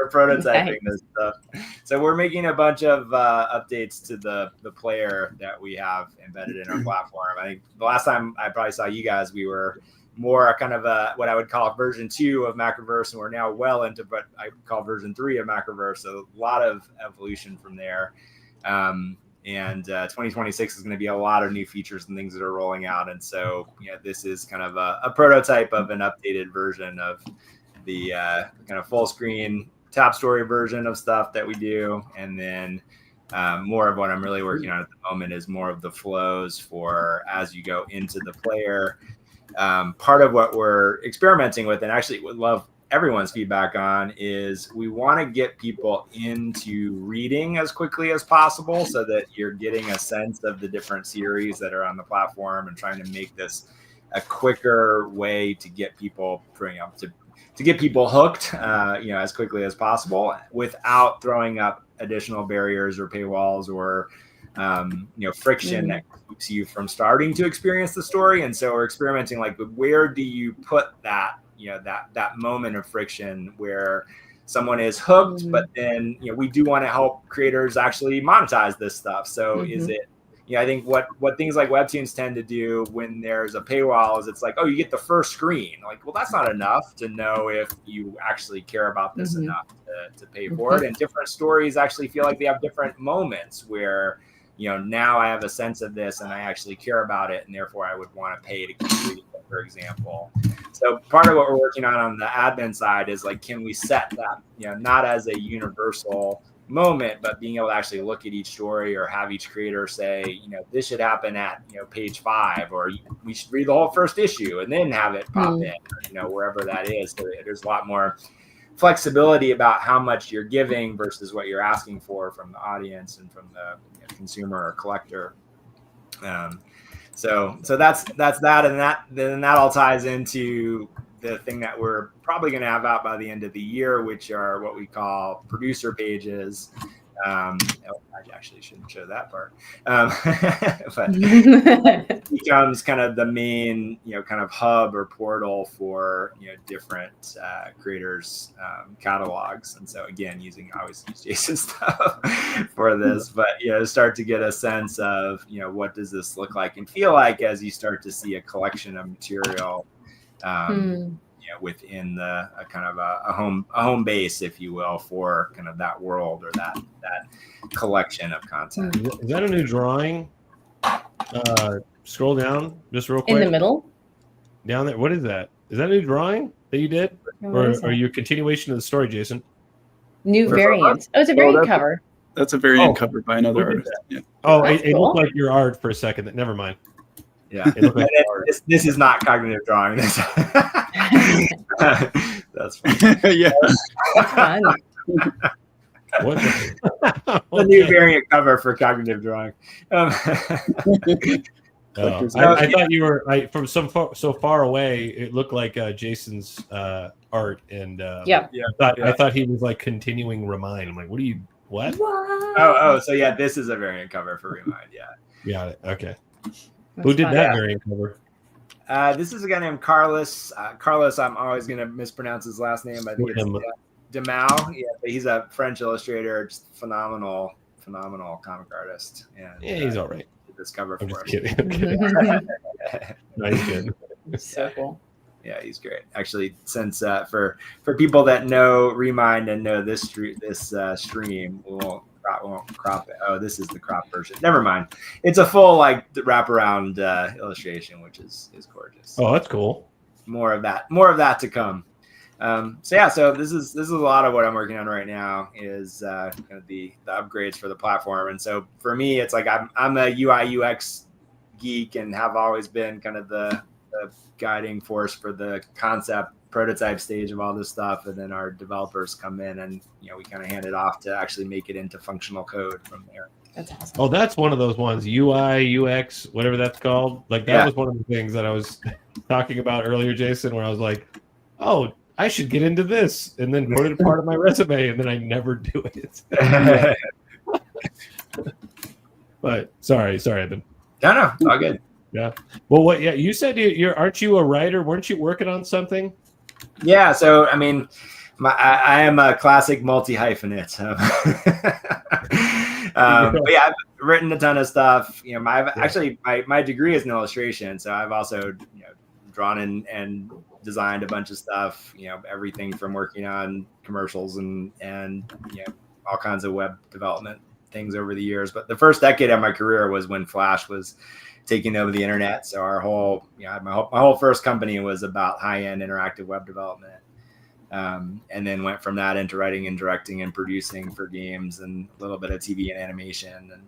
prototyping this stuff. So we're making a bunch of updates to the player that we have embedded in our platform. I think the last time I probably saw you guys, we were more kind of what I would call version 2 of Macroverse, and we're now well into what I call version 3 of Macroverse. So a lot of evolution from there. And 2026 is going to be a lot of new features and things that are rolling out. And so, this is kind of a prototype of an updated version of the kind of full screen top story version of stuff that we do. And then more of what I'm really working on at the moment is more of the flows for as you go into the player. Part of what we're experimenting with, and actually would love everyone's feedback on, is we want to get people into reading as quickly as possible so that you're getting a sense of the different series that are on the platform and trying to make this a quicker way to get people to get people hooked as quickly as possible without throwing up additional barriers or paywalls or friction that keeps you from starting to experience the story. And so we're experimenting like, where do you put that that moment of friction where someone is hooked, but then we do want to help creators actually monetize this stuff. So is it I think what things like Webtoons tend to do when there's a paywall is it's like, oh, you get the first screen. Like, well, that's not enough to know if you actually care about this enough to pay for it. And different stories actually feel like they have different moments where now I have a sense of this and I actually care about it, and therefore I would want to pay to keep reading it, for example. So part of what we're working on the admin side is like, can we set that, not as a universal moment, but being able to actually look at each story or have each creator say, this should happen at, page 5, or we should read the whole first issue and then have it pop in, wherever that is. So there's a lot more flexibility about how much you're giving versus what you're asking for from the audience and from the consumer or collector. So that's that, and then that all ties into the thing that we're probably going to have out by the end of the year, which are what we call producer pages. I actually shouldn't show that part, but it becomes kind of the main, kind of hub or portal for different creators' catalogs. And so again, I always use Jason's stuff for this, but start to get a sense of what does this look like and feel like as you start to see a collection of material. Within a kind of a home base, if you will, for kind of that world or that collection of content. Is that a new drawing? Scroll down just real quick. In the middle? Down there. What is that? Is that a new drawing that you did? Or are you a continuation of the story, Jason? New variant. Oh, it's a variant that's- cover. That's a variant Oh. cover by another Who did artist. Yeah. Oh, That's it cool. looked like your art for a second. Never mind. Yeah. It looked like And your art. this is not cognitive drawing. That's fun. Yeah. That's fun. What the, The new Okay. variant cover for cognitive drawing. Oh, Collector's I thought you were from so far away. It looked like Jason's art, and Yep. I thought he was like continuing Remind. I'm like, what are you? What? So yeah, this is a variant cover for Remind. Yeah. Got it. Okay. That's Who did fun. that variant cover? This is a guy named Carlos. Carlos, I'm always going to mispronounce his last name. I think it's Demau. Yeah, but he's a French illustrator, just phenomenal comic artist. And Yeah, he's all right. did this cover I'm for just him. kidding. I'm kidding. Nice, good. So cool. Yeah, he's great. Actually, since for people that know Remind and know this stream, we won't crop it. Oh, this is the crop version. Never mind. It's a full like wraparound illustration, which is gorgeous. Oh, that's cool. More of that to come. So this is a lot of what I'm working on right now is kind of the upgrades for the platform. And so for me, it's like I'm a UI UX geek and have always been kind of the guiding force for the concept prototype stage of all this stuff. And then our developers come in and we kind of hand it off to actually make it into functional code from there. That's awesome. Oh, that's one of those ones. UI, UX, whatever that's called. Like that was one of the things that I was talking about earlier, Jason, where I was like, oh, I should get into this and then put it a part of my resume, and then I never do it. But sorry, Evan. No, all good. Yeah. Well, what? Yeah, you said aren't you a writer? Weren't you working on something? Yeah. So I mean, I am a classic multi-hyphenate. But yeah, I've written a ton of stuff. My degree is in illustration, so I've also drawn and designed a bunch of stuff. Everything from working on commercials and all kinds of web development things over the years. But the first decade of my career was when Flash was taking over the internet. So our whole, my whole first company was about high-end interactive web development. And then went from that into writing and directing and producing for games and a little bit of TV and animation and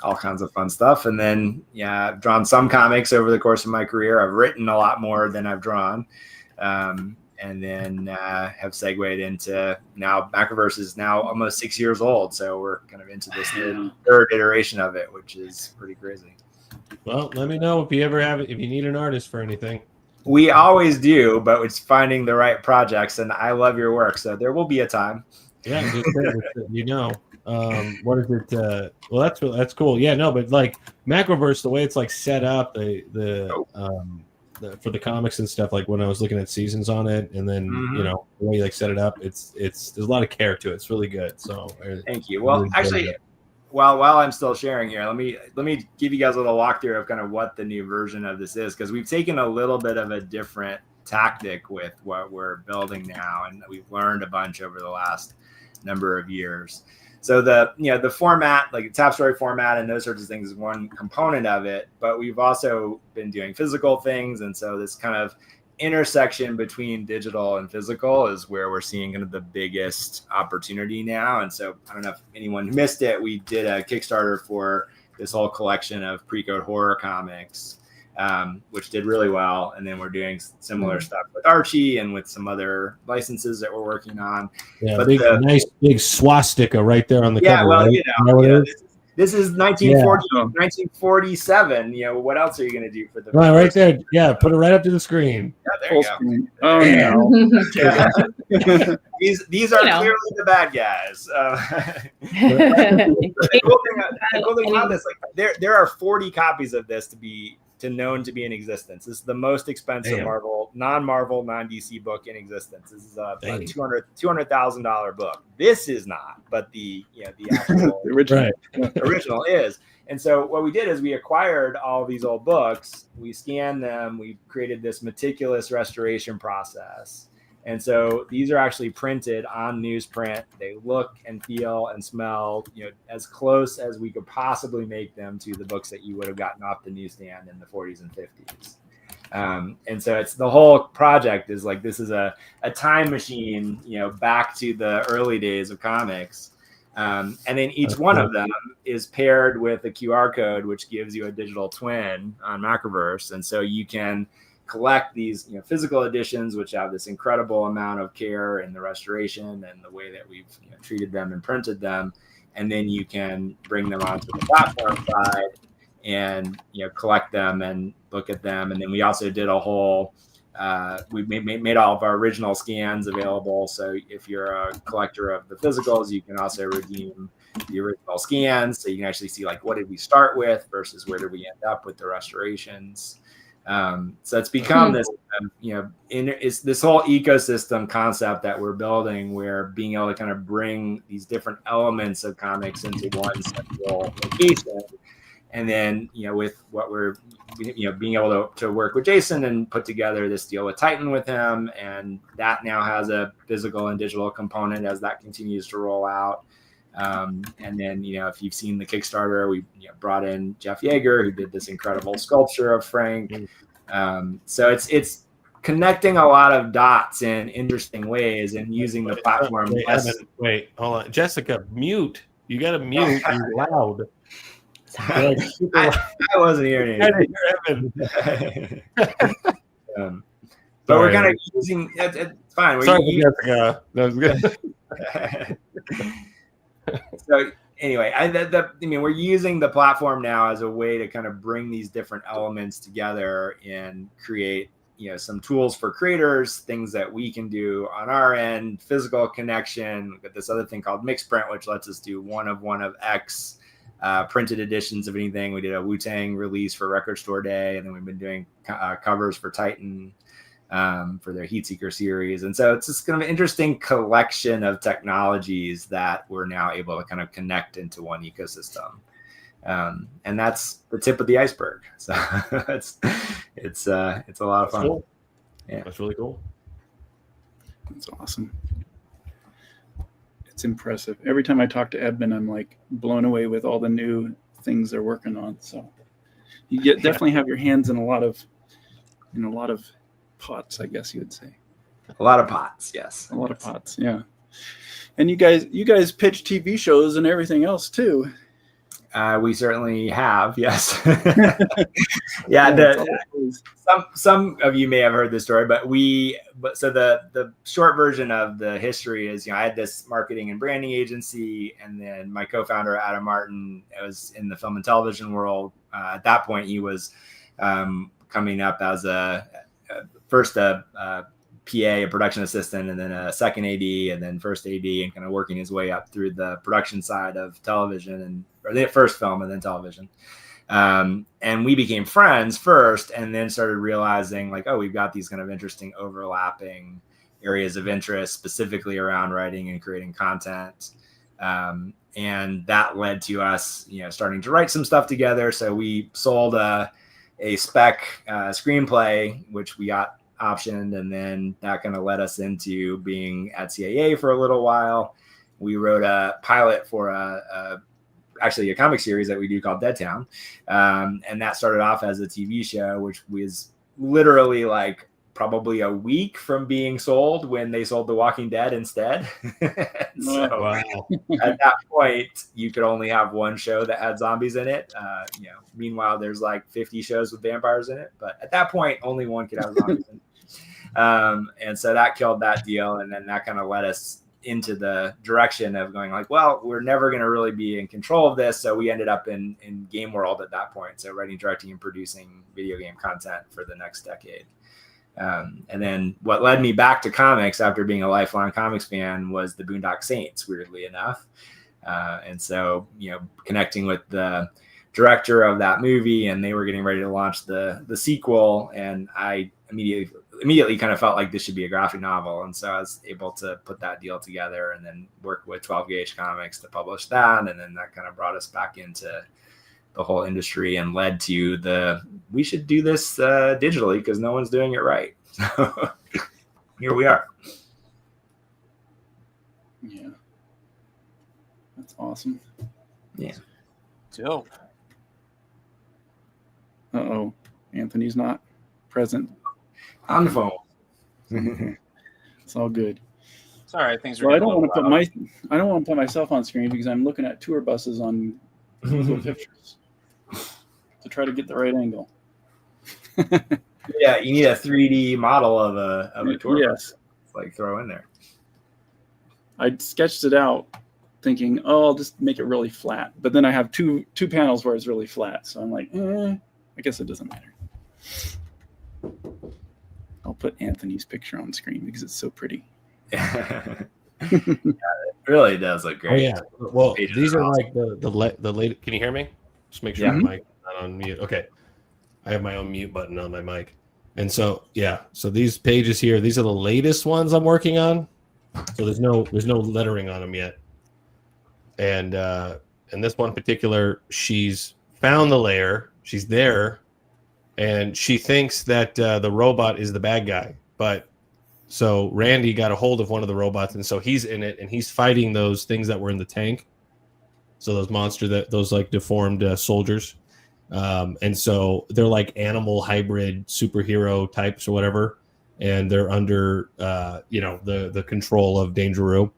all kinds of fun stuff. And then, I've drawn some comics over the course of my career. I've written a lot more than I've drawn. And then have segued into now Macroverse is now almost 6 years old. So we're kind of into this third iteration of it, which is pretty crazy. Well, let me know if you need an artist for anything. We always do, but it's finding the right projects, and I love your work, so there will be a time. Yeah, what is it? Well, that's cool. Yeah, no, but like Macroverse, the way it's like set up, for the comics and stuff, like when I was looking at seasons on it, and then the way you like set it up, it's there's a lot of care to it. It's really good. So thank you. Well, actually, while I'm still sharing here, let me give you guys a little walkthrough of kind of what the new version of this is, because we've taken a little bit of a different tactic with what we're building now, and we've learned a bunch over the last number of years. So the format, like the Tap Story format and those sorts of things, is one component of it, but we've also been doing physical things, and so this kind of intersection between digital and physical is where we're seeing kind of the biggest opportunity now. And so I don't know if anyone missed it, we did a Kickstarter for this whole collection of pre-code horror comics, which did really well. And then we're doing similar stuff with Archie and with some other licenses that we're working on. Yeah, but nice big swastika right there on the cover. Well, right? This is 1947. What else are you going to do for the right there? Yeah, put it right up to the screen. Yeah, there you go. Screen. Oh no! These are clearly the bad guys. The cool thing about this, like there are 40 copies of this known to be in existence. This is the most expensive non-Marvel, non-DC book in existence. This is a $200,000 book. This is not, but the actual original is. And so what we did is we acquired all these old books, we scanned them, we created this meticulous restoration process. And so these are actually printed on newsprint. They look and feel and smell, as close as we could possibly make them to the books that you would have gotten off the newsstand in the 40s and 50s. And so it's the whole project is like this is a time machine, back to the early days of comics. And then each one of them is paired with a QR code, which gives you a digital twin on Macroverse. And so you can collect these physical editions, which have this incredible amount of care in the restoration and the way that we've treated them and printed them. And then you can bring them onto the platform side and collect them and look at them. And then we also did a whole we made all of our original scans available. So if you're a collector of the physicals, you can also redeem the original scans. So you can actually see like what did we start with versus where did we end up with the restorations. So it's become this, it's this whole ecosystem concept that we're building, where being able to kind of bring these different elements of comics into one central location. And then, with what we're, being able to work with Jason and put together this deal with Titan with him. And that now has a physical and digital component as that continues to roll out. And then, if you've seen the Kickstarter, we brought in Jeff Yeager, who did this incredible sculpture of Frank. So it's connecting a lot of dots in interesting ways and using the platform. Wait, hold on. Jessica, mute. You got to mute. You're loud. I wasn't hearing anything. But we're kind of using it's fine. Sorry, Jessica. That was good. So anyway, we're using the platform now as a way to kind of bring these different elements together and create, some tools for creators, things that we can do on our end, physical connection. We've got this other thing called Mixprint, which lets us do one of X printed editions of anything. We did a Wu-Tang release for Record Store Day, and then we've been doing covers for Titan for their Heatseeker series. And so it's just kind of an interesting collection of technologies that we're now able to kind of connect into one ecosystem. And that's the tip of the iceberg. So it's a lot of fun. Cool. Yeah, that's really cool. That's awesome. It's impressive. Every time I talk to Edmund, I'm like blown away with all the new things they're working on. So you definitely have your hands in a lot of pots, I guess you would say. A lot of pots, yes. A lot of pots, yeah. And you guys pitch TV shows and everything else too. We certainly have, yes. Yeah, some of you may have heard this story, but so the short version of the history is, I had this marketing and branding agency, and then my co-founder Adam Martin was in the film and television world. At that point, he was coming up as first a PA, a production assistant, and then a second AD, and then first AD, and kind of working his way up through the production side of television or the first film and then television. And we became friends first, and then started realizing like, oh, we've got these kind of interesting overlapping areas of interest, specifically around writing and creating content. And that led to us, starting to write some stuff together. So we sold a spec screenplay, which we got optioned, and then that kind of led us into being at CAA for a little while. We wrote a pilot for actually a comic series that we do called Dead Town, and that started off as a TV show, which was literally like probably a week from being sold when they sold The Walking Dead instead. So wow. At that point, you could only have one show that had zombies in it. Meanwhile, there's like 50 shows with vampires in it, but at that point, only one could have zombies in it. And so that killed that deal, and then that kind of led us into the direction of going like, well, we're never going to really be in control of this. So we ended up in game world at that point. So writing, directing, and producing video game content for the next decade. And then what led me back to comics after being a lifelong comics fan was the Boondock Saints, weirdly enough. And so, connecting with the director of that movie, and they were getting ready to launch the sequel. And I immediately kind of felt like this should be a graphic novel. And so I was able to put that deal together and then work with 12 Gauge Comics to publish that. And then that kind of brought us back into the whole industry and led to we should do this digitally because no one's doing it right. So here we are. Yeah. That's awesome. Yeah. Dope. Uh-oh. Anthony's not present. On the phone. It's all good. It's all right. Things are. Well, I getting don't want a to little put I don't want to put myself on screen because I'm looking at tour buses on Google Pictures to try to get the right angle. Yeah, you need a 3D model of a tour. Yes, Like throw in there. I sketched it out thinking, oh, I'll just make it really flat. But then I have two panels where it's really flat. So I'm like, I guess it doesn't matter. I'll put Anthony's picture on screen because it's so pretty. Yeah, it really does look great. Oh yeah. Well, Pages these are are like the late. Can you hear me? Just make sure Yeah. my mic is not on mute. Okay. I have my own mute button on my mic. And so yeah, so these pages here, these are the latest ones I'm working on. So there's no lettering on them yet. And this one particular, she's found the lair, she's there, and she thinks that the robot is the bad guy. But so Randy got a hold of one of the robots, and so he's in it, and he's fighting those things that were in the tank. So those like deformed soldiers. And so they're like animal hybrid superhero types or whatever, and they're under the control of Dangeroo.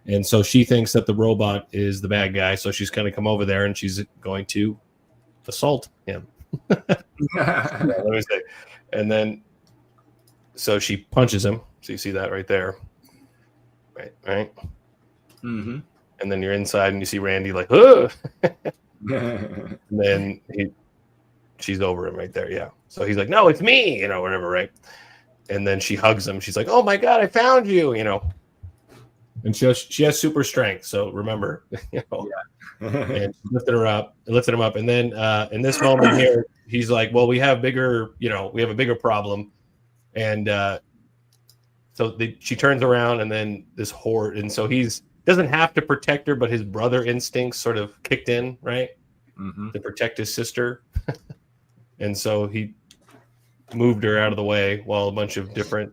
And so she thinks that the robot is the bad guy, so she's going to come over there and she's going to assault him. Yeah, let me say. And then so she punches him. So you see that right there. Right. Mm-hmm. And then you're inside and you see Randy like, ugh. And then she's over him right there. Yeah. So he's like, no, it's me, whatever. Right. And then she hugs him. She's like, oh my God, I found you, And she has super strength. So remember, and she lifted him up. And then in this moment here, he's like, well, we have a bigger problem. And she turns around and then this horde. And so he's doesn't have to protect her, but his brother instincts sort of kicked in, right? Mm-hmm. To protect his sister. And so he moved her out of the way while a bunch of different,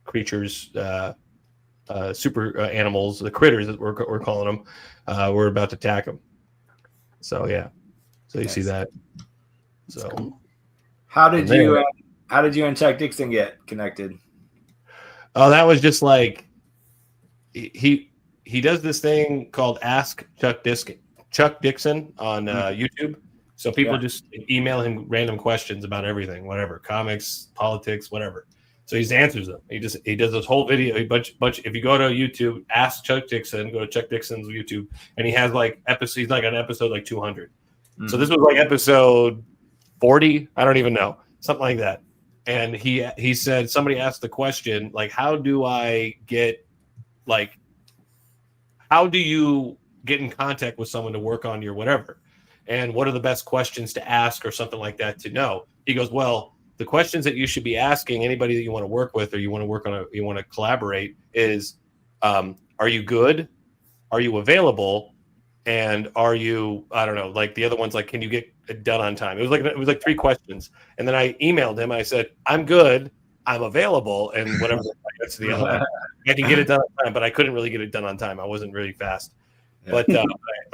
creatures, super animals, the critters that we're calling them, were about to attack him. So, yeah. So you see that. So Cool. How did you and Chuck Dixon get connected? Oh, that was just like he does this thing called Ask Chuck Dixon on YouTube. So people just email him random questions about everything, whatever, comics, politics, whatever. So he answers them. He does this whole video. If you go to YouTube, Ask Chuck Dixon, go to Chuck Dixon's YouTube, and he has like episodes. He's like on episode like 200. Mm-hmm. So this was like episode 40. I don't even know, something like that. And he said somebody asked the question like, how do you get in contact with someone to work on your whatever? And what are the best questions to ask or something like that to know? He goes, well, the questions that you should be asking anybody that you want to work with or you want to collaborate is, are you good? Are you available? And are you, I don't know, like the other one's like, can you get it done on time? It was like 3 questions. And then I emailed him. I said, I'm good. I'm available. And whatever that's the other, I can get it done on time, but I couldn't really get it done on time. I wasn't really fast. But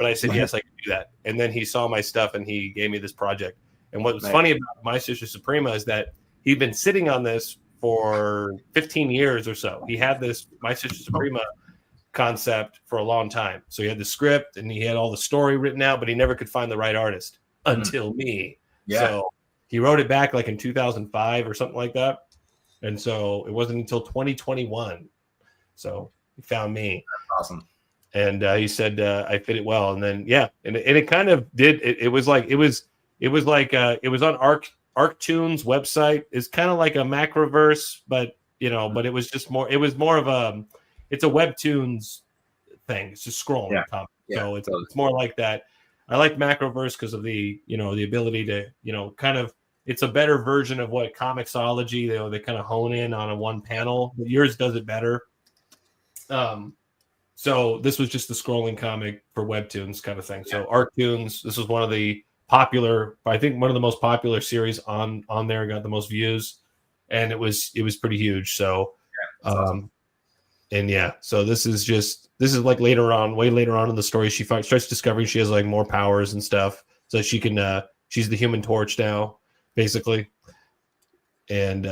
I said, yes, I can do that. And then he saw my stuff and he gave me this project. And what was funny about My Sister Suprema is that he'd been sitting on this for 15 years or so. He had this My Sister Suprema concept for a long time. So he had the script and he had all the story written out, but he never could find the right artist until me. Yeah. So he wrote it back like in 2005 or something like that. And so it wasn't until 2021. So he found me. That's awesome. And he said I fit it well. And then and it kind of did. It was like it was on ArcToons website. It's kind of like a Macroverse, but but it was just more. It was more of it's a Webtoons thing. It's just scrolling. Yeah. So it's more like that. I like Macroverse because of the the ability to kind of. It's a better version of what Comixology. They kind of hone in on a one panel. Yours does it better. So this was just the scrolling comic for Webtoons kind of thing. So ArcToons, this was one of the popular, I think one of the most popular series on there, got the most views, and it was pretty huge. So, awesome. So this is like way later on in the story, she starts discovering she has like more powers and stuff, so she can she's the Human Torch now, basically. and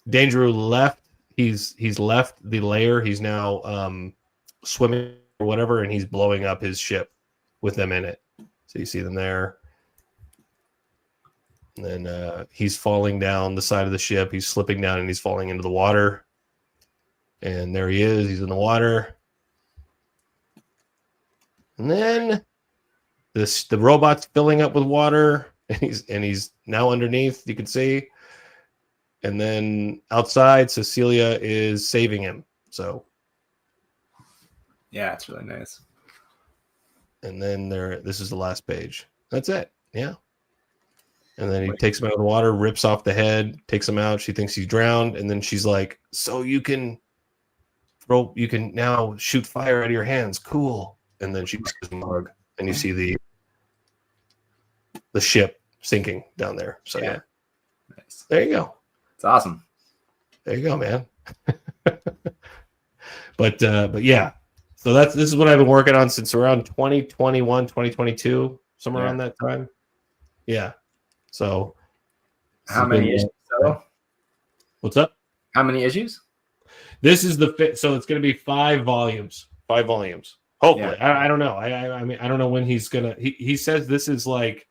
Dangeroo left. He's left the lair. He's now swimming or whatever, and he's blowing up his ship with them in it. So you see them there. And then he's falling down the side of the ship. He's slipping down and he's falling into the water. And there he is. He's in the water. And then the robot's filling up with water, and he's now underneath. You can see. And then outside, Cecilia is saving him. So Yeah, it's really nice. And then this is the last page. That's it. Yeah. And then he takes him out of the water, rips off the head, takes him out. She thinks he's drowned, and then she's like, "So you can now shoot fire out of your hands. Cool." And then she gives him a hug, and you see the ship sinking down there. So yeah. Nice. There you go. It's awesome. There you go, man. But yeah. So this is what I've been working on since around 2021, 2022, somewhere around that time. Yeah. So how many issues? So? What's up? How many issues? This is the fit. So it's going to be 5 volumes. 5 volumes. Hopefully. Yeah. I don't know. I mean, I don't know when he's gonna. He says this is like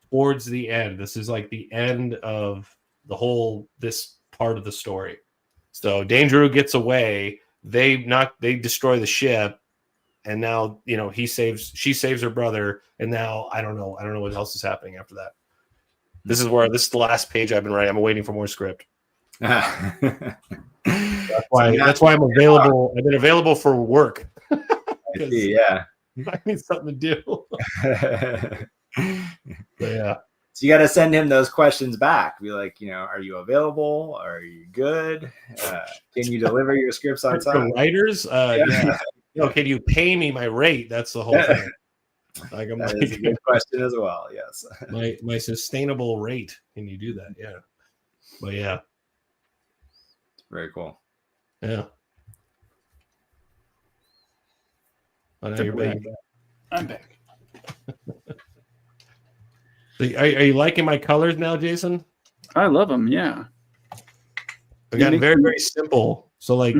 towards the end. This is like the end of the whole this part of the story. So Dangeroo gets away. They destroy the ship, and now she saves her brother, and now I don't know what else is happening after that. This is the last page I've been writing. I'm waiting for more script. That's why I'm available. I've been available for work. I see, yeah. I need something to do. Yeah. So you got to send him those questions back. Be like, are you available? Are you good? Can you deliver your scripts on time? For writers, yeah. Can you pay me my rate? That's the whole thing. That is a good question as well. Yes. My sustainable rate. Can you do that? Yeah. But yeah. Very cool. Yeah. Oh, now you're back. I'm back. Are you liking my colors now, Jason? I love them. Yeah. I've gotten very, very simple. So, like,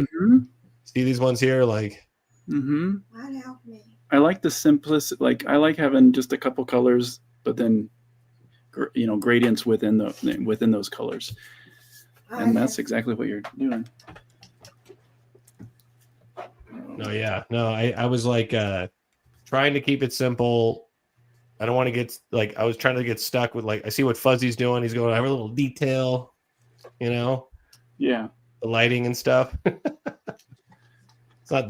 see these ones here? Like, I like the simplicity. Like, I like having just a couple colors, but then, gradients within those colors. And that's exactly what you're doing. I was like trying to keep it simple. I don't want to get I was trying to get stuck with I see what Fuzzy's doing. He's going, I have a little detail, Yeah. The lighting and stuff. It's not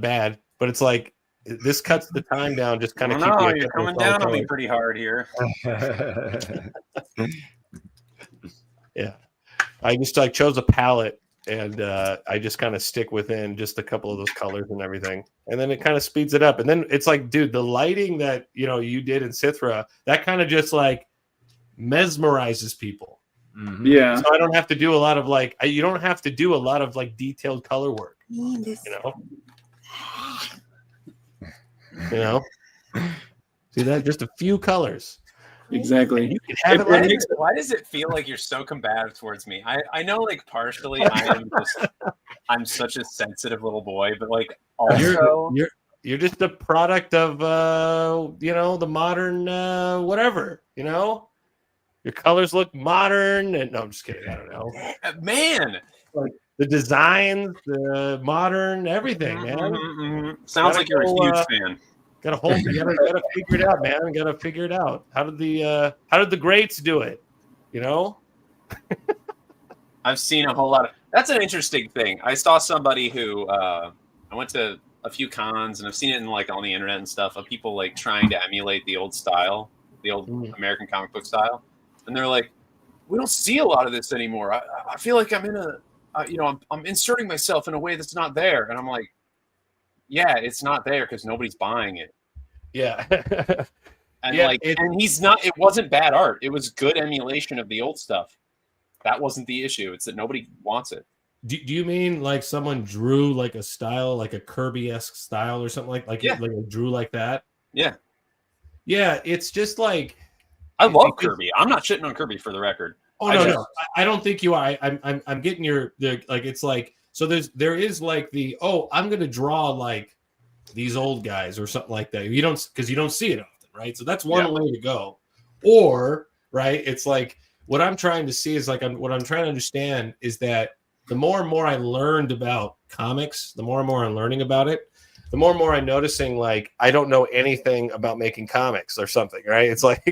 bad, but it's like this cuts the time down. Just kind of you're coming down on me pretty hard here. Yeah. I just chose a palette, and I just kind of stick within just a couple of those colors and everything, and then it kind of speeds it up. And then it's like, dude, the lighting that you did in Sithra, that kind of just mesmerizes people. Mm-hmm. Yeah. So I don't have to do a lot of you don't have to do a lot of detailed color work. See that? Just a few colors. Exactly. You can have Why does it feel like you're so combative towards me? I know partially I'm such a sensitive little boy, but also you're just a product of the modern whatever, Your colors look modern, and no, I'm just kidding. I don't know. Man, the designs, the modern, everything, man. Sounds like you're a huge fan. Gotta figure it out, man. Gotta figure it out. How did the greats do it? I've seen a whole lot of. That's an interesting thing. I saw somebody who I went to a few cons, and I've seen it in on the internet and stuff of people trying to emulate the old style, the old American comic book style, and they're like, we don't see a lot of this anymore. I feel like I'm in I'm inserting myself in a way that's not there, and I'm like, yeah, it's not there because nobody's buying it. Yeah. And and he's not. It wasn't bad art. It was good emulation of the old stuff. That wasn't the issue. It's that nobody wants it. Do you mean someone drew a style, a Kirby-esque style or something like drew like that? Yeah. Yeah, it's just I I love Kirby. I'm not shitting on Kirby for the record. Oh no, I don't think you are. I'm getting like it's like so there is like I'm gonna draw like these old guys or something like that. You don't see it often, right? So that's one way to go. Or right, it's like what I'm trying to see is like what I'm trying to understand is that the more and more I learned about comics, the more and more I'm learning about it, the more and more I'm noticing like I don't know anything about making comics or something, right? It's like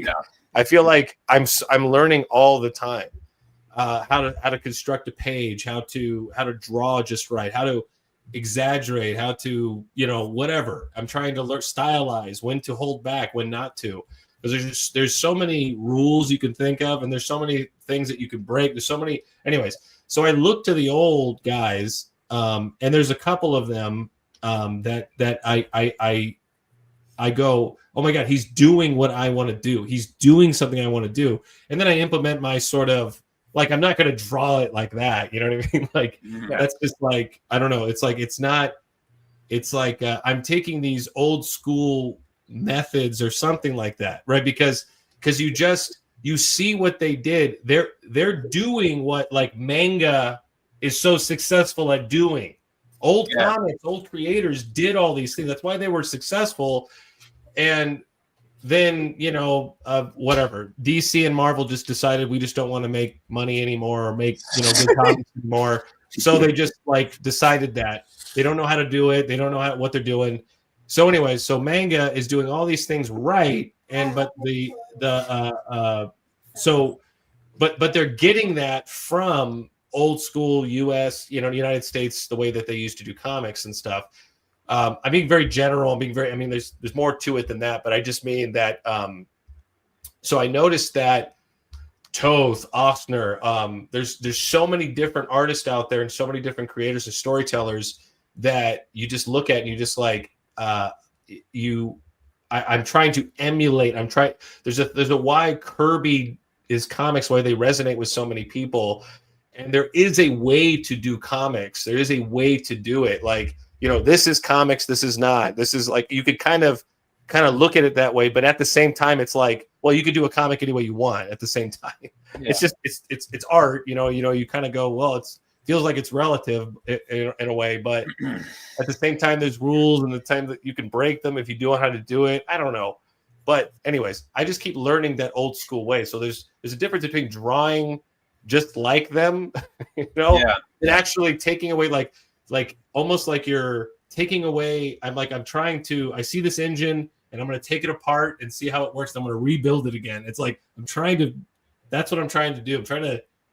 I feel like I'm learning all the time how to construct a page, how to draw just right, how to exaggerate, how to whatever. I'm trying to learn stylize, when to hold back, when not to, because there's so many rules you can think of, and there's so many things that you can break. There's so many, anyways. So I look to the old guys, and there's a couple of them that I go, oh my God, he's doing what I want to do. He's doing something I want to do. And then I implement my sort of, like, I'm not going to draw it like that. You know what I mean? Like, that's just like, I don't know. It's like, I'm taking these old school methods or something like that, right? Because you see what they did. They're doing what like manga is so successful at doing. Old comics, old creators did all these things. That's why they were successful. And then, whatever. DC and Marvel just decided we just don't want to make money anymore or make, good comics anymore. So they just like decided that they don't know how to do it. They don't know what they're doing. So anyways, so manga is doing all these things right. But they're getting that from old school US, United States, the way that they used to do comics and stuff. I'm being very general. There's more to it than that, but I just mean that. So I noticed that Toth, Ostner, there's so many different artists out there and so many different creators and storytellers that you just look at and you just like, I'm trying to emulate. There's a why Kirby is comics, why they resonate with so many people. And there is a way to do comics. There is a way to do it. Like, this is comics. This is not. This is like, you could kind of look at it that way. But at the same time, it's like, well, you could do a comic any way you want at the same time. Yeah. It's just, it's art, you kind of go, well, feels like it's relative in a way. But at the same time, there's rules and the time that you can break them if you do know how to do it. I don't know. But anyways, I just keep learning that old school way. So there's a difference between drawing just like them, and actually taking away like almost like you're taking away. I see this engine and I'm going to take it apart and see how it works. I'm going to rebuild it again. It's like, that's what I'm trying to do.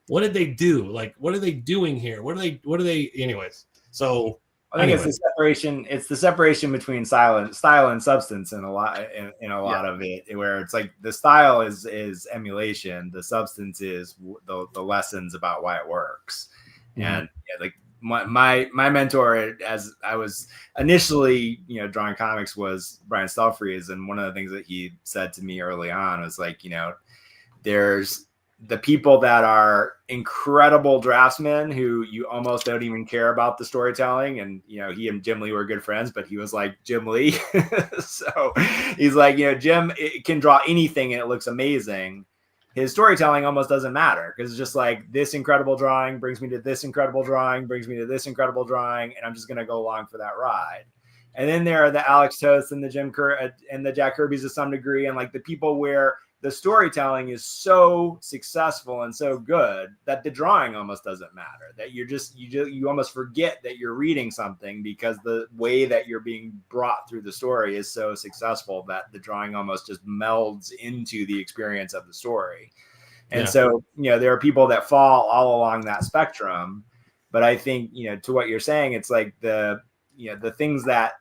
What did they do? Like, what are they doing here? What are they, anyways? So I think it's the separation. It's the separation between style and substance in a lot of it, where it's like the style is emulation, the substance is the lessons about why it works. And like my mentor, as I was initially drawing comics, was Brian Stelfreeze, and one of the things that he said to me early on was like, there's the people that are incredible draftsmen who you almost don't even care about the storytelling. And, he and Jim Lee were good friends, but he was like Jim Lee. So he's like, Jim can draw anything and it looks amazing. His storytelling almost doesn't matter because it's just like, this incredible drawing brings me to this incredible drawing, brings me to this incredible drawing. And I'm just going to go along for that ride. And then there are the Alex Toths and the Jack Kirbys to some degree. And like the people where the storytelling is so successful and so good that the drawing almost doesn't matter, that you almost forget that you're reading something because the way that you're being brought through the story is so successful that the drawing almost just melds into the experience of the story. And so, there are people that fall all along that spectrum, but I think, to what you're saying, it's like the things that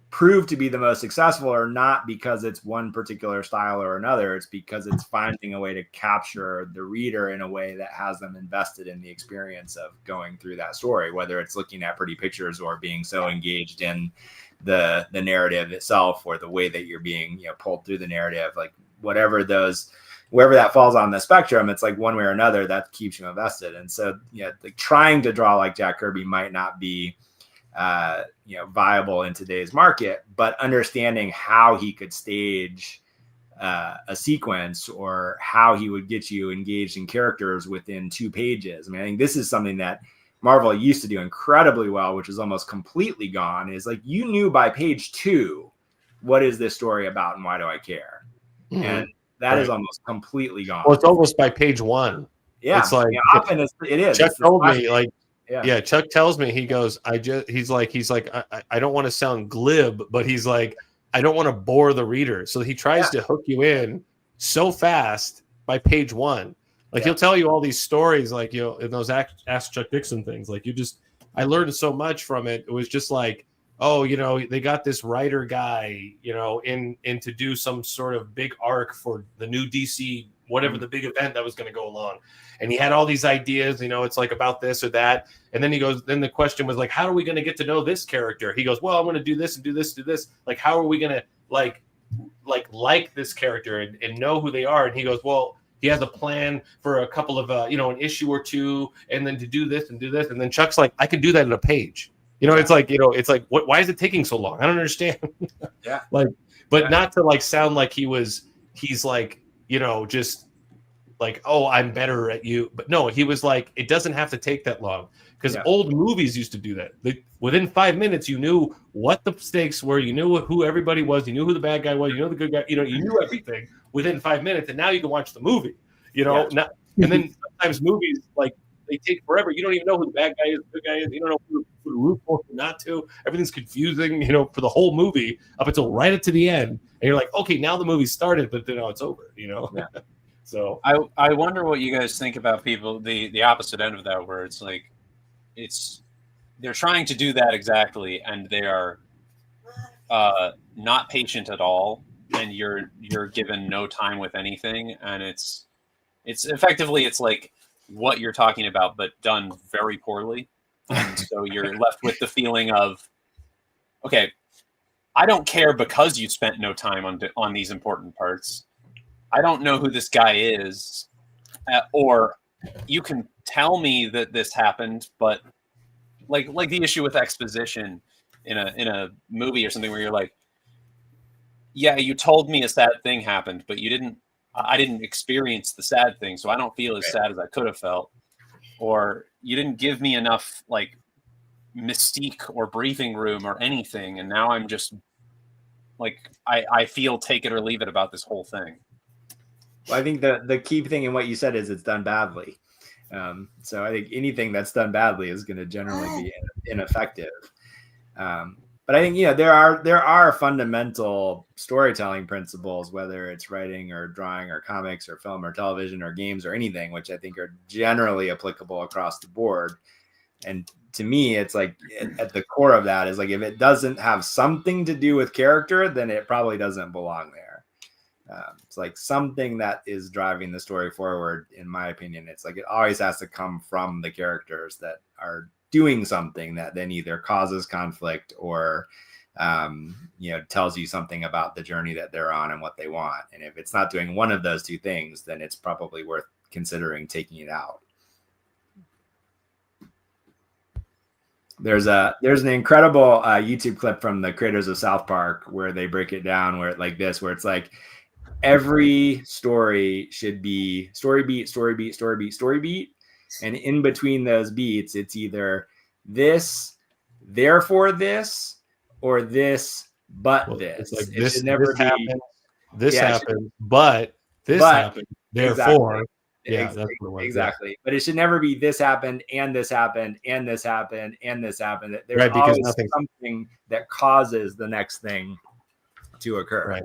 prove to be the most successful are not because it's one particular style or another. It's because it's finding a way to capture the reader in a way that has them invested in the experience of going through that story, whether it's looking at pretty pictures or being so engaged in the narrative itself or the way that you're being pulled through the narrative, like wherever that falls on the spectrum, it's like one way or another that keeps you invested. And so like trying to draw like Jack Kirby might not be viable in today's market, but understanding how he could stage a sequence or how he would get you engaged in characters within 2 pages. I mean, I think this is something that Marvel used to do incredibly well, which is almost completely gone, is like you knew by page 2, what is this story about and why do I care? Mm-hmm. And that is almost completely gone. Well, it's almost by page 1. Yeah. It's like, often it is. Chuck told me, like, Chuck tells me, he goes, he's like, I don't want to sound glib, but he's like, I don't want to bore the reader. So he tries to hook you in so fast by page 1. Like he'll tell you all these stories, like, you know, in those Ask Chuck Dixon things. Like I learned so much from it. It was just like, oh, you know, they got this writer guy, you know, in to do some sort of big arc for the new DC, whatever the big event that was going to go along. And he had all these ideas, you know, it's like about this or that. And then he goes, then the question was like, how are we going to get to know this character? He goes, well, I'm going to do this and do this, do this. Like, how are we going to like this character and know who they are? And he goes, well, he has a plan for a couple of, you know, an issue or 2, and then to do this and do this. And then Chuck's like, I could do that in a page. You know, it's like, why is it taking so long? I don't understand. But not to like sound like he's like, you know, just like, oh, I'm better at you. But no, he was like, it doesn't have to take that long, because old movies used to do that. Within 5 minutes, you knew what the stakes were. You knew who everybody was. You knew who the bad guy was. You know the good guy. You know, you knew everything within 5 minutes. And now you can watch the movie, you know, and then sometimes movies, like, they take forever. You don't even know who the bad guy is, the good guy is. You don't know who to root for, who not to. Everything's confusing, you know, for the whole movie up until right up to the end. And you're like, okay, now the movie started, but then it's over, you know? Yeah. So I wonder what you guys think about people, the opposite end of that, where it's like, they're trying to do that exactly, and they are not patient at all, and you're given no time with anything, and it's effectively, it's like what you're talking about, but done very poorly. And so you're left with the feeling of, okay, I don't care because you spent no time on these important parts. I don't know who this guy is, or you can tell me that this happened, but like the issue with exposition in a movie or something, where you're like, yeah, you told me a sad thing happened, but I didn't experience the sad thing, so I don't feel as sad as I could have felt. Or you didn't give me enough like mystique or breathing room or anything, and now I'm just like, I feel take it or leave it about this whole thing. Well, I think the key thing in what you said is it's done badly. So I think anything that's done badly is going to generally be ineffective. But I think, you know, there are fundamental storytelling principles, whether it's writing or drawing or comics or film or television or games or anything, which I think are generally applicable across the board. And to me, it's like at the core of that is like, if it doesn't have something to do with character, then it probably doesn't belong there. It's like something that is driving the story forward, in my opinion. It's like it always has to come from the characters that are doing something that then either causes conflict or, you know, tells you something about the journey that they're on and what they want. And if it's not doing one of those 2 things, then it's probably worth considering taking it out. There's an incredible YouTube clip from the creators of South Park where they break it down where it's like every story should be story beat, story beat, story beat, story beat. And in between those beats, it's either this, therefore this, or this, but this. Like it should never be happened, this happened, but this happened. Therefore, that's what it was. Exactly. But it should never be this happened and this happened and this happened and this happened. There's always something that causes the next thing to occur. Right.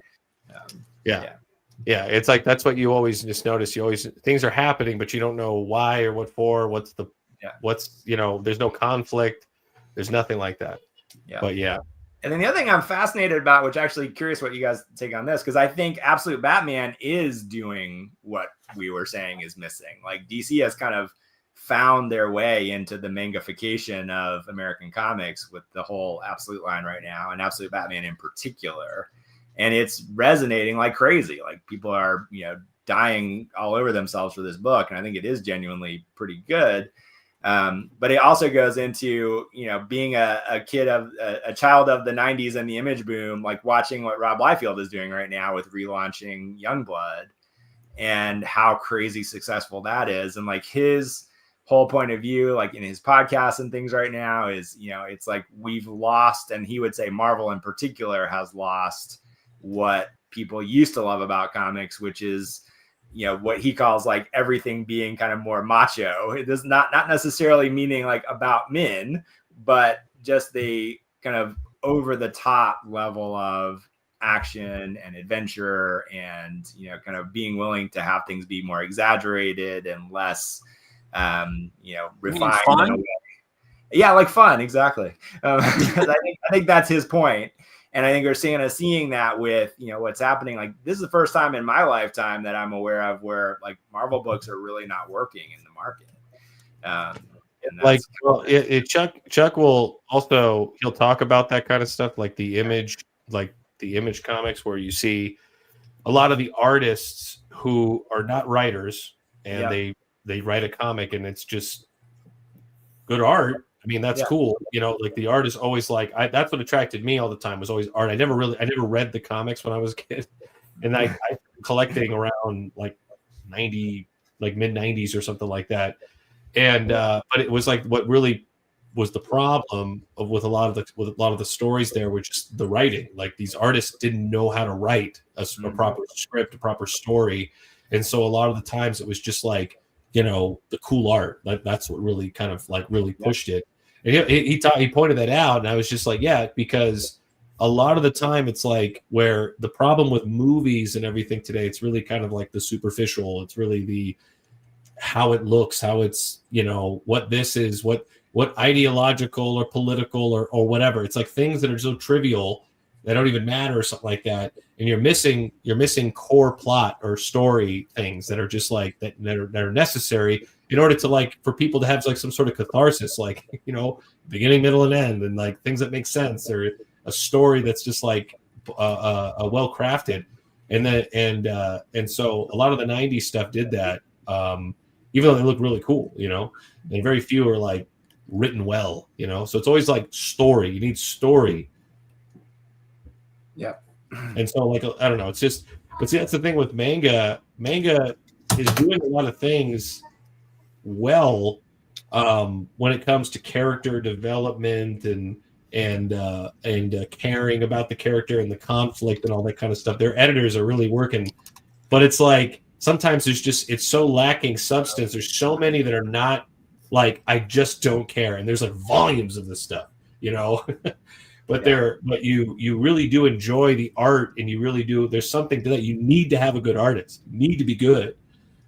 Yeah, it's like that's what you always just notice. You always, things are happening, but you don't know why or what for. What's you know, there's no conflict. There's nothing like that. Yeah. But yeah. And then the other thing I'm fascinated about, which actually curious what you guys take on this, because I think Absolute Batman is doing what we were saying is missing. Like DC has kind of found their way into the mangification of American comics with the whole Absolute line right now, and Absolute Batman in particular. And it's resonating like crazy. Like people are, you know, dying all over themselves for this book. And I think it is genuinely pretty good. But it also goes into, being a child of the 90s and the image boom, like watching what Rob Liefeld is doing right now with relaunching Youngblood and how crazy successful that is. And like his whole point of view, like in his podcast and things right now is, it's like we've lost, and he would say Marvel in particular has lost what people used to love about comics, which is, what he calls like everything being kind of more macho. It does not necessarily meaning like about men, but just the kind of over the top level of action and adventure and, kind of being willing to have things be more exaggerated and less, refined. Fun? Yeah, like fun. Exactly. Because I think that's his point. And I think we're seeing that with, what's happening. Like this is the first time in my lifetime that I'm aware of where like Marvel books are really not working in the market. Like, well, Chuck will also, he'll talk about that kind of stuff, like the image comics, where you see a lot of the artists who are not writers and they write a comic and it's just good art. I mean, that's cool. Like the art is always like, that's what attracted me all the time was always art. I never read the comics when I was a kid. And I collecting around like mid 90s or something like that. And, but it was like, what really was the problem with a lot of the stories there were just the writing. Like these artists didn't know how to write a proper script, a proper story. And so a lot of the times it was just like, the cool art. That's what really kind of like really pushed it. And he pointed that out, and I was just like, yeah, because a lot of the time it's like where the problem with movies and everything today, it's really kind of like the superficial. It's really the how it looks, how it's, what this is, what ideological or political or whatever. It's like things that are so trivial that don't even matter or something like that. And you're missing core plot or story things that are just like that are necessary in order to like for people to have like some sort of catharsis, like, beginning, middle, and end, and like things that make sense, or a story that's just like a well crafted. And so a lot of the 90s stuff did that, even though they look really cool, and very few are like written well, so it's always like story. You need story. Yeah. And so like, I don't know, it's just, but see, that's the thing with manga. Manga is doing a lot of things well when it comes to character development and caring about the character and the conflict and all that kind of stuff. Their editors are really working, but it's like sometimes it's so lacking substance. There's so many that are not like, I just don't care, and there's like volumes of this stuff, but but you really do enjoy the art, and you really do. There's something to that. You need to have a good artist. You need to be good.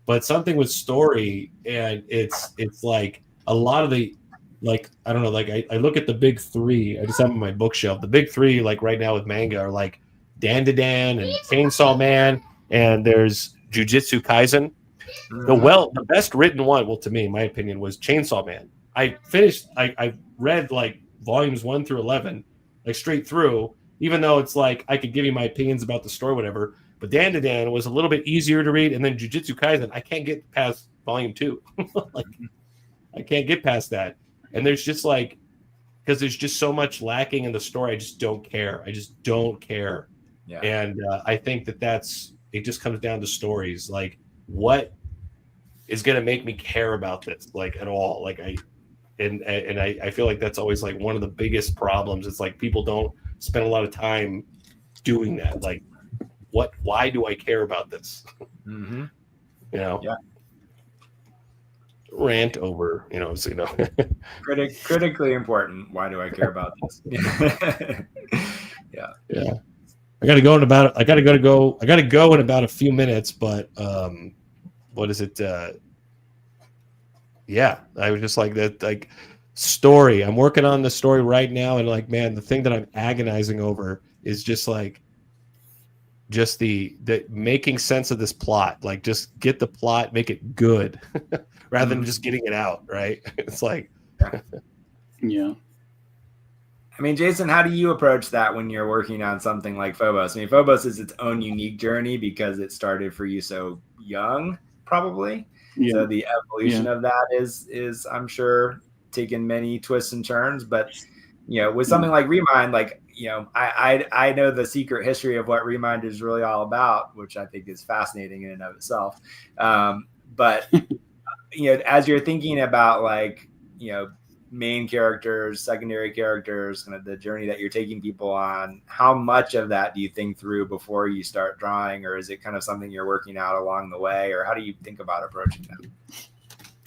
But something with story, and it's like a lot of the, like, I don't know, like I look at the big three. I just have on my bookshelf. The big three, like right now with manga, are like Dan and Chainsaw Man, and there's Jujutsu Kaisen. The best written one, well, to me, in my opinion, was Chainsaw Man. I read like volumes 1 through 11, like straight through, even though it's like I could give you my opinions about the story, whatever. But Dan was a little bit easier to read, and then Jujutsu Kaisen, I can't get past volume 2. Like, I can't get past that. And there's just like, because there's just so much lacking in the story, I just don't care. Yeah. And I think it just comes down to stories. Like, what is going to make me care about this, like, at all? Like, I feel like that's always like one of the biggest problems. It's like people don't spend a lot of time doing that. Like, why do I care about this? Mm-hmm. Yeah. Rant over, critically important. Why do I care about this? Yeah. I got to go in about a few minutes, but what is it? Yeah, I was just like that, like story. I'm working on the story right now, and like, man, the thing that I'm agonizing over is just like, just the making sense of this plot. Like, just get the plot, make it good, rather than just getting it out. Right? It's like, yeah. I mean, Jason, how do you approach that when you're working on something like Phobos? I mean, Phobos is its own unique journey because it started for you so young, probably. Yeah. So the evolution of that is I'm sure taken many twists and turns, but with something like Remind, like I know the secret history of what Remind is really all about, which I think is fascinating in and of itself. But as you're thinking about like main characters, secondary characters, kind of the journey that you're taking people on, how much of that do you think through before you start drawing, or is it kind of something you're working out along the way, or how do you think about approaching that?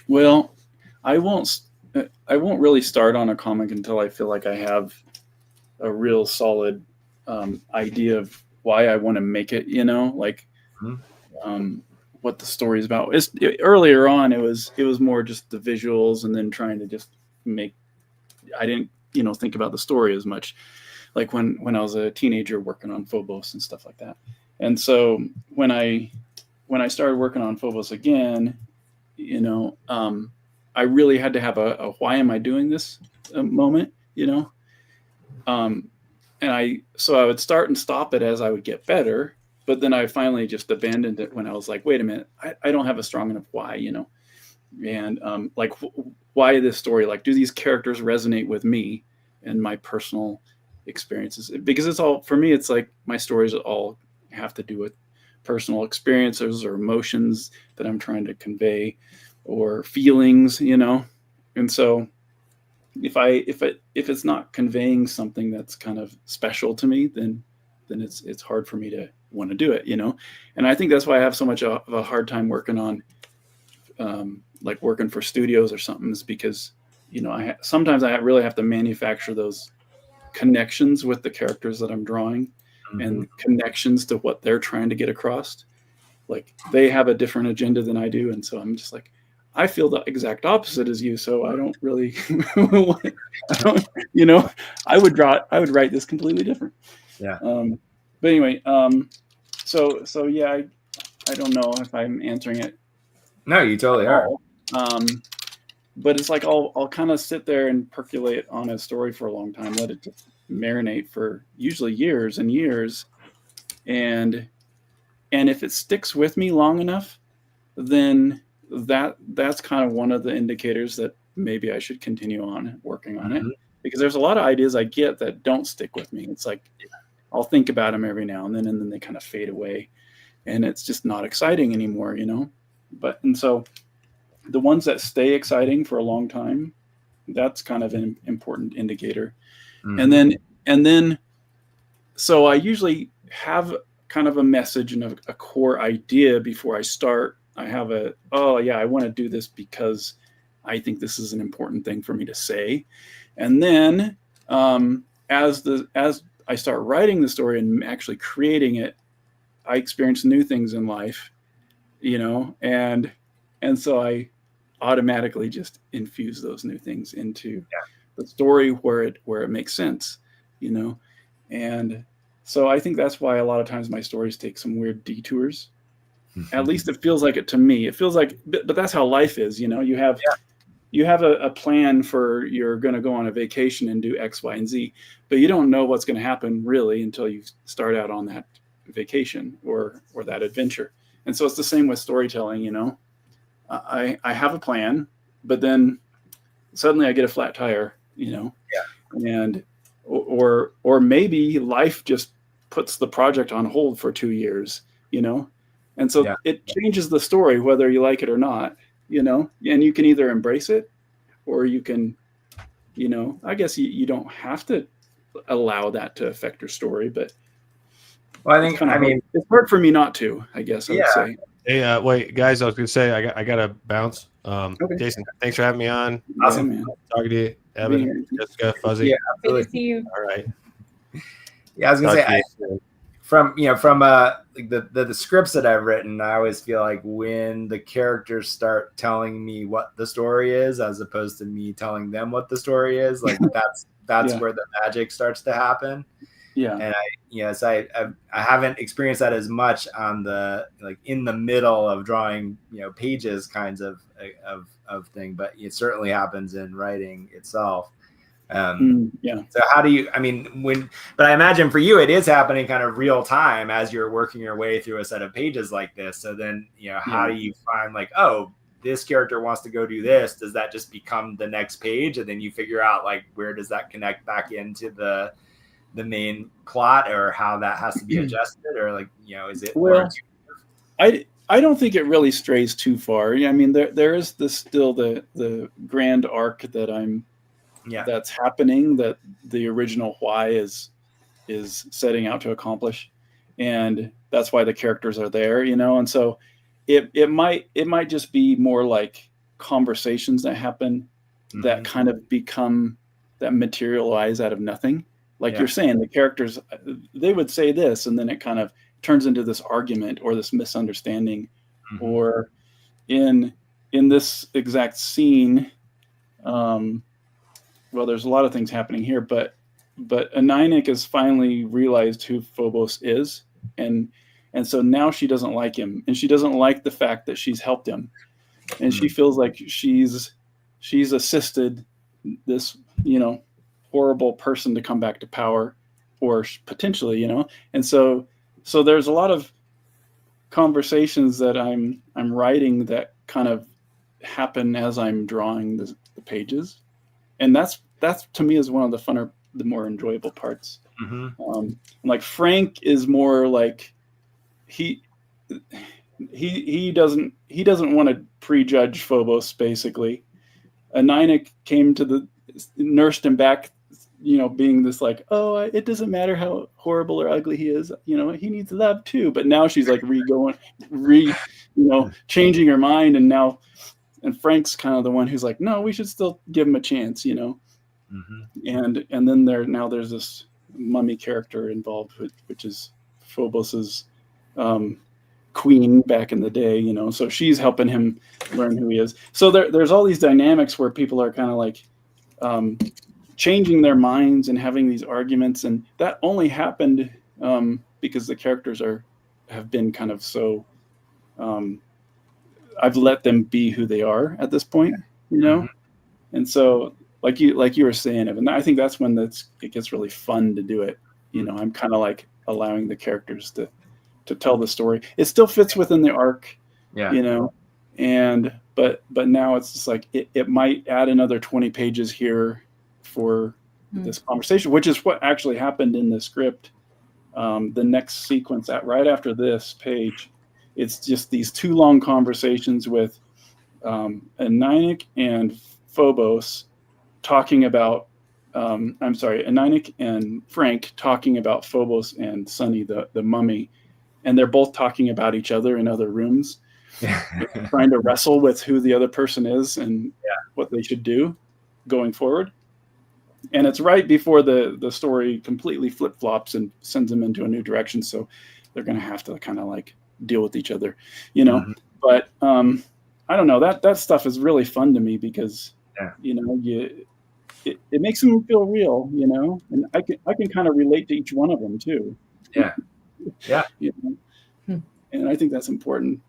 Well, I won't really start on a comic until I feel like I have a real solid idea of why I want to make it, like what the story is about. Earlier on, it was more just the visuals, and then trying to just I didn't think about the story as much, like when I was a teenager working on Phobos and stuff like that. And so when I started working on Phobos again, I really had to have a why am I doing this moment, and I would start and stop it as I would get better, but then I finally just abandoned it when I was like, wait a minute, I don't have a strong enough why, and like why this story, like do these characters resonate with me and my personal experiences? Because it's all, for me, it's like my stories all have to do with personal experiences or emotions that I'm trying to convey, or feelings, and so if it's not conveying something that's kind of special to me, then it's hard for me to want to do it, and I think that's why I have so much of a hard time working on like working for studios or something, is because sometimes I really have to manufacture those connections with the characters that I'm drawing, and connections to what they're trying to get across. Like they have a different agenda than I do, and so I'm just like, I feel the exact opposite as you, so I don't really I would write this completely different. Yeah. But anyway, so yeah, I don't know if I'm answering it. No, you totally are. But it's like I'll kind of sit there and percolate on a story for a long time, let it just marinate for usually years and years, and if it sticks with me long enough, then that's kind of one of the indicators that maybe I should continue on working on it, because there's a lot of ideas I get that don't stick with me. It's like I'll think about them every now and then they kind of fade away, and it's just not exciting anymore, and so the ones that stay exciting for a long time, that's kind of an important indicator. And then so I usually have kind of a message and a core idea before I start. I have I want to do this because I think this is an important thing for me to say. And then as I start writing the story and actually creating it, I experience new things in life, and so I automatically just infuse those new things into the story where it makes sense, and so I think that's why a lot of times my stories take some weird detours. At least it feels like it to me. It feels like, but that's how life is, you have a plan for, you're going to go on a vacation and do X, Y, and Z, but you don't know what's going to happen really until you start out on that vacation or that adventure. And so it's the same with storytelling, I have a plan, but then suddenly I get a flat tire, and or maybe life just puts the project on hold for 2 years, and so it changes the story whether you like it or not, and you can either embrace it, or you can, I guess you don't have to allow that to affect your story, but well, I think it's hard for me not to, I guess I would say. Hey, wait, guys! I was gonna say I gotta bounce. Okay. Jason, thanks for having me on. Awesome, man. Talking to you, Evan, Jessica, Fuzzy. Yeah, Good absolutely. to see you. All right. Yeah, I was gonna Talk say, to you soon. from like the scripts that I've written, I always feel like when the characters start telling me what the story is, as opposed to me telling them what the story is, like that's where the magic starts to happen. Yeah. And I haven't experienced that as much on the, like, in the middle of drawing, pages kinds of thing, but it certainly happens in writing itself. So how do you, but I imagine for you, it is happening kind of real time as you're working your way through a set of pages like this. So then, how do you find, like, oh, this character wants to go do this, does that just become the next page, and then you figure out like where does that connect back into the main plot, or how that has to be adjusted, or like, you know, is it? Well, I don't think it really strays too far. I mean, there is still the grand arc that that's happening, that the original Why is setting out to accomplish, and that's why the characters are there, you know. And so it might just be more like conversations that happen that kind of become, that materialize out of nothing. Like you're saying, the characters, they would say this, and then it kind of turns into this argument or this misunderstanding. Or in this exact scene, well, there's a lot of things happening here, but Anainik has finally realized who Phobos is, and so now she doesn't like him, and she doesn't like the fact that she's helped him, and she feels like she's assisted this, you know, horrible person to come back to power, or potentially, you know. And so there's a lot of conversations that I'm writing that kind of happen as I'm drawing the pages, and that's to me is one of the more enjoyable parts. Like Frank is more like he doesn't want to prejudge Phobos, basically. Anainik came to nursed him back, you know, being this like, oh, it doesn't matter how horrible or ugly he is, you know, he needs love too. But now she's like changing her mind, and Frank's kind of the one who's like, no, we should still give him a chance, you know. And then there's this mummy character involved, which is Phobos's queen back in the day, you know. So she's helping him learn who he is. So there's all these dynamics where people are kind of like changing their minds and having these arguments, and that only happened because the characters have been kind of so I've let them be who they are at this point, you know. And so like you were saying, Evan, I think that's when it gets really fun to do it, you know. I'm kind of like allowing the characters to tell the story. It still fits within the arc, you know, and but now it's just like it might add another 20 pages here for this conversation, which is what actually happened in the script. The next sequence right after this page, it's just these 2 long conversations with Anainik and Phobos talking about Anainik and Frank talking about Phobos and Sunny, the mummy, and they're both talking about each other in other rooms, trying to wrestle with who the other person is and what they should do going forward. And it's right before the story completely flip-flops and sends them into a new direction. So they're going to have to kind of like deal with each other, you know. But I don't know, that stuff is really fun to me because, you know, it makes them feel real, you know, and I can kind of relate to each one of them too. You know? And I think that's important,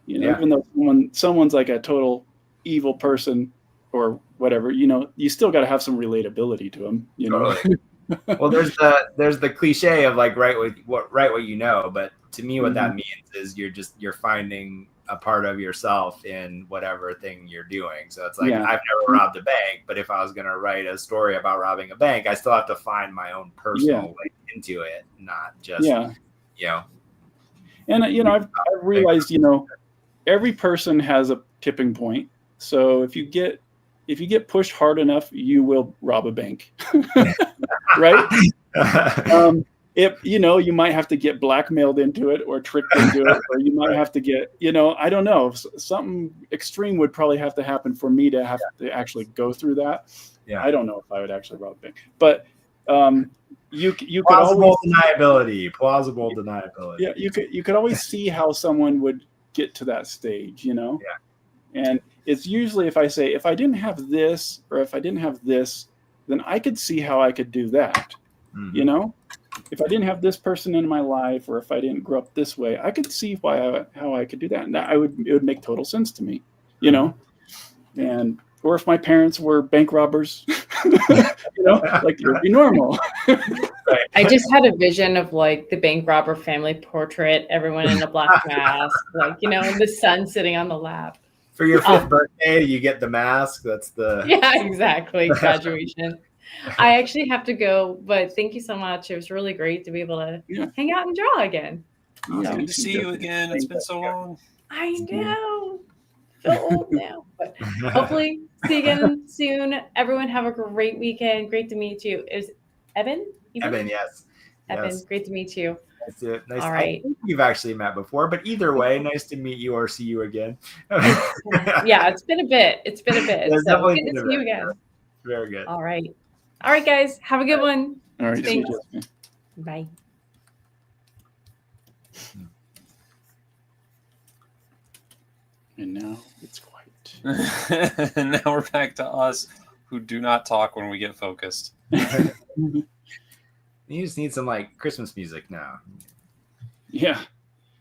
you know. Even though someone's like a total evil person or whatever, you know, you still got to have some relatability to them, you know. Well, there's the cliche of like write what you know, but to me what that means is you're finding a part of yourself in whatever thing you're doing. So it's like, I've never robbed a bank, but if I was going to write a story about robbing a bank, I still have to find my own personal way into it, not just, you know. And, you know, I've realized, you know, every person has a tipping point. So if you get pushed hard enough, you will rob a bank, right? If, you know, you might have to get blackmailed into it or tricked into it, or you might have to get, you know, I don't know, something extreme would probably have to happen for me to have to actually go through that. I don't know if I would actually rob a bank, but you could plausible deniability. Yeah, you could always see how someone would get to that stage, you know. And it's usually if I say, if I didn't have this or if I didn't have this, then I could see how I could do that, you know. If I didn't have this person in my life, or if I didn't grow up this way, I could see how I could do that, and it would make total sense to me, you know. And or if my parents were bank robbers, you know, like it would be normal. I just had a vision of like the bank robber family portrait, everyone in a black mask, like, you know, and the son sitting on the lap. For your 5th birthday, you get the mask. That's the Yeah, exactly. Graduation. I actually have to go, but thank you so much. It was really great to be able to hang out and draw again. It's good to see you again. It's been so long. I know. I feel old now, but hopefully see you again soon. Everyone have a great weekend. Great to meet you. Is Evan? Evan, yes. Evan, Yes. great to meet you. Nice All right. I think we've actually met before, but either way, nice to meet you or see you again. Yeah, it's been a bit. It's been a bit. It's So definitely good to been a see you bit, again. Very good. All right. All right, guys. Have a good one. All right. Thanks. Jessica. Bye. And now it's quiet. And now we're back to us who do not talk when we get focused. You just need some like Christmas music now. Yeah.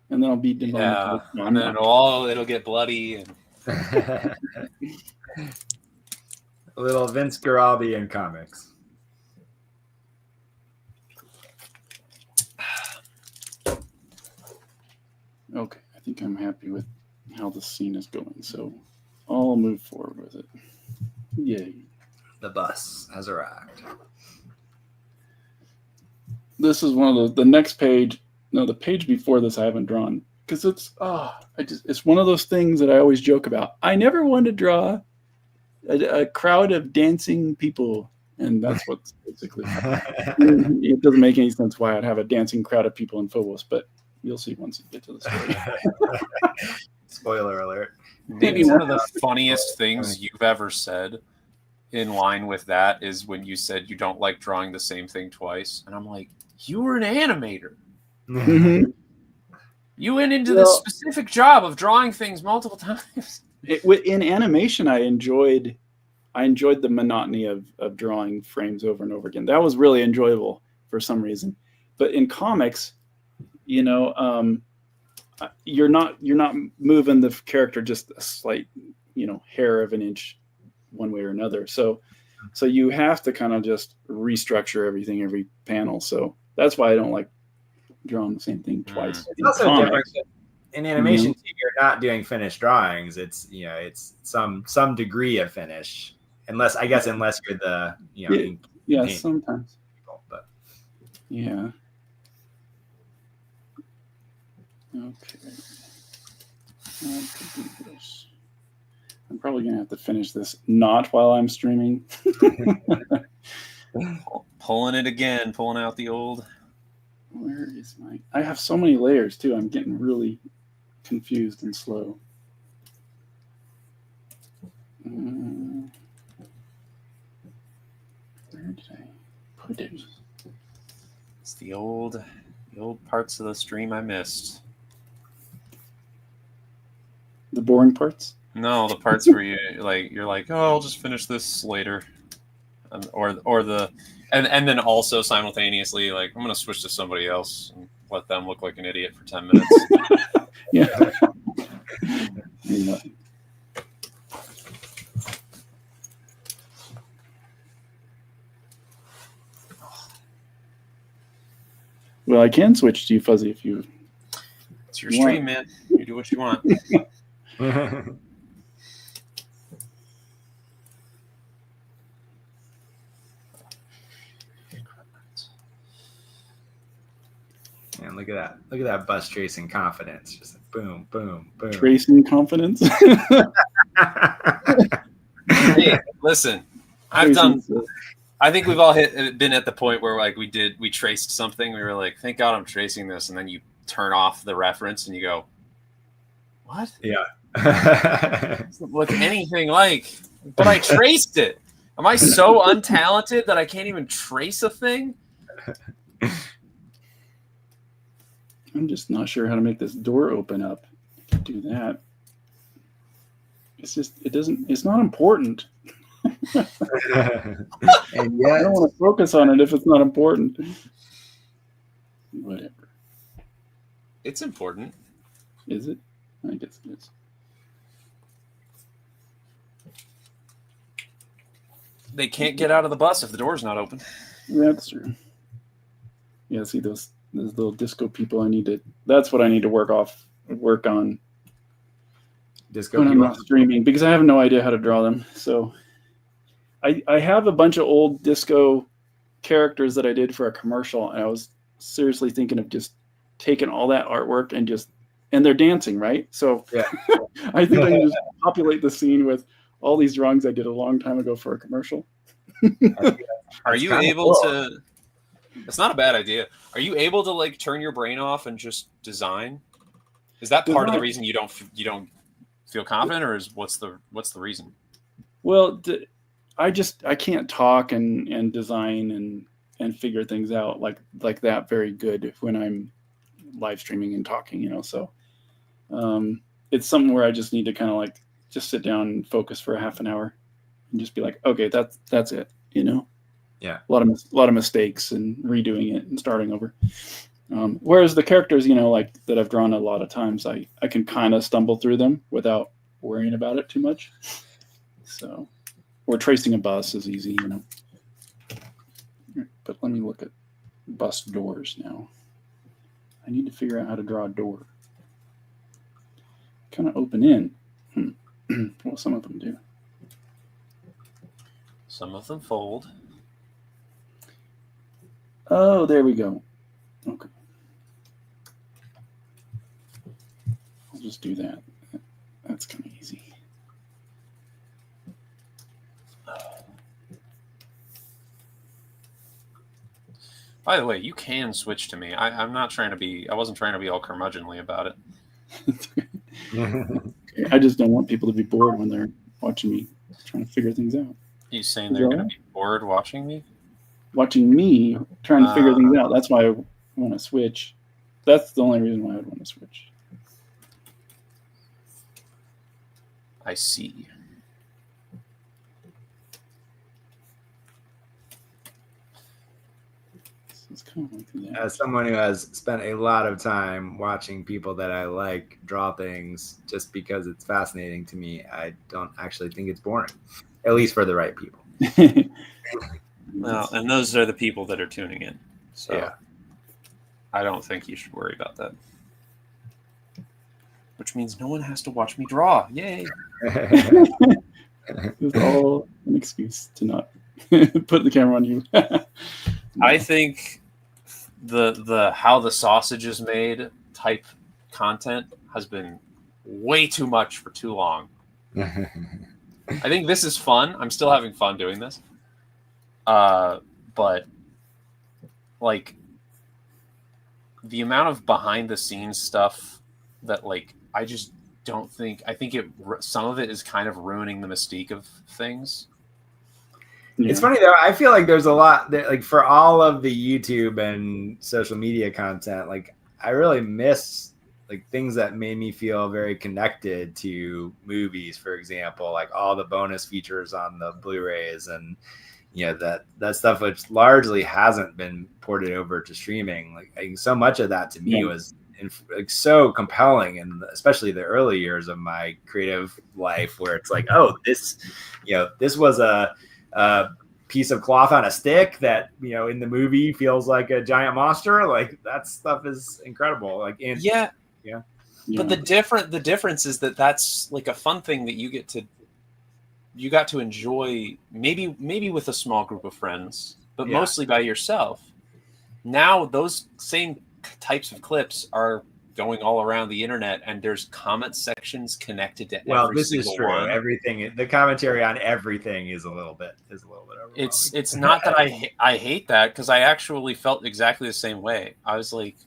And then I'll beat them. Yeah, and then it'll get bloody. And A little Vince Guaraldi in comics. Okay, I think I'm happy with how the scene is going, so I'll move forward with it. Yay. The bus has arrived. This is one of the next page. No, the page before this I haven't drawn because it's one of those things that I always joke about. I never wanted to draw a crowd of dancing people, and that's what's basically happening. It doesn't make any sense why I'd have a dancing crowd of people in Phobos, but you'll see once you get to the story. Spoiler alert. maybe one of the funniest things you've ever said in line with that is when you said you don't like drawing the same thing twice. And I'm like, you were an animator. Mm-hmm. You went into this specific job of drawing things multiple times. In animation, I enjoyed the monotony of drawing frames over and over again. That was really enjoyable for some reason. But in comics, you're not moving the character just a slight, hair of an inch one way or another. So you have to kind of just restructure everything every panel. So that's why I don't like drawing the same thing twice. It's also different in animation. Too, you're not doing finished drawings. It's it's some degree of finish, unless you're the sometimes people, but yeah. Okay. I could do this. I'm probably gonna have to finish this not while I'm streaming. Pulling it again, pulling out the old. Where is my? I have so many layers too. I'm getting really confused and slow. Where did I put it? It's the old parts of the stream I missed. The boring parts? No, the parts where you're like, oh, I'll just finish this later, and then also simultaneously like I'm gonna switch to somebody else and let them look like an idiot for 10 minutes. Yeah. Yeah. Well, I can switch to you, Fuzzy, if you. It's your stream, man. You do what you want. Man, look at that bus tracing confidence. Just like boom, boom, boom. Tracing confidence. Hey, listen, I think we've all been at the point where like we traced something. We were like, thank God I'm tracing this. And then you turn off the reference and you go, what? Yeah. Doesn't look anything like, but I traced it. Am I so untalented that I can't even trace a thing? I'm just not sure how to make this door open up. I can do that. It's not important. And I don't want to focus on it if it's not important. Whatever. It's important. Is it? I guess it is. They can't get out of the bus if the door's not open. That's true. Yeah, see those little disco people. That's what I need to work on. disco when I'm people? not streaming because I have no idea how to draw them. So I have a bunch of old disco characters that I did for a commercial, and I was seriously thinking of just taking all that artwork and they're dancing, right? So Yeah. I think I can just populate the scene with all these drawings I did a long time ago for a commercial. Are you able to? It's not a bad idea. Are you able to like turn your brain off and just design? Is that part of the reason you don't feel confident, or what's the reason? Well, I can't talk and design and figure things out like that very good when I'm live streaming and talking, so it's something where I just need to kind of like just sit down and focus for a half an hour and just be like, okay, that's it, Yeah. A lot of mistakes and redoing it and starting over. Whereas the characters, like that I've drawn a lot of times, I can kind of stumble through them without worrying about it too much. So, or tracing a bus is easy, But let me look at bus doors now. I need to figure out how to draw a door. Kind of open in. Well, some of them do. Some of them fold. Oh, there we go. Okay. I'll just do that. That's kind of easy. By the way, you can switch to me. I wasn't trying to be all curmudgeonly about it. I just don't want people to be bored when they're watching me trying to figure things out. You saying they're going to be bored watching me? Watching me trying to figure things out. That's why I want to switch. That's the only reason why I would want to switch. I see. Kind of like as someone who has spent a lot of time watching people that I like draw things just because it's fascinating to me, I don't actually think it's boring, at least for the right people. Well, and those are the people that are tuning in. So yeah. I don't think you should worry about that. Which means no one has to watch me draw. Yay. It's all an excuse to not put the camera on you. I think the how the sausage is made type content has been way too much for too long. I think this is fun. I'm still having fun doing this. But like the amount of behind the scenes stuff that like I just don't think some of it is kind of ruining the mystique of things. Yeah. It's funny though. I feel like there's a lot that, like, for all of the YouTube and social media content, like I really miss like things that made me feel very connected to movies, for example, like all the bonus features on the Blu-rays and that stuff, which largely hasn't been ported over to streaming. Like so much of that to me was like so compelling, and especially the early years of my creative life, where it's like, oh, this was a piece of cloth on a stick that in the movie feels like a giant monster. Like that stuff is incredible. Like but the difference is that that's like a fun thing that you got to enjoy maybe with a small group of friends, but mostly by yourself. Now those same types of clips are going all around the internet, and there's comment sections connected to every single is true. one. Everything, the commentary on everything is a little bit overwhelming. It's not that I hate that, because I actually felt exactly the same way. I was like,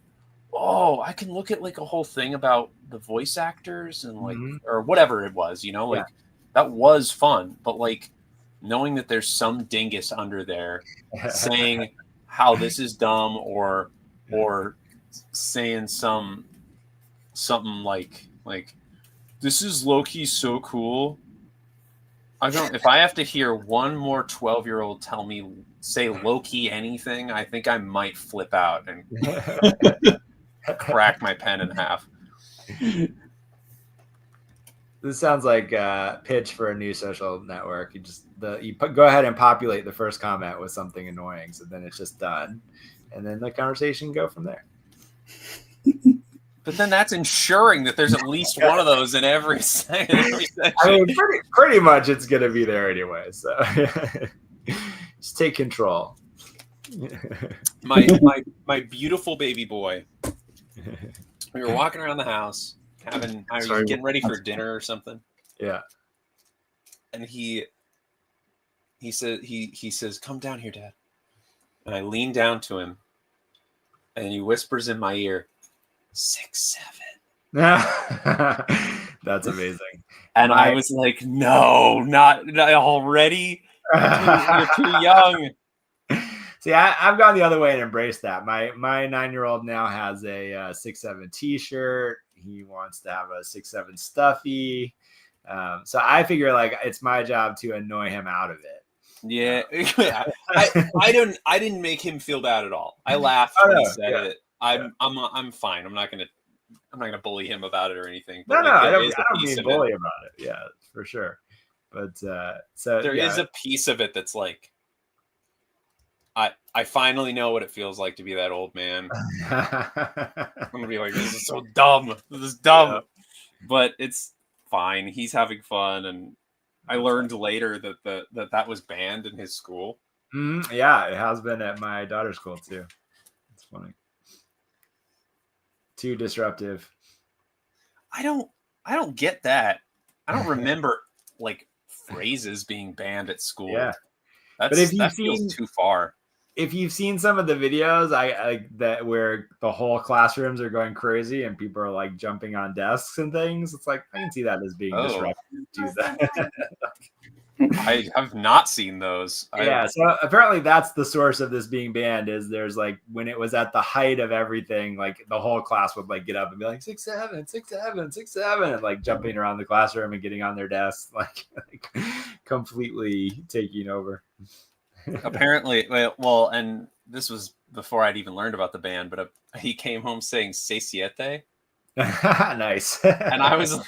oh, I can look at like a whole thing about the voice actors and like or whatever it was, that was fun. But like knowing that there's some dingus under there saying how this is dumb or saying something like this is low-key so cool. If I have to hear one more 12-year-old say low-key anything, I think I might flip out and crack my pen in half. This sounds like a pitch for a new social network. You go ahead and populate the first comment with something annoying, so then it's just done, and then the conversation go from there. But then that's ensuring that there's at least one of those in every section. I mean, pretty much it's going to be there anyway. So just take control. My beautiful baby boy. We were walking around the house, getting ready for dinner or something. Yeah. And he says, "Come down here, Dad." And I lean down to him, and he whispers in my ear, 6'7". That's amazing. And I was like, "No, not already. You're too young." See, I've gone the other way and embraced that. My 9-year-old now has a 6'7" T-shirt. He wants to have a 6'7" stuffy. So I figure like it's my job to annoy him out of it. Yeah, I didn't make him feel bad at all. I laughed when he said it. I'm fine. I'm not gonna bully him about it or anything. But no, I don't mean bully about it. Yeah, for sure. But so there is a piece of it that's like, I finally know what it feels like to be that old man. I'm gonna be like, this is so dumb. This is dumb. Yeah. But it's fine. He's having fun, and I learned later that was banned in his school. Mm-hmm. Yeah, it has been at my daughter's school too. It's funny. Too disruptive. I don't get that. I don't remember like phrases being banned at school. Yeah, that feels too far. If you've seen some of the videos, that where the whole classrooms are going crazy and people are like jumping on desks and things, it's like I can see that as being disruptive. Do that. I have not seen those. Yeah, so apparently that's the source of this being banned. Is there's like when it was at the height of everything, like the whole class would like get up and be like 6'7", 6'7", 6'7", and like jumping around the classroom and getting on their desks, like completely taking over. Apparently, well, and this was before I'd even learned about the ban, but he came home saying "seis siete." Nice. And I was like,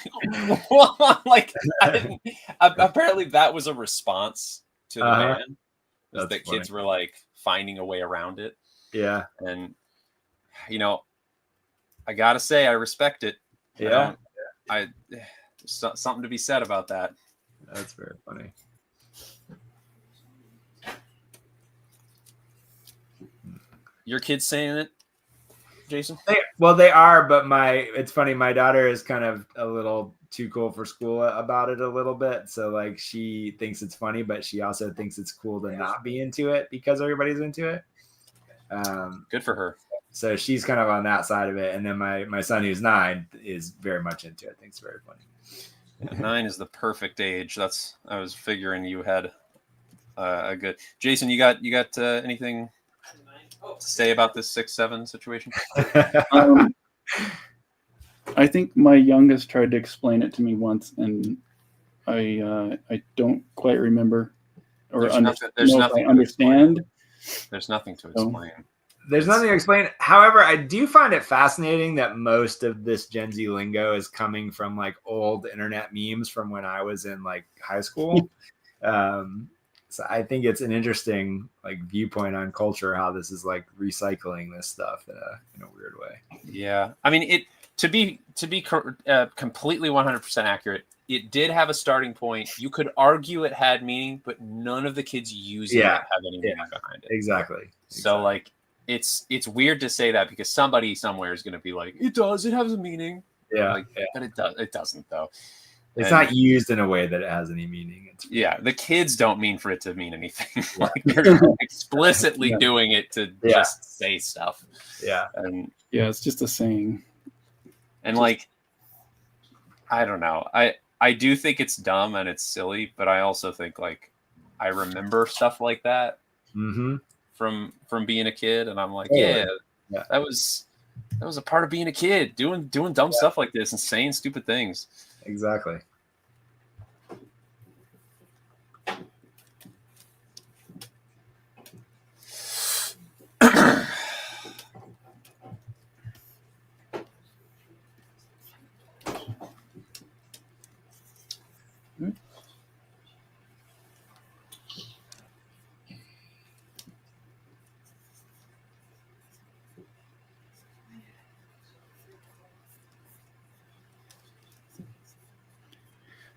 well, like apparently that was a response to the ban. That kids were like finding a way around it. Yeah. And I gotta say I respect it. Yeah. There's something to be said about that. That's very funny. Your kids saying it, Jason? They are, but it's funny. My daughter is kind of a little too cool for school about it a little bit. So like she thinks it's funny, but she also thinks it's cool to not be into it because everybody's into it. Good for her. So she's kind of on that side of it. And then my son, who's 9, is very much into it. Thinks it's very funny. Yeah, 9 is the perfect age. I was figuring you had a good. Jason, you got anything to say about this 6'7" situation? I think my youngest tried to explain it to me once, and I don't quite remember or understand. There's nothing to explain. There's nothing to explain. However, I do find it fascinating that most of this Gen Z lingo is coming from like old internet memes from when I was in like high school. So I think it's an interesting like viewpoint on culture, how this is like recycling this stuff in a weird way. Yeah, I mean to be completely 100% accurate. It did have a starting point. You could argue it had meaning, but none of the kids using it have any meaning behind it. Exactly. So like it's weird to say that because somebody somewhere is going to be like, it does, it has a meaning. Yeah, but it doesn't though. It's not used in a way that it has any meaning. The kids don't mean for it to mean anything. Like they're explicitly doing it to just say stuff. Yeah. And it's just a saying. And like, I don't know. I do think it's dumb and it's silly, but I also think like I remember stuff like that from being a kid, and I'm like, that was a part of being a kid, doing dumb stuff like this and saying stupid things. Exactly.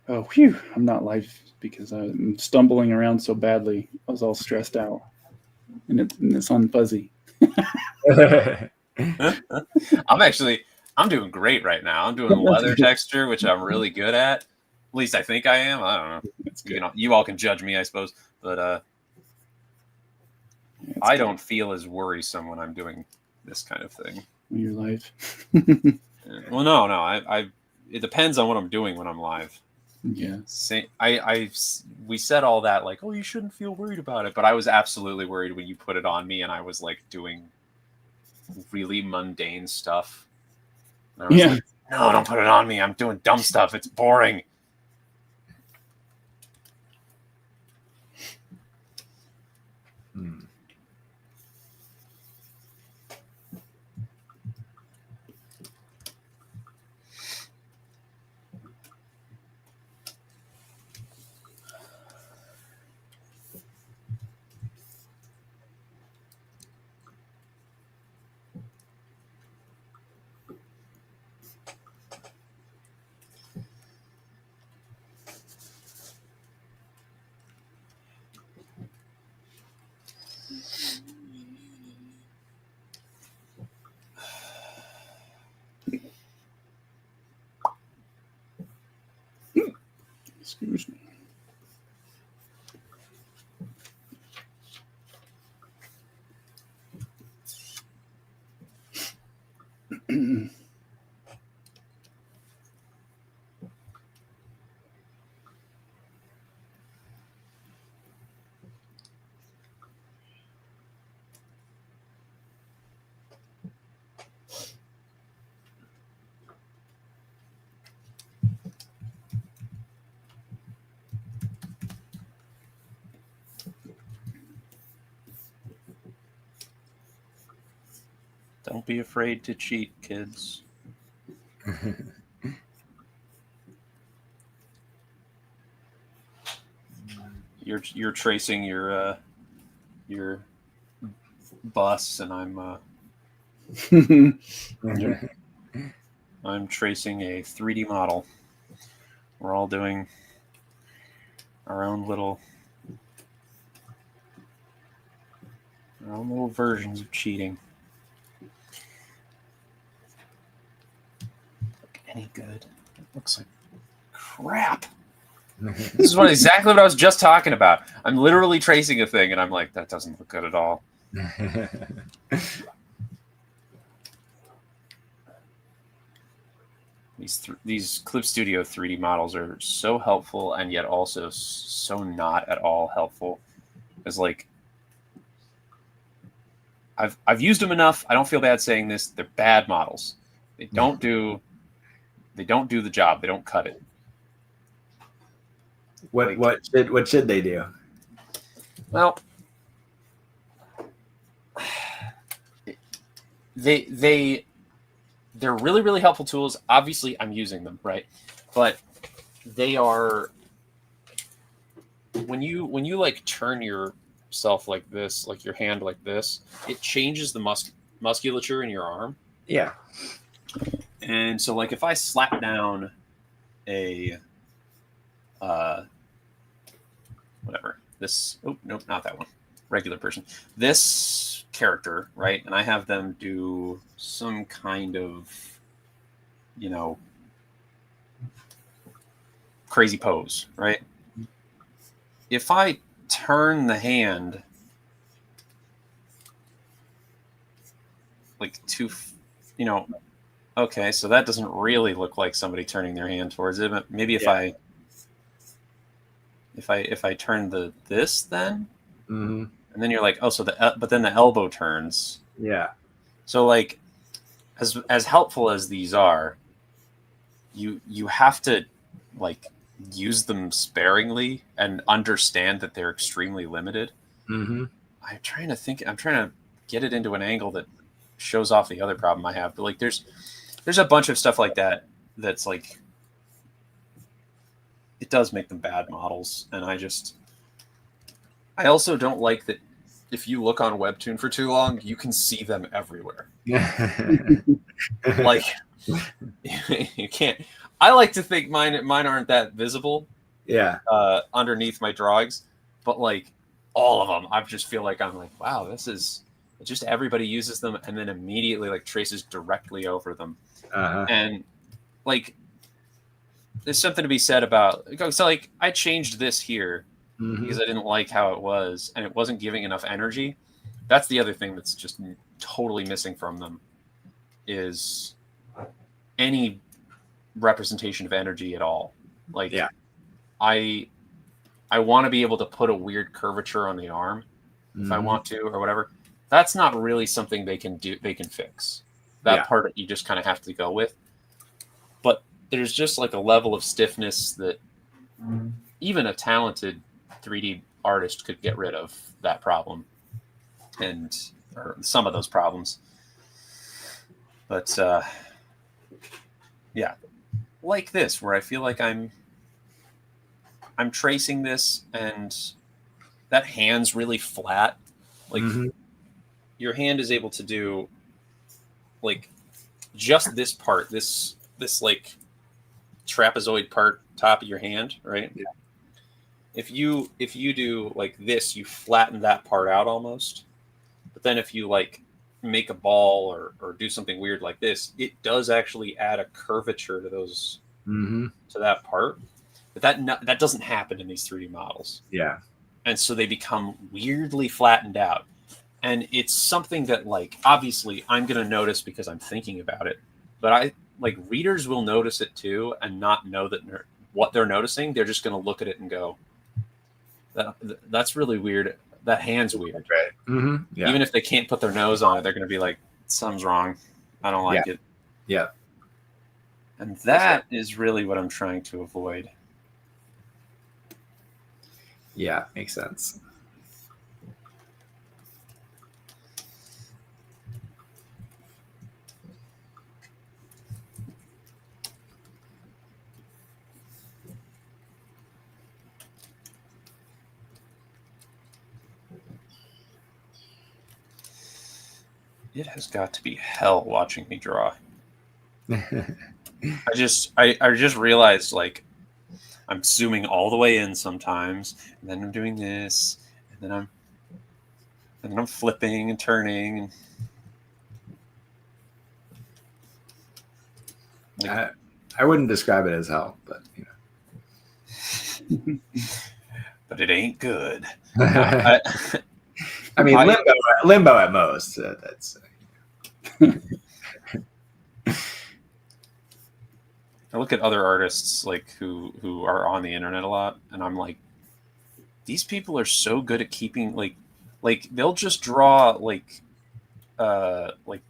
Oh, phew! I'm not live because I'm stumbling around so badly. I was all stressed out, and it's on fuzzy. I'm doing great right now. I'm doing leather texture, which I'm really good at. At least I think I am. I don't know. That's good. You all can judge me, I suppose, but I don't feel as worrisome when I'm doing this kind of thing. When you're live. Well, no. It depends on what I'm doing when I'm live. Yeah. We said all that like, oh, you shouldn't feel worried about it, but I was absolutely worried when you put it on me, and I was like doing really mundane stuff. And I was like, no, don't put it on me. I'm doing dumb stuff. It's boring. Excuse me. Don't be afraid to cheat, kids. You're tracing your bus, and I'm tracing a 3D model. We're all doing our own little versions of cheating. Look any good? It looks like crap. This is exactly what I was just talking about. I'm literally tracing a thing, and I'm like, that doesn't look good at all. These Clip Studio 3D models are so helpful, and yet also so not at all helpful. It's like I've used them enough. I don't feel bad saying this. They're bad models. They don't do the job. They don't cut it. What should they do? Well, they're really, really helpful tools. Obviously, I'm using them, right? But they are when you like turn yourself like this, like your hand like this, it changes the musculature in your arm. Yeah. And so, like, if I slap down a whatever this, oh nope, not that one, regular person, this character, right, and I have them do some kind of, crazy pose, right? If I turn the hand like to, okay, so that doesn't really look like somebody turning their hand towards it, but maybe if I turn this then, Mm-hmm. and then you're like, oh, so but then the elbow turns. Yeah. So like, as helpful as these are, you have to like use them sparingly and understand that they're extremely limited. Mm-hmm. I'm trying to get it into an angle that shows off the other problem I have, but like there's a bunch of stuff like that that's like, it does make them bad models. And I also don't like that if you look on Webtoon for too long, you can see them everywhere. Like, you can't. I like to think mine aren't that visible. Yeah. Underneath my drawings, but like all of them, I just feel like I'm like, wow, this is just everybody uses them and then immediately like traces directly over them. And like there's something to be said about so like I changed this here because I didn't like how it was and it wasn't giving enough energy. That's the other thing that's just totally missing from them is any representation of energy at all. Like I want to be able to put a weird curvature on the arm if I want to or whatever. That's not really something they can do. They can fix that part that you just kind of have to go with. But there's just like a level of stiffness that even a talented 3D artist could get rid of that problem or some of those problems. But yeah, like this, where I feel like I'm tracing this and that hand's really flat. Like your hand is able to do like just this part, this like trapezoid part, top of your hand, right? Yeah. If you do like this, you flatten that part out almost. But then if you like make a ball or do something weird like this, it does actually add a curvature to those to that part. But that doesn't happen in these 3D models. Yeah. And so they become weirdly flattened out. And it's something that like obviously I'm going to notice because I'm thinking about it. But I like readers will notice it too and not know that what they're noticing. They're just going to look at it and go, that's really weird. That hand's weird. Right. Yeah. Even if they can't put their nose on it, they're going to be like, something's wrong. I don't like it. Yeah. And that is really what I'm trying to avoid. Yeah, makes sense. It has got to be hell watching me draw. I just realized like I'm zooming all the way in sometimes, and then I'm doing this, and then I'm flipping and turning. And like, I wouldn't describe it as hell, but you know. But it ain't good. I mean, limbo at most. That's. I look at other artists like who are on the internet a lot, and I'm like, these people are so good at keeping like they'll just draw like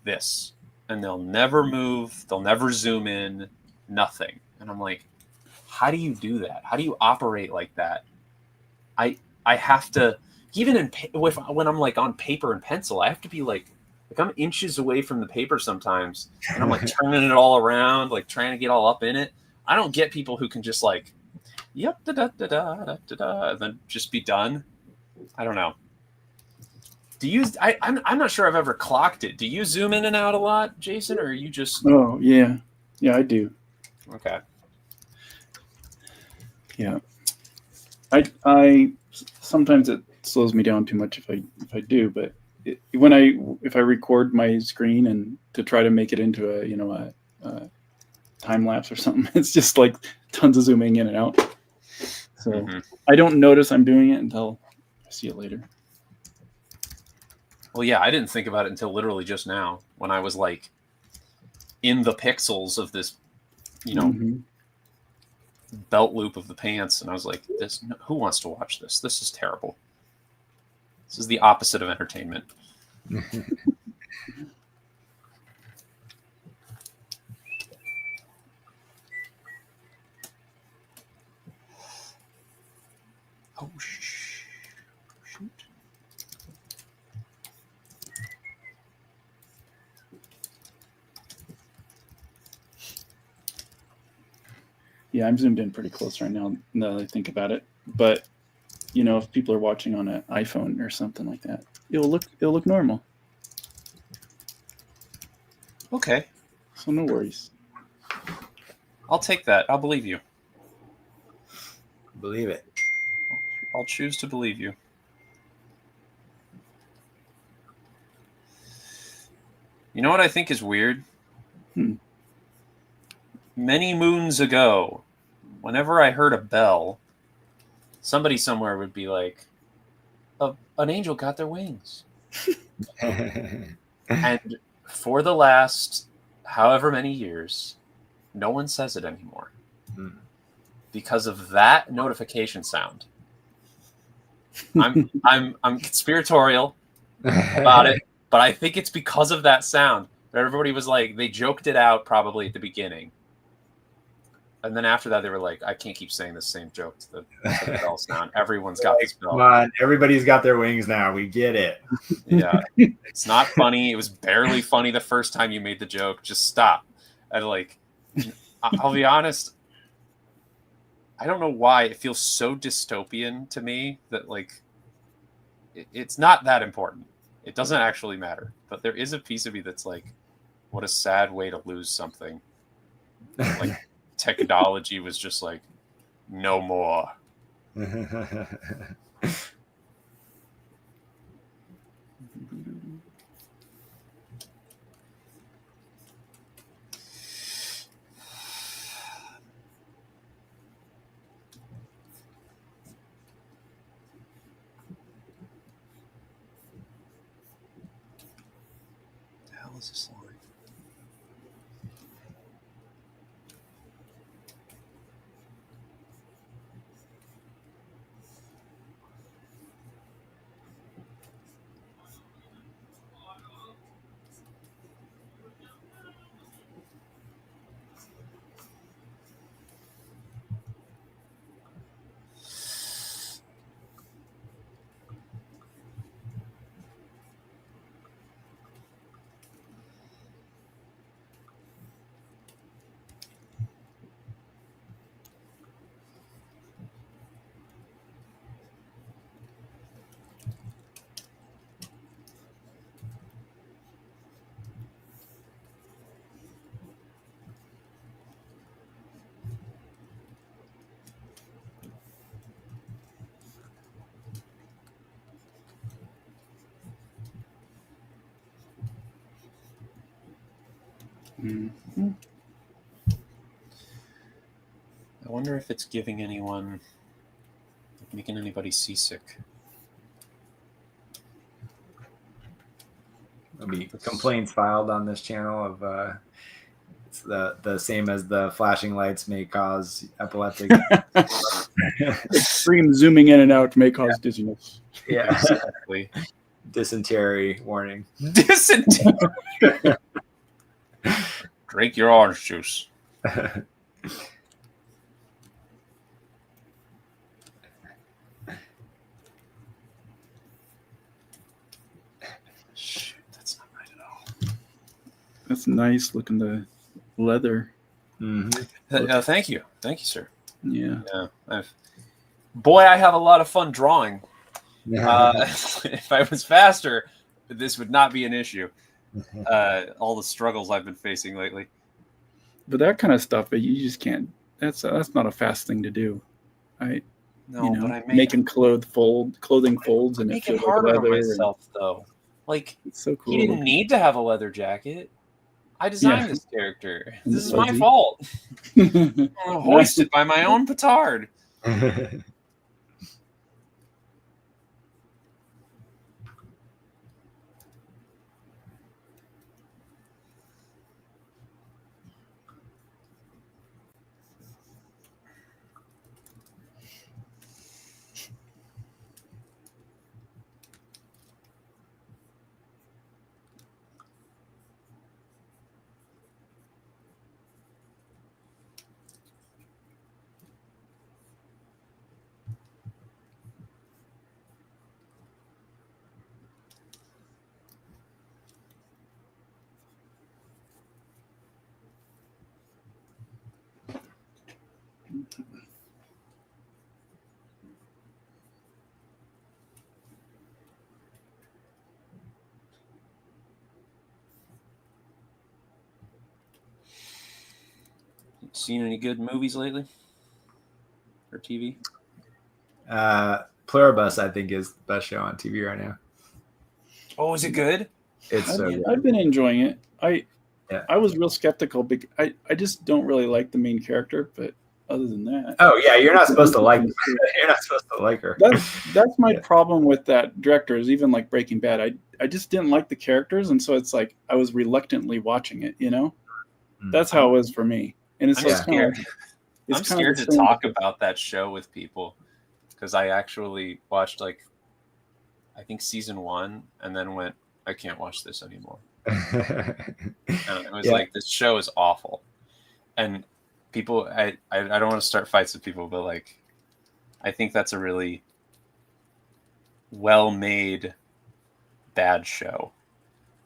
this, and they'll never move, they'll never zoom in, nothing. And I'm like, how do you do that? How do you operate like that? I have to. Even when I'm like on paper and pencil, I have to be like I'm inches away from the paper sometimes, and I'm like turning it all around, like trying to get all up in it. I don't get people who can just like, yep, da da da da da da, and then just be done. I don't know. Do you? I'm not sure I've ever clocked it. Do you zoom in and out a lot, Jason, or are you just? Oh yeah, I do. Okay. Yeah, I sometimes it slows me down too much if I do, but if I record my screen and to try to make it into a time lapse or something, it's just like tons of zooming in and out. So I don't notice I'm doing it until I see it later. Well, yeah, I didn't think about it until literally just now when I was like in the pixels of this, belt loop of the pants, and I was like, who wants to watch this? This is terrible. This is the opposite of entertainment. Oh, shoot. Yeah, I'm zoomed in pretty close right now that I think about it. But if people are watching on an iPhone or something like that, it'll look normal. Okay. So no worries. I'll take that. I'll believe you. Believe it. I'll choose to believe you. You know what I think is weird? Many moons ago, whenever I heard a bell, somebody somewhere would be like, an angel got their wings. And for the last however many years, no one says it anymore because of that notification sound. I'm conspiratorial about it, but I think it's because of that sound. Everybody was like, they joked it out probably at the beginning. And then after that, they were like, I can't keep saying the same joke to the bell sound. Everyone's got this bell. Come on, everybody's got their wings now. We get it. Yeah. It's not funny. It was barely funny the first time you made the joke. Just stop. And like, I'll be honest, I don't know why it feels so dystopian to me that like, it's not that important. It doesn't actually matter. But there is a piece of me that's like, what a sad way to lose something. Like, technology was just like, no more. The hell is this line? Mm-hmm. I wonder if it's giving anyone, making anybody seasick. There'll be complaints filed on this channel of it's the same as the flashing lights may cause epileptic. Extreme zooming in and out may cause dizziness. Yeah, Exactly. dysentery warning. Dysentery. Drink your orange juice. Shit, that's not right at all. That's nice looking, the leather. Mm-hmm. Thank you, sir. Yeah. Yeah, boy, I have a lot of fun drawing. If I was faster, this would not be an issue. All the struggles I've been facing lately. But that kind of stuff, you just can't. That's not a fast thing to do. No, but I making clothing folds, and it make it feels like harder on leather. myself though. Like, It's so cool. he didn't need to have a leather jacket. I designed this character. And This is my fuzzy. fault. I'm hoisted by my own petard. seen any good movies lately or TV? Pluribus, I think, is the best show on TV right now. Oh, is it good? It's so good. I've been enjoying it. Yeah. I was real skeptical because I just don't really like the main character, but other than that, Oh yeah, you're not supposed to like. You're not supposed to like her. that's my problem with that director. Is even like Breaking Bad, I just didn't like the characters, and so it's like I was reluctantly watching it. That's how it was for me. And it's I'm just kind of, I'm scared to talk about that show with people because I actually watched I think season 1 and then went, I can't watch this anymore. And it was like, this show is awful. And people, I don't want to start fights with people, but I think that's a really well-made bad show.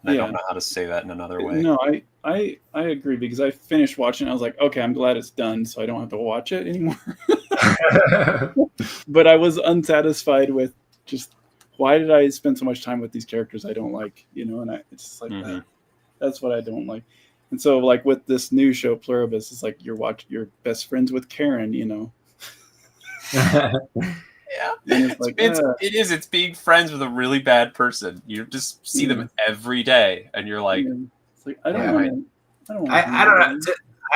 And I don't know how to say that in another way. No, I agree because I finished watching it. I was like, okay, I'm glad it's done, so I don't have to watch it anymore. But I was unsatisfied with just why did I spend so much time with these characters I don't like, and it's just like that's what I don't like. And so with this new show Pluribus, it's like you're best friends with Karen, Yeah, it's being friends with a really bad person. You just see them every day, and you're like, it's like I don't know.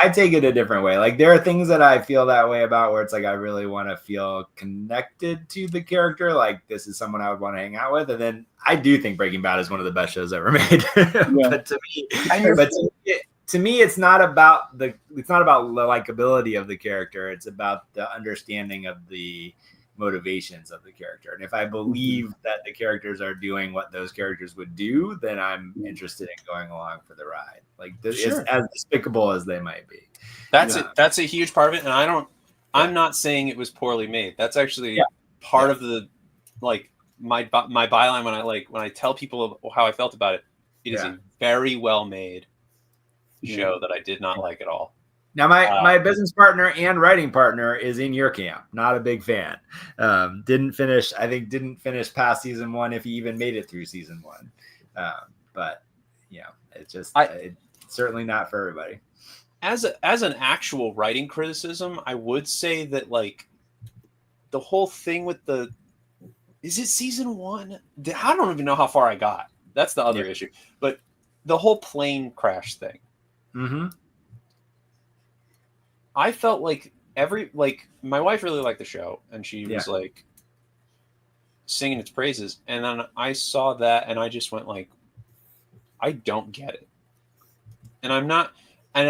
I take it a different way. There are things that I feel that way about where it's like I really want to feel connected to the character. This is someone I would want to hang out with, and then I do think Breaking Bad is one of the best shows ever made. But to me, it's not about the likability of the character. It's about the understanding of the motivations of the character. And if I believe that the characters are doing what those characters would do, then I'm interested in going along for the ride. It's as despicable as they might be. That's it. That's a huge part of it. And I'm not saying it was poorly made. That's actually part of the my byline when I tell people how I felt about it. It is a very well made show that I did not like at all. Now, my business partner and writing partner is in your camp. Not a big fan. Didn't finish past season 1 if he even made it through season 1. But it's just it's certainly not for everybody. As an actual writing criticism, I would say that the whole thing with is it season 1? I don't even know how far I got. That's the other issue. But the whole plane crash thing. Mm-hmm. I felt my wife really liked the show, and she was singing its praises. And then I saw that, and I just went I don't get it. And I'm not, and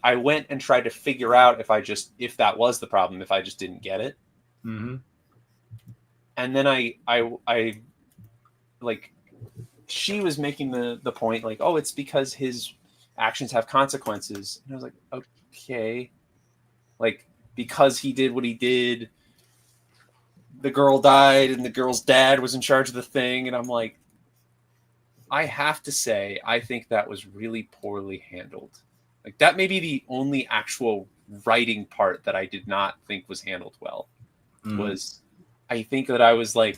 I went and tried to figure out if that was the problem, if I just didn't get it. Mm-hmm. And then I she was making the point oh, it's because his actions have consequences. And I was like, okay. Because he did what he did, the girl died and the girl's dad was in charge of the thing. And I'm like, I have to say, I think that was really poorly handled. That may be the only actual writing part that I did not think was handled well. Was I think that I was I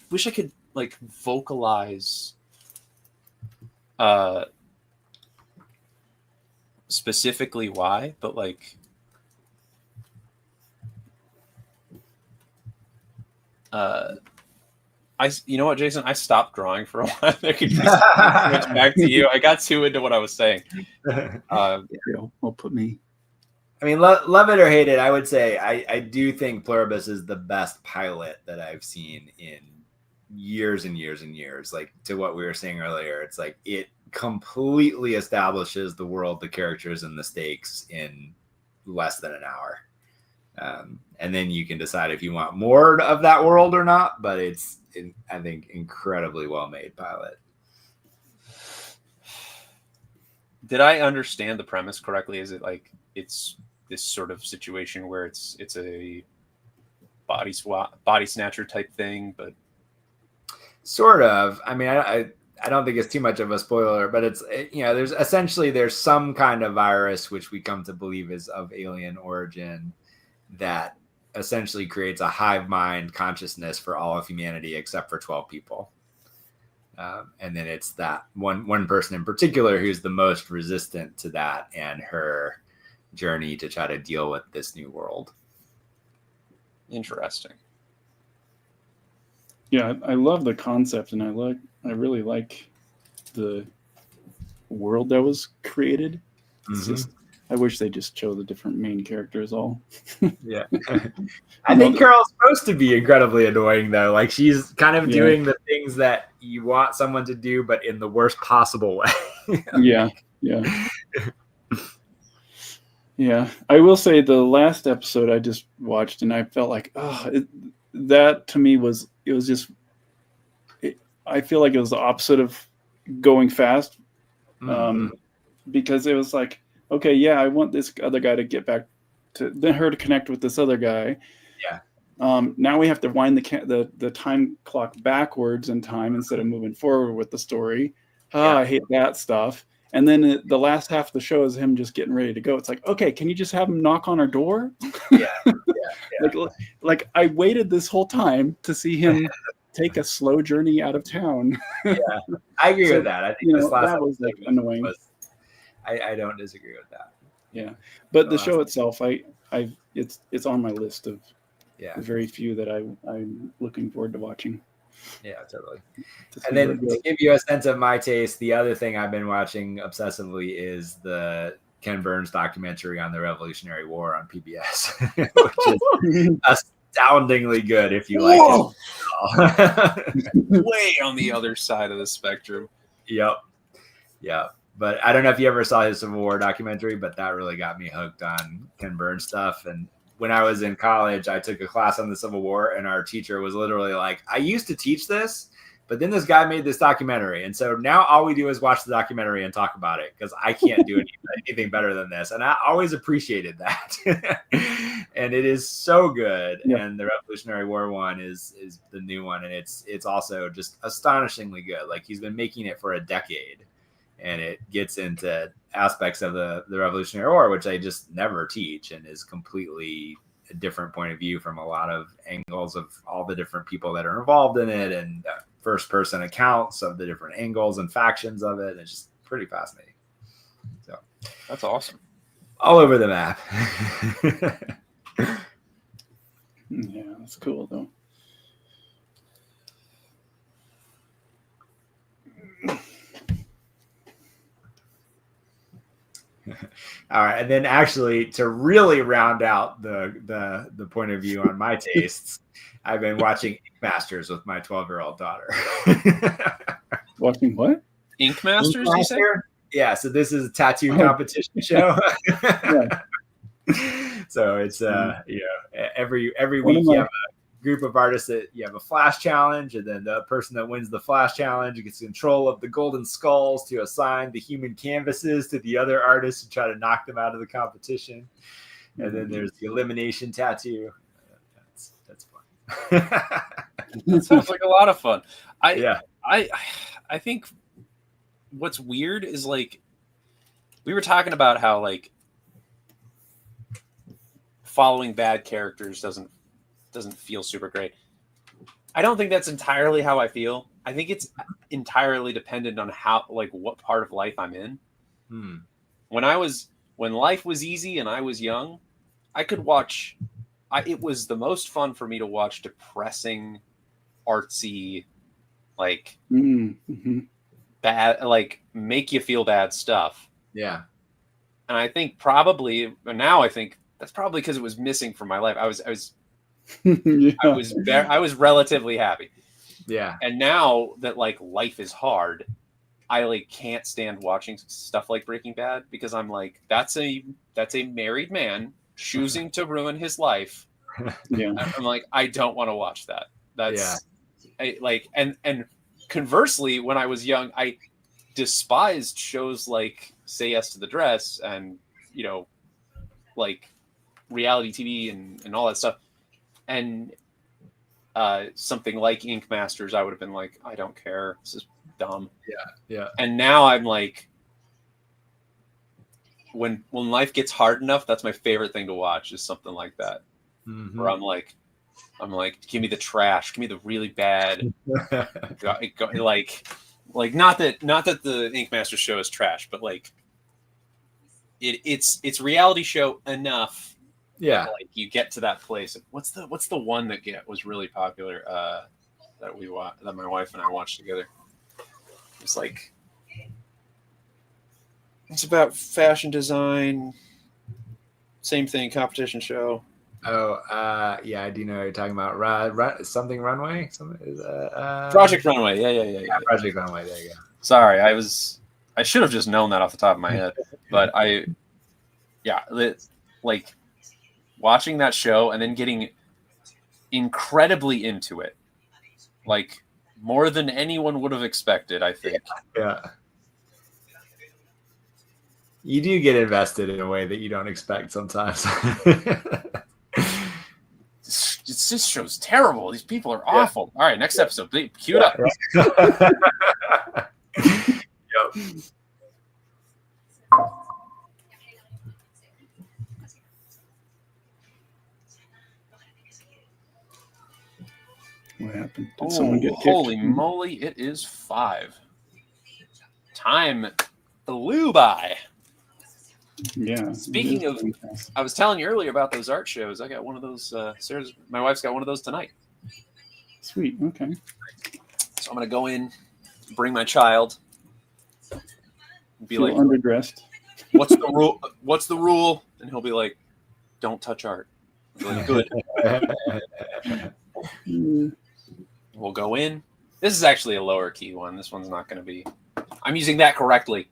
wish I could vocalize specifically why, but you know what, Jason, I stopped drawing for a while. There could be switch back to you. I got too into what I was saying. Put me. I mean, love it or hate it, I would say I do think Pluribus is the best pilot that I've seen in years and years and years. To what we were saying earlier, it's it completely establishes the world, the characters, and the stakes in less than an hour. And then you can decide if you want more of that world or not, but it's I think, incredibly well-made pilot. Did I understand the premise correctly? Is it it's this sort of situation where it's a body snatcher type thing, but sort of. I mean, I don't think it's too much of a spoiler, but it's there's some kind of virus which we come to believe is of alien origin that essentially creates a hive mind consciousness for all of humanity except for 12 people. And then it's that one person in particular who's the most resistant to that, and her journey to try to deal with this new world. Interesting. Yeah, I love the concept, and I really like the world that was created. It's just, I wish they just chose a different main character is all. Yeah. I think Carol's supposed to be incredibly annoying though. Like she's kind of doing the things that you want someone to do, but in the worst possible way. Yeah. Yeah. I will say the last episode I just watched and I felt like, that to me was just, I feel like it was the opposite of going fast. Because it was like, okay, yeah, I want this other guy to get back to her to connect with this other guy. Yeah. Now we have to wind the time clock backwards in time instead of moving forward with the story. I hate that stuff. And then the last half of the show is him just getting ready to go. It's like, okay, can you just have him knock on our door? Yeah. Like I waited this whole time to see him take a slow journey out of town. Yeah, I agree with that. I think this last that was like annoying. I don't disagree with that. Yeah, but the show itself, it's on my list of very few that I'm looking forward to watching. Yeah, totally. And then to give you a sense of my taste, the other thing I've been watching obsessively is the Ken Burns documentary on the Revolutionary War on PBS, which is astoundingly good if you like it. Way on the other side of the spectrum. Yep. But I don't know if you ever saw his Civil War documentary, but that really got me hooked on Ken Burns stuff. And when I was in college, I took a class on the Civil War, and our teacher was literally like, I used to teach this, but then this guy made this documentary. And so now all we do is watch the documentary and talk about it because I can't do anything better than this. And I always appreciated that. And it is so good. Yeah. And the Revolutionary War one is the new one. And it's also just astonishingly good. Like he's been making it for a decade. And it gets into aspects of the Revolutionary War, which I just never teach, and is completely a different point of view from a lot of angles of all the different people that are involved in it, and first-person accounts of the different angles and factions of it. It's just pretty fascinating. So that's awesome. All over the map. Yeah, that's cool though. All right, and then actually to really round out the point of view on my tastes, I've been watching Ink Masters with my 12-year-old daughter. Watching what? Ink Masters, you said? Yeah, so this is a tattoo competition show. So it's every week you have a group of artists that you have a flash challenge, and then the person that wins the flash challenge gets control of the golden skulls to assign the human canvases to the other artists to try to knock them out of the competition. And then there's the elimination tattoo. That's fun. That sounds like a lot of fun. I think what's weird is like we were talking about how like following bad characters doesn't feel super great. I don't think that's entirely how I feel. I think it's entirely dependent on how, like, what part of life I'm in. When life was easy and I was young, I could watch. It was the most fun for me to watch depressing, artsy, like bad, like make you feel bad stuff. Yeah. And I think probably now I think that's probably because it was missing from my life. I was relatively happy. Yeah. And now that like life is hard, I like can't stand watching stuff like Breaking Bad because I'm like, that's a married man choosing to ruin his life. Yeah. I'm like, I don't want to watch that. That's and conversely, when I was young, I despised shows like Say Yes to the Dress and, you know, like reality TV and all that stuff. And something like Ink Masters, I would have been like, I don't care. This is dumb. Yeah. And now I'm like, when life gets hard enough, that's my favorite thing to watch is something like that. Mm-hmm. Where I'm like, give me the trash, give me the really bad, like not that the Ink Masters show is trash, but like it's reality show enough. Yeah. Like you get to that place. What's the one that was really popular that my wife and I watched together? It's like it's about fashion design. Same thing, competition show. Oh, yeah, I do know what you're talking about. Something Runway? Project Runway. Yeah. Project Runway. There you go. Sorry, I should have just known that off the top of my head, but like watching that show and then getting incredibly into it, like more than anyone would have expected, I think. Yeah. You do get invested in a way that you don't expect sometimes. This show's terrible. These people are awful. All right, next episode. Cue it up. Yep. What happened? Did someone get kicked? Holy moly, it is 5. Time flew by. Yeah. Speaking of, I was telling you earlier about those art shows. I got one of those. My wife's got one of those tonight. Sweet. Okay. So I'm gonna go in, bring my child, and be Feel like, underdressed. "What's the rule? What's the rule?" And he'll be like, "Don't touch art." I'll be like, good. We'll go in. This is actually a lower key one. This one's not going to be. I'm using that correctly.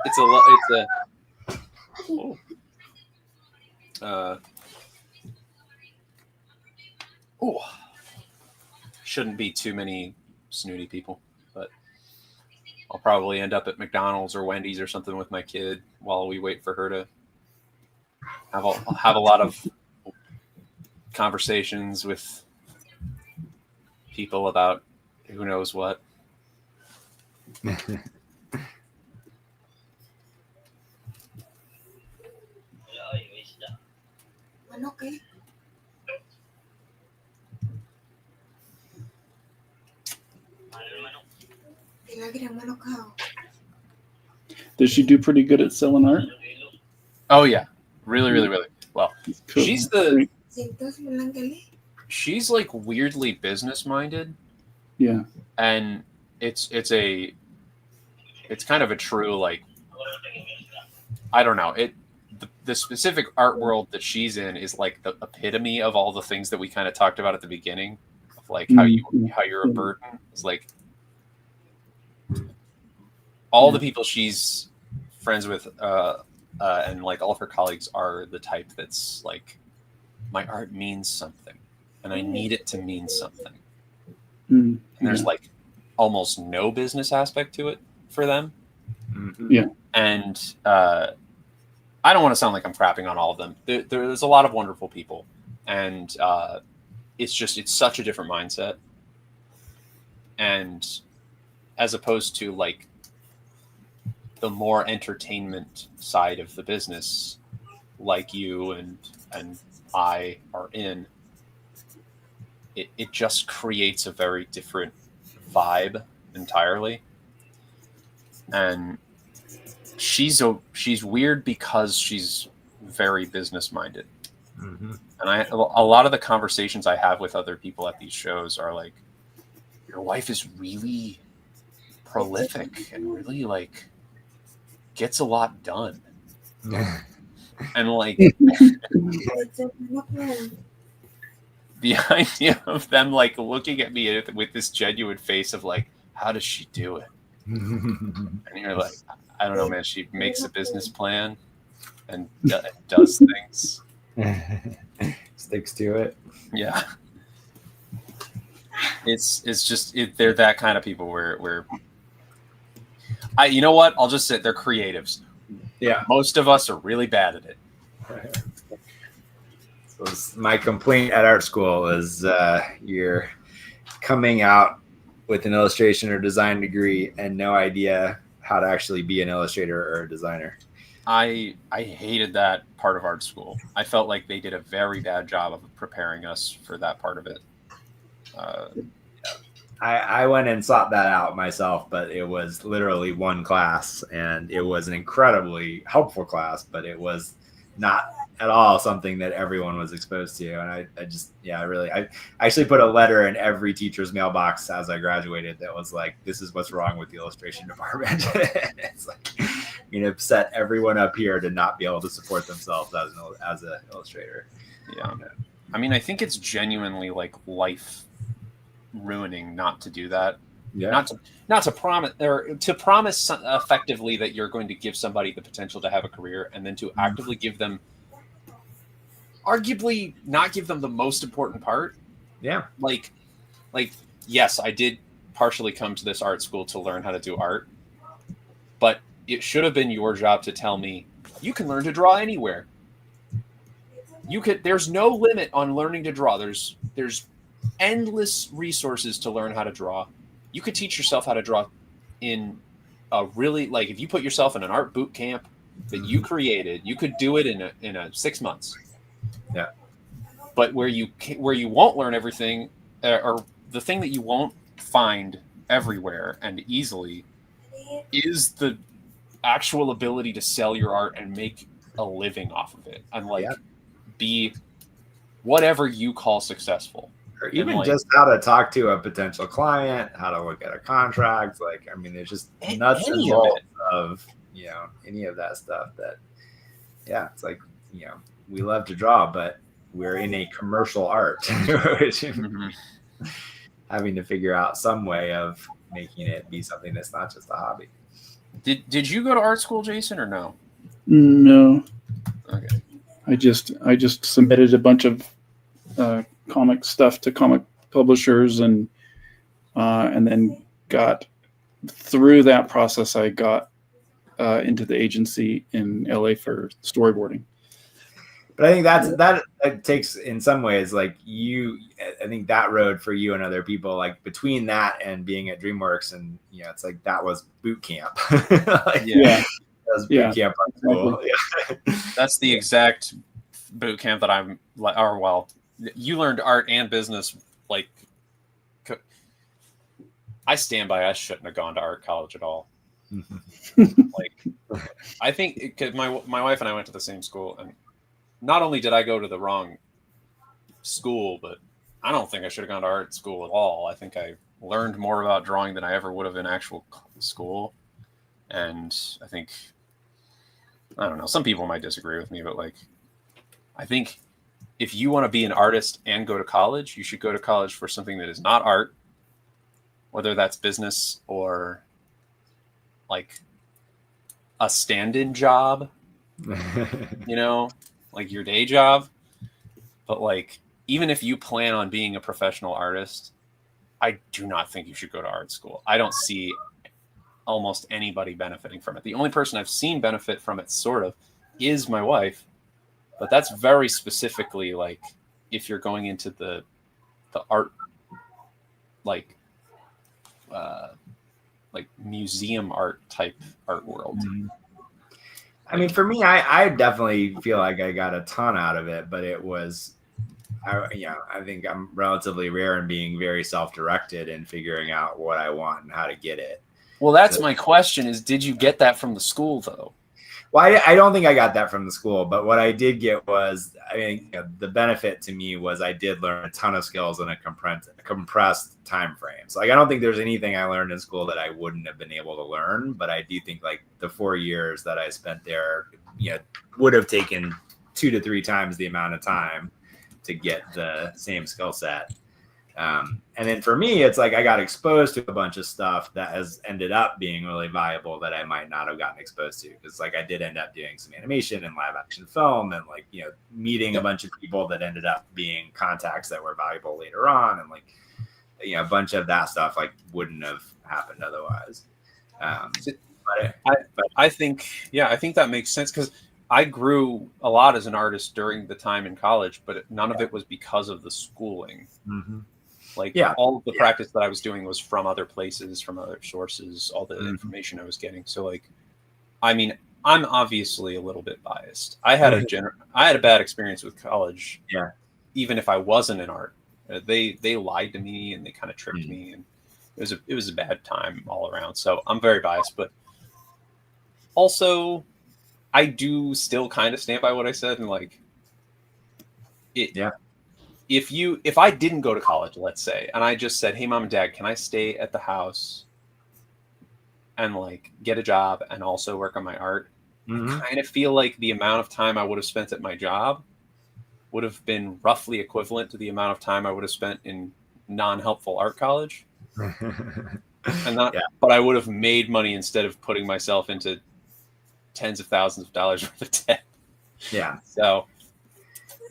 It's shouldn't be too many snooty people, but I'll probably end up at McDonald's or Wendy's or something with my kid while we wait for her to have a lot of conversations with people about who knows what. Does she do pretty good at selling art? Oh yeah, really well. Cool. She's like weirdly business minded. Yeah, and it's kind of a true, like, I don't know, the specific art world that she's in is like the epitome of all the things that we kind of talked about at the beginning of like how you're a burden. It's like all the people she's friends with and like all of her colleagues are the type that's like, my art means something and I need it to mean something. And there's like almost no business aspect to it for them. Yeah. And I don't want to sound like I'm crapping on all of them. There's a lot of wonderful people, and it's such a different mindset. And as opposed to like the more entertainment side of the business, like you and I are in, it just creates a very different vibe entirely. And she's weird because she's very business minded. And a lot of the conversations I have with other people at these shows are like, your wife is really prolific and really like gets a lot done. And like the idea of them like looking at me with this genuine face of like, how does she do it? And you're like, I don't know, man. She makes a business plan and does things. Sticks to it. Yeah. It's just they're that kind of people where you know what? I'll just say they're creatives. Yeah. Most of us are really bad at it. So my complaint at art school is you're coming out with an illustration or design degree and no idea how to actually be an illustrator or a designer. I hated that part of art school. I felt like they did a very bad job of preparing us for that part of it. I went and sought that out myself, but it was literally one class, and it was an incredibly helpful class, but it was not at all something that everyone was exposed to. And I actually put a letter in every teacher's mailbox as I graduated that was like, this is what's wrong with the illustration department. It's like, set everyone up here to not be able to support themselves as an illustrator. Yeah. I mean, I think it's genuinely like life ruining not to do that. Yeah. Not to promise, or to promise effectively that you're going to give somebody the potential to have a career, and then to actively give them, arguably not give them the most important part. Yeah. Like yes, I did partially come to this art school to learn how to do art, but it should have been your job to tell me you can learn to draw anywhere. There's no limit on learning to draw. There's endless resources to learn how to draw. You could teach yourself how to draw in a really, like, if you put yourself in an art boot camp that you created, you could do it in a 6 months. Yeah. But where you won't learn everything, or the thing that you won't find everywhere and easily, is the actual ability to sell your art and make a living off of it, and be whatever you call successful. Or even just how to talk to a potential client, how to look at a contract. Like, I mean, there's just nuts and bolts of, any of that stuff that, it's like, we love to draw, but we're in a commercial art, having to figure out some way of making it be something that's not just a hobby. Did you go to art school, Jason, or no? No. Okay. I just submitted a bunch of comic stuff to comic publishers, and then got through that process. I got into the agency in LA for storyboarding. But I think that takes, in some ways, like I think that road for you and other people, like between that and being at DreamWorks, and it's like that was boot camp. That was boot camp art school. Yeah. That's the exact boot camp that I'm like. Or well, you learned art and business. Like, I stand by. I shouldn't have gone to art college at all. Like, I think because my wife and I went to the same school, and not only did I go to the wrong school, but I don't think I should have gone to art school at all. I think I learned more about drawing than I ever would have in actual school. And I think, I don't know, some people might disagree with me, but like, I think if you want to be an artist and go to college, you should go to college for something that is not art, whether that's business or like a stand-in job, like your day job. But like, even if you plan on being a professional artist, I do not think you should go to art school. I don't see almost anybody benefiting from it. The only person I've seen benefit from it sort of is my wife, but that's very specifically like if you're going into the art, like museum art type art world. I mean, for me, I definitely feel like I got a ton out of it, but it was, I think I'm relatively rare in being very self-directed and figuring out what I want and how to get it. Well, that's my question is, did you get that from the school though? Well, I don't think I got that from the school, but what I did get was, I mean, the benefit to me was I did learn a ton of skills in a compressed time frame. So like, I don't think there's anything I learned in school that I wouldn't have been able to learn, but I do think like the 4 years that I spent there, would have taken 2 to 3 times the amount of time to get the same skill set. And then for me, it's like I got exposed to a bunch of stuff that has ended up being really valuable that I might not have gotten exposed to. Because like I did end up doing some animation and live action film, and like, meeting a bunch of people that ended up being contacts that were valuable later on. And like, a bunch of that stuff like wouldn't have happened otherwise. I think that makes sense, because I grew a lot as an artist during the time in college, but none of it was because of the schooling. Mm-hmm. Like all of the practice that I was doing was from other places, from other sources, all the information I was getting. So like, I mean, I'm obviously a little bit biased. I had a bad experience with college. Yeah. Even if I wasn't in art, they lied to me and they kind of tricked me. And it was a bad time all around. So I'm very biased, but also I do still kind of stand by what I said, and like it. Yeah. If I didn't go to college, let's say, and I just said, "Hey, mom and dad, can I stay at the house and like get a job and also work on my art?" Mhm. I kind of feel like the amount of time I would have spent at my job would have been roughly equivalent to the amount of time I would have spent in non-helpful art college. And not, Yeah. but I would have made money instead of putting myself into tens of thousands of dollars worth of debt. Yeah. So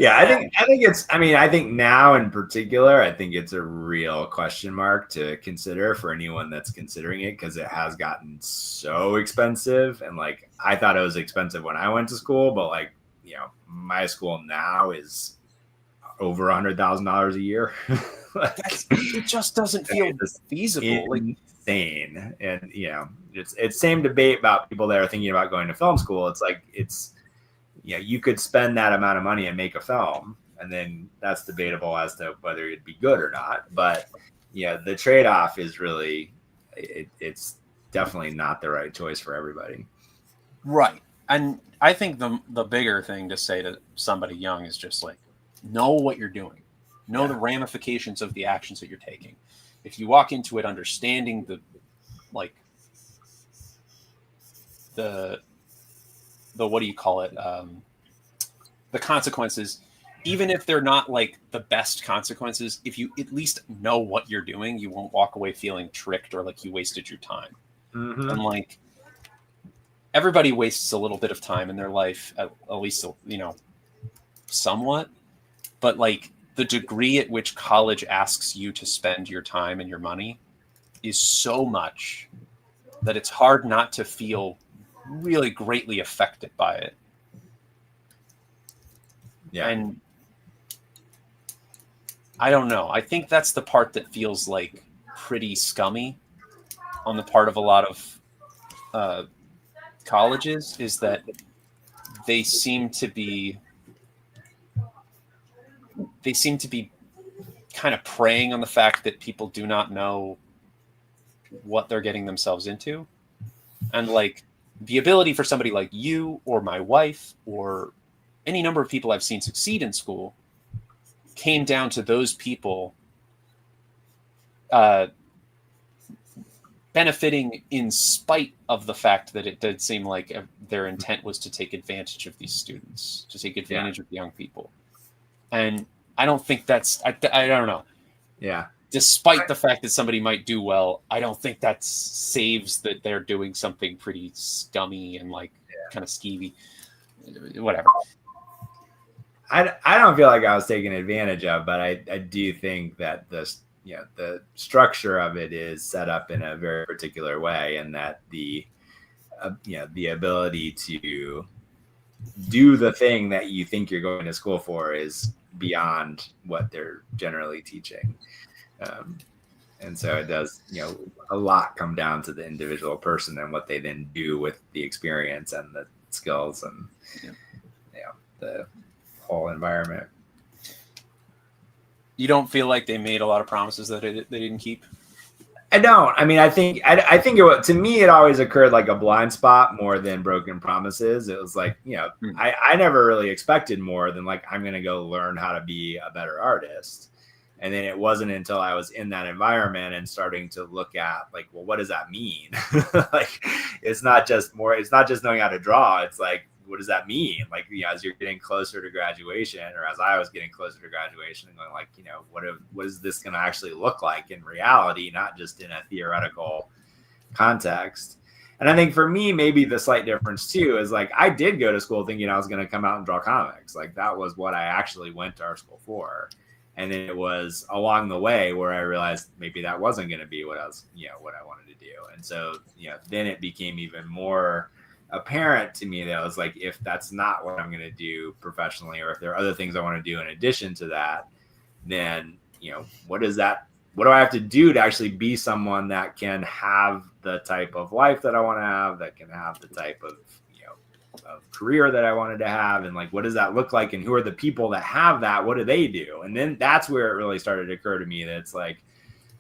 Yeah, I think it's, I mean, I think now in particular, I think it's a real question mark to consider for anyone that's considering it, because it has gotten so expensive. And like, I thought it was expensive when I went to school, but like, you know, my school now is over $100,000 a year. Like, it just doesn't feel it's feasible. Like, insane. And you know, it's same debate about people that are thinking about going to film school. It's like, it's, you know, you could spend that amount of money and make a film, and then that's debatable as to whether it'd be good or not. But yeah, the trade-off is really, it's definitely not the right choice for everybody. right. And I think the bigger thing to say to somebody young is just like, know what you're doing. Know the ramifications of the actions that you're taking. If you walk into it understanding the what do you call it? The consequences, even if they're not like the best consequences, if you at least know what you're doing, you won't walk away feeling tricked or like you wasted your time. Mm-hmm. And like, everybody wastes a little bit of time in their life, at least, you know, somewhat. But like, the degree at which college asks you to spend your time and your money is so much that it's hard not to feel really greatly affected by it. Yeah. And I don't know. I think that's the part that feels like pretty scummy on the part of a lot of colleges, is that they seem to be kind of preying on the fact that people do not know what they're getting themselves into. And like, the ability for somebody like you or my wife or any number of people I've seen succeed in school came down to those people benefiting in spite of the fact that it did seem like their intent was to take advantage of these students, to take advantage of young people. And I don't think that's, I don't know. Yeah. Despite the fact that somebody might do well, I don't think that saves that they're doing something pretty scummy and like kind of skeevy, whatever. I don't feel like I was taken advantage of, but I do think that this, you know, the structure of it is set up in a very particular way, and that the you know, the ability to do the thing that you think you're going to school for is beyond what they're generally teaching. And so it does, you know, a lot come down to the individual person and what they then do with the experience and the skills and you know, the whole environment. You don't feel like they made a lot of promises that they didn't keep? I don't. I mean, I think it, to me, it always occurred like a blind spot more than broken promises. It was like, you know, I never really expected more than like, I'm going to go learn how to be a better artist. And then it wasn't until I was in that environment and starting to look at like, well, what does that mean? Like, it's not just knowing how to draw. It's like, what does that mean? Like, you know, as you're getting closer to graduation, or as I was getting closer to graduation, and going like, you know, what is this going to actually look like in reality, not just in a theoretical context? And I think for me, maybe the slight difference too is like, I did go to school thinking I was going to come out and draw comics. Like, that was what I actually went to art school for. And then it was along the way where I realized maybe that wasn't going to be what I wanted to do. And so, you know, then it became even more apparent to me that I was like, if that's not what I'm going to do professionally, or if there are other things I want to do in addition to that, then, you know, what do I have to do to actually be someone that can have the type of life that I want to have, that can have the type of, you know, of career that I wanted to have? And like, what does that look like? And who are the people that have that? What do they do? And then that's where it really started to occur to me that it's like,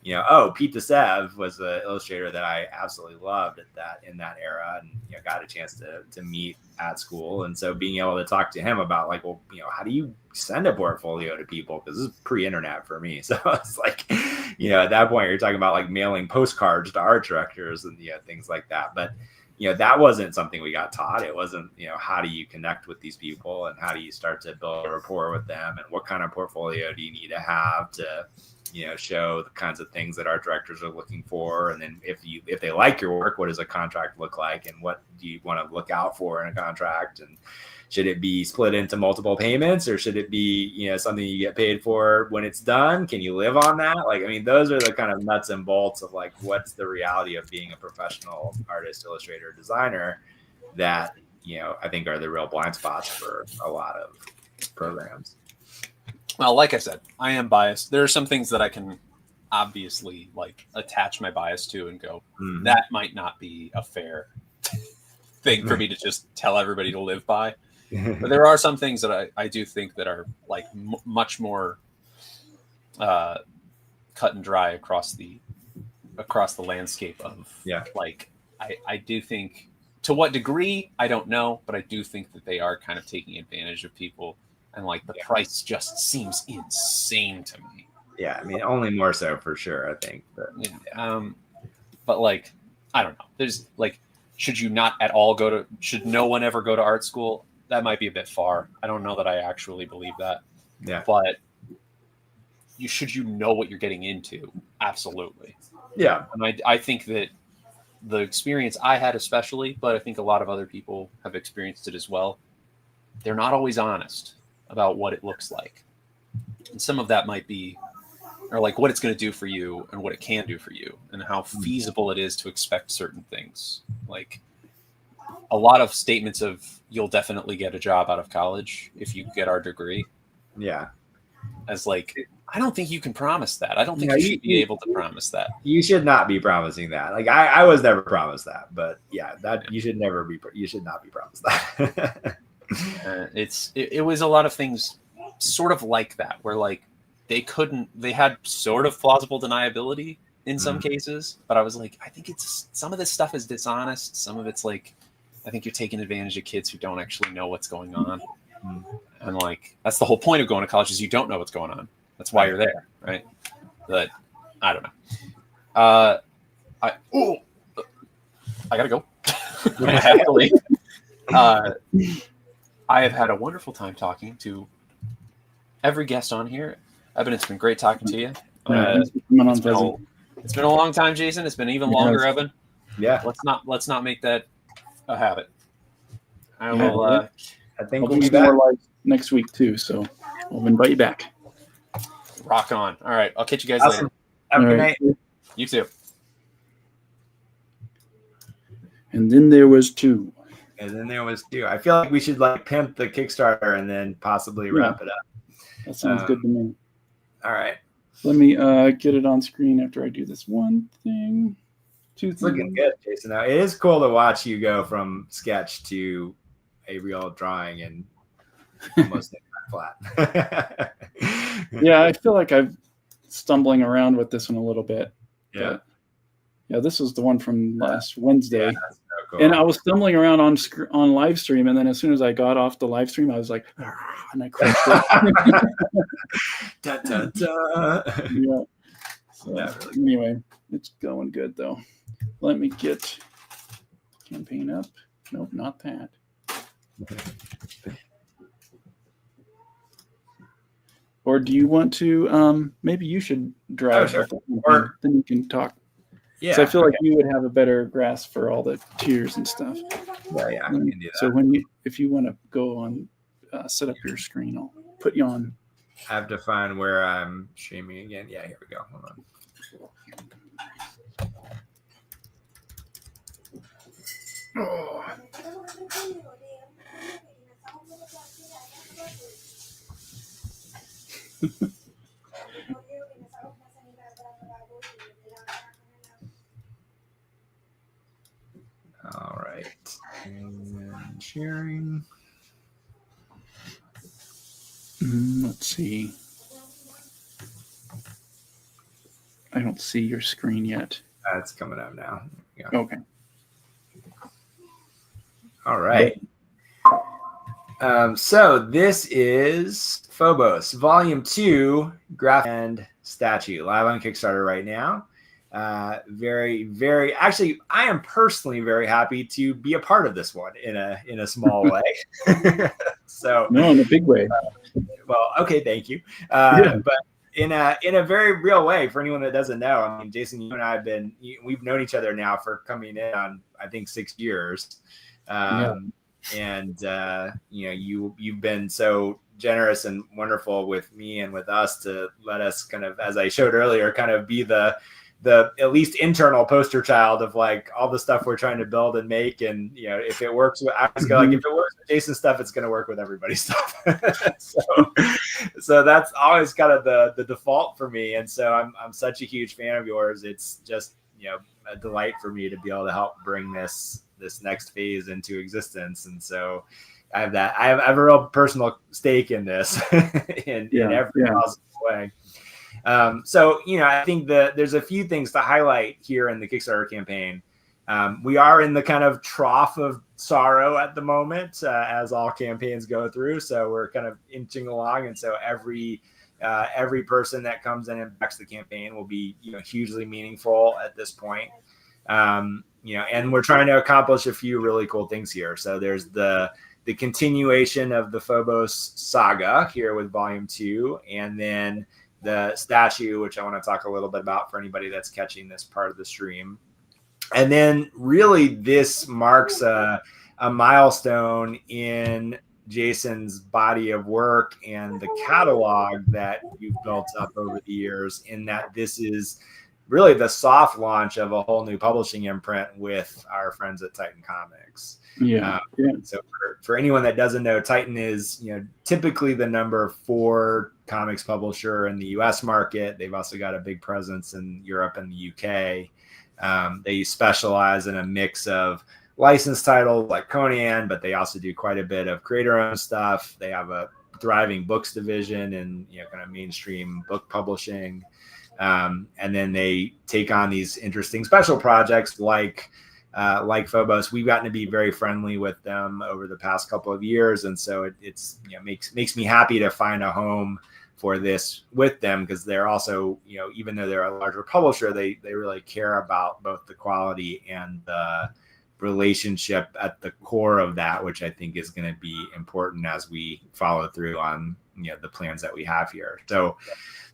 Pete DeSev was an illustrator that I absolutely loved in that era, and got a chance to meet at school. And so being able to talk to him about like, well, how do you send a portfolio to people? Because this is pre-internet for me. So it's like, at that point you're talking about like mailing postcards to art directors and things like that. But that wasn't something we got taught. It wasn't, how do you connect with these people and how do you start to build a rapport with them, and what kind of portfolio do you need to have to show the kinds of things that art directors are looking for. And then if they like your work, what does a contract look like, and what do you want to look out for in a contract? And should it be split into multiple payments, or should it be, something you get paid for when it's done? Can you live on that? Like, I mean, those are the kind of nuts and bolts of like, what's the reality of being a professional artist, illustrator, designer that, I think are the real blind spots for a lot of programs. Well, like I said, I am biased. There are some things that I can obviously like attach my bias to and go, that might not be a fair thing for me to just tell everybody to live by. But there are some things that I do think that are like much more cut and dry across the landscape of like, I do think, to what degree, I don't know, but I do think that they are kind of taking advantage of people. And like the price just seems insane to me. Yeah, I mean, only more so for sure, I think. But but like, I don't know. There's like, should no one ever go to art school? That might be a bit far. I don't know that I actually believe that. Yeah. But should know what you're getting into? Absolutely. Yeah. And I think that the experience I had especially, but I think a lot of other people have experienced it as well, they're not always honest about what it looks like. And some of that might be, or like what it's going to do for you and what it can do for you and how feasible it is to expect certain things. Like a lot of statements of, you'll definitely get a job out of college if you get our degree. Yeah. As like, I don't think you can promise that. I don't think you should be able to promise that. You should not be promising that. Like I was never promised that, but you should not be promised that. It was a lot of things sort of like that, where like they had sort of plausible deniability in some cases, but I was like, I think some of this stuff is dishonest. Some of it's like, I think you're taking advantage of kids who don't actually know what's going on. And like, that's the whole point of going to college, is you don't know what's going on. That's why you're there. Right. But I don't know. I gotta go. I have to leave. I have had a wonderful time talking to every guest on here. Evan, it's been great talking to you. It's been a long time, Jason. It's been even longer, Evan. Yeah. Let's not make that a habit. I will. I think we'll be back more live next week too. So we'll invite you back. Rock on. All right. I'll catch you guys later. Have a good night. You too. And then there was two. I feel like we should like pimp the Kickstarter and then possibly wrap it up. That sounds good to me. All right. Let me get it on screen after I do this one thing. Two things. Looking good, Jason. Now, it is cool to watch you go from sketch to a real drawing and almost flat. Yeah, I feel like I'm stumbling around with this one a little bit. Yeah. Yeah, this was the one from last Wednesday. Yeah, that's so cool. And I was stumbling around on live stream, and then as soon as I got off the live stream, I was like, and I crushed it. Da, da, da. Yeah. So anyway, it's going good though. Let me get campaign up. Nope, not that. Or do you want to? Maybe you should drive. Sure. Or then you can talk. Yeah, so I feel like you would have a better grasp for all the tiers and stuff. Yeah, I can do that. So if you want to go on, set up your screen, I'll put you on. I have to find where I'm streaming again. Yeah, here we go. Hold on. Oh. All right. And sharing. Let's see. I don't see your screen yet. It's coming up now. Yeah. Okay. All right. So this is Phobos Volume 2, Graphic and Statue, live on Kickstarter right now. Very actually, I am personally very happy to be a part of this one in a small way. So no, in a big way. Well, okay, thank you. Yeah. But in a very real way, for anyone that doesn't know, I mean, Jason, you and I we've known each other now for coming in on, I think, 6 years. And you've been so generous and wonderful with me and with us to let us kind of, as I showed earlier, kind of be the at least internal poster child of like all the stuff we're trying to build and make. And if it works, I always go like, if it works with Jason's stuff, it's going to work with everybody's stuff. so that's always kind of the default for me. And so I'm such a huge fan of yours. It's just a delight for me to be able to help bring this next phase into existence. And so I have a real personal stake in this in every possible way. So I think there's a few things to highlight here in the Kickstarter campaign. We are in the kind of trough of sorrow at the moment, as all campaigns go through. So we're kind of inching along, and so every person that comes in and backs the campaign will be hugely meaningful at this point. And we're trying to accomplish a few really cool things here. So there's the continuation of the Phobos saga here with Volume 2, and then the statue, which I want to talk a little bit about for anybody that's catching this part of the stream. And then really this marks a milestone in Jason's body of work and the catalog that you've built up over the years, in that this is really the soft launch of a whole new publishing imprint with our friends at Titan Comics. So for anyone that doesn't know, Titan is typically the number 4 comics publisher in the US market. They've also got a big presence in Europe and the UK. They specialize in a mix of licensed titles like Conan, but they also do quite a bit of creator-owned stuff. They have a thriving books division and kind of mainstream book publishing. And then they take on these interesting special projects like Phobos. We've gotten to be very friendly with them over the past couple of years, and so it's makes me happy to find a home for this with them, because they're also even though they're a larger publisher, they really care about both the quality and the relationship at the core of that, which I think is going to be important as we follow through on the plans that we have here. So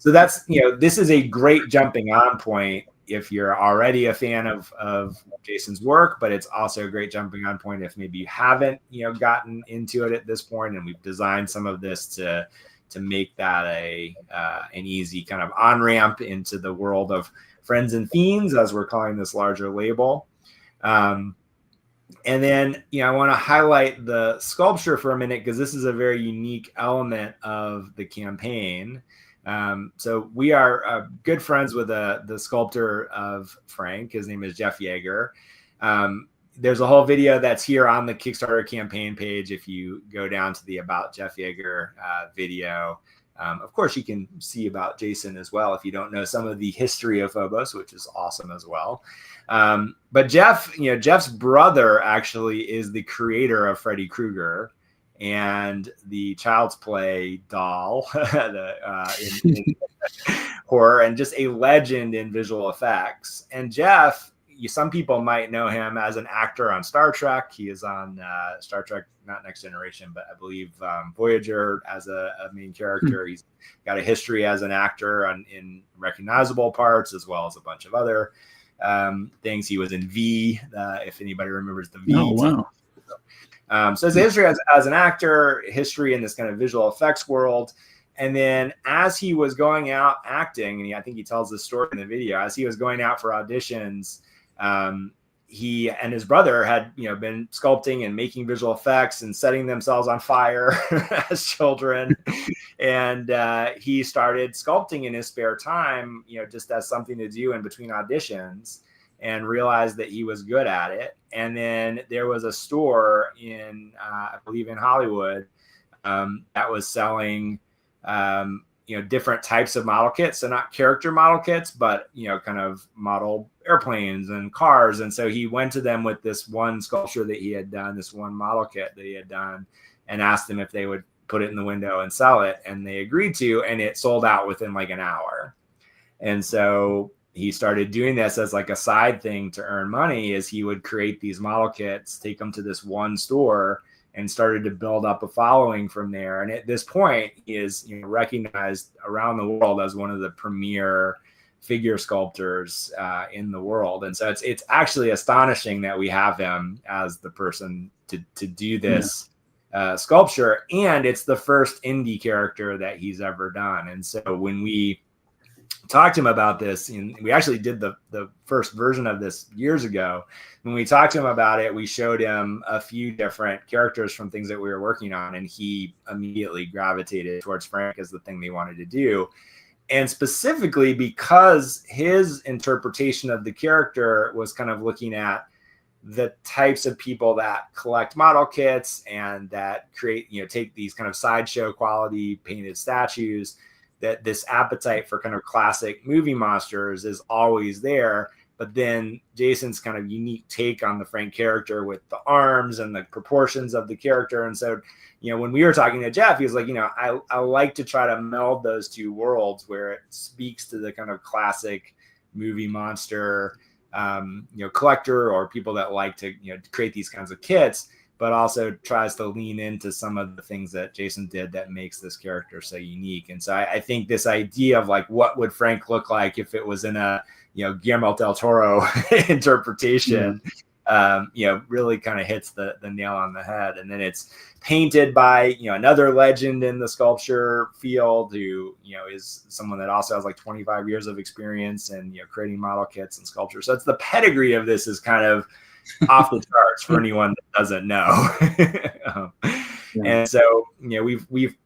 that's this is a great jumping on point if you're already a fan of Jason's work, but it's also a great jumping on point if maybe you haven't gotten into it at this point, and we've designed some of this to make that an easy kind of on-ramp into the world of Friends and Fiends, as we're calling this larger label. And then, I want to highlight the sculpture for a minute, because this is a very unique element of the campaign. So we are good friends with the sculptor of Frank. His name is Jeff Yeager. There's a whole video that's here on the Kickstarter campaign page. If you go down to the About Jeff Yeager video, of course, you can see about Jason as well if you don't know some of the history of Phobos, which is awesome as well. But Jeff's brother actually is the creator of Freddy Krueger and the Child's Play doll, in horror, and just a legend in visual effects. And Jeff, some people might know him as an actor on Star Trek. He is on Star Trek, not Next Generation, but I believe Voyager as a main character. He's got a history as an actor in recognizable parts, as well as a bunch of other things. He was in V, if anybody remembers the V. Oh, wow. So his history as an actor, history in this kind of visual effects world. And then as he was going out acting, and I think he tells this story in the video, as he was going out for auditions, he and his brother had been sculpting and making visual effects and setting themselves on fire as children. And he started sculpting in his spare time, just as something to do in between auditions, and realized that he was good at it. And then there was a store I believe in Hollywood, that was selling different types of model kits. So not character model kits, but, kind of model airplanes and cars. And so he went to them with this one sculpture that he had done, this one model kit that he had done, and asked them if they would put it in the window and sell it. And they agreed to, and it sold out within like an hour. And so he started doing this as like a side thing to earn money, is he would create these model kits, take them to this one store, and started to build up a following from there. And at this point, he is recognized around the world as one of the premier figure sculptors in the world. And so it's actually astonishing that we have him as the person to do this sculpture. And it's the first indie character that he's ever done. And so when we talked to him about this, and we actually did the first version of this years ago. When we talked to him about it, we showed him a few different characters from things that we were working on, and he immediately gravitated towards Frank as the thing they wanted to do. And specifically because his interpretation of the character was kind of looking at the types of people that collect model kits and that create, take these kind of sideshow quality painted statues, that this appetite for kind of classic movie monsters is always there. But then Jason's kind of unique take on the Frank character with the arms and the proportions of the character. And so, when we were talking to Jeff, he was like, I like to try to meld those two worlds where it speaks to the kind of classic movie monster, collector, or people that like to, create these kinds of kits, but also tries to lean into some of the things that Jason did that makes this character so unique. And so I think this idea of like, what would Frank look like if it was in a, Guillermo del Toro interpretation, really kind of hits the nail on the head. And then it's painted by, another legend in the sculpture field who, is someone that also has like 25 years of experience in, creating model kits and sculpture. So it's the pedigree of this is kind of off the charts for anyone that doesn't know. And so, we've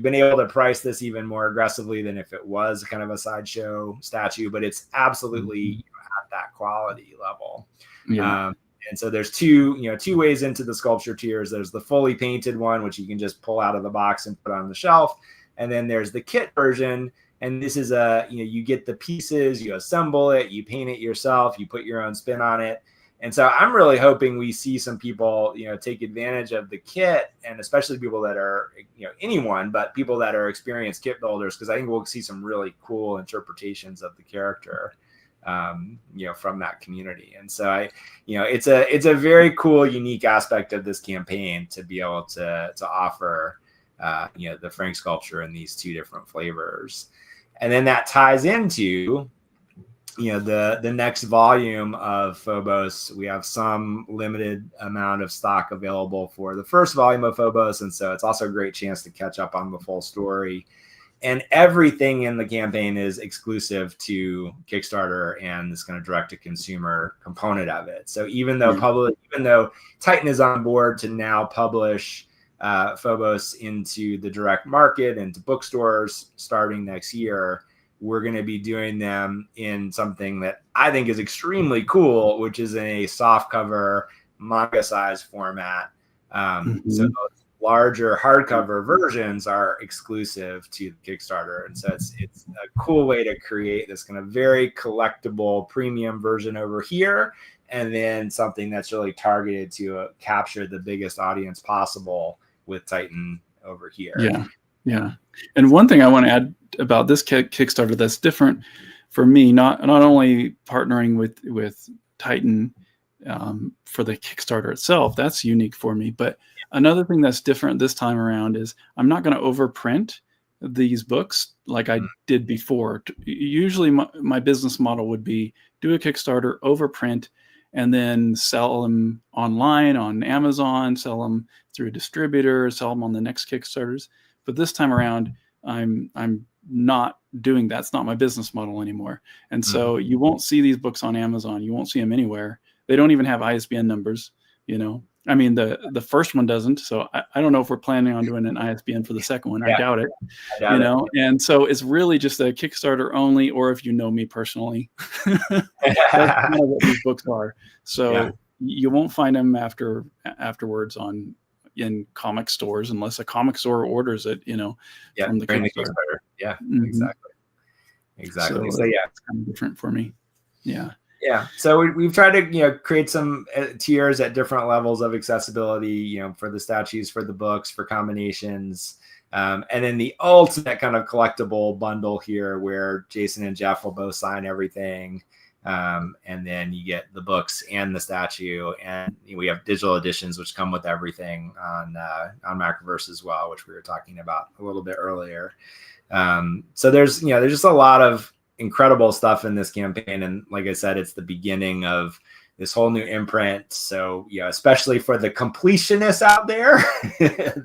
been able to price this even more aggressively than if it was kind of a sideshow statue, but it's absolutely at that quality level. And so there's two ways into the sculpture tiers. There's the fully painted one, which you can just pull out of the box and put on the shelf. And then there's the kit version. And this is you get the pieces, you assemble it, you paint it yourself, you put your own spin on it. And so I'm really hoping we see some people, take advantage of the kit, and especially people that are, anyone, but people that are experienced kit builders, because I think we'll see some really cool interpretations of the character, from that community. And so it's a very cool, unique aspect of this campaign to be able to offer, the Frank sculpture in these two different flavors. And then that ties into the next volume of Phobos. We have some limited amount of stock available for the first volume of Phobos. And so it's also a great chance to catch up on the full story. And everything in the campaign is exclusive to Kickstarter and this kind of direct to consumer component of it. So even though Titan is on board to now publish Phobos into the direct market and to bookstores starting next year, we're going to be doing them in something that I think is extremely cool, which is in a soft cover manga size format. So those larger hardcover versions are exclusive to Kickstarter. And so it's a cool way to create this kind of very collectible premium version over here. And then something that's really targeted to capture the biggest audience possible with Titan over here. Yeah. And one thing I want to add about this Kickstarter that's different for me, not only partnering with Titan for the Kickstarter itself, that's unique for me, but another thing that's different this time around is I'm not going to overprint these books like I did before. Usually my business model would be do a Kickstarter, overprint, and then sell them online on Amazon, sell them through a distributor, sell them on the next Kickstarters. But this time around, I'm not doing that. It's not my business model anymore. And so you won't see these books on Amazon. You won't see them anywhere. They don't even have ISBN numbers, I mean, the first one doesn't. So I don't know if we're planning on doing an ISBN for the second one. I doubt it, And so it's really just a Kickstarter only, or if you know me personally, that's kind of what these books are. So you won't find them afterwards in comic stores unless a comic store orders it, from the Kickstarter. Yeah, Mhm. exactly. So So yeah, it's kind of different for me. Yeah. yeah. So we've tried to, create some tiers at different levels of accessibility, for the statues, for the books, for combinations. And then the ultimate kind of collectible bundle here where Jason and Jeff will both sign everything. And then you get the books and the statue, and we have digital editions which come with everything on Macroverse as well, which we were talking about a little bit earlier. So there's just a lot of incredible stuff in this campaign, and like I said, it's the beginning of this whole new imprint. So especially for the completionists out there,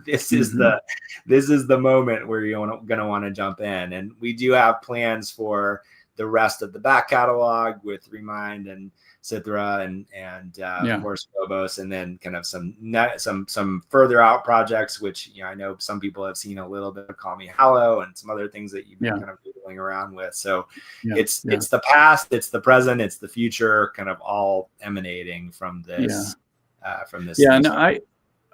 this is the moment where you're going to want to jump in. And we do have plans for the rest of the back catalog with Remind and Cithra and of course Phobos, and then kind of some further out projects, which I know some people have seen a little bit of Call Me Hallow and some other things that you've been kind of doodling around with. So it's the past, it's the present, it's the future, kind of all emanating from this.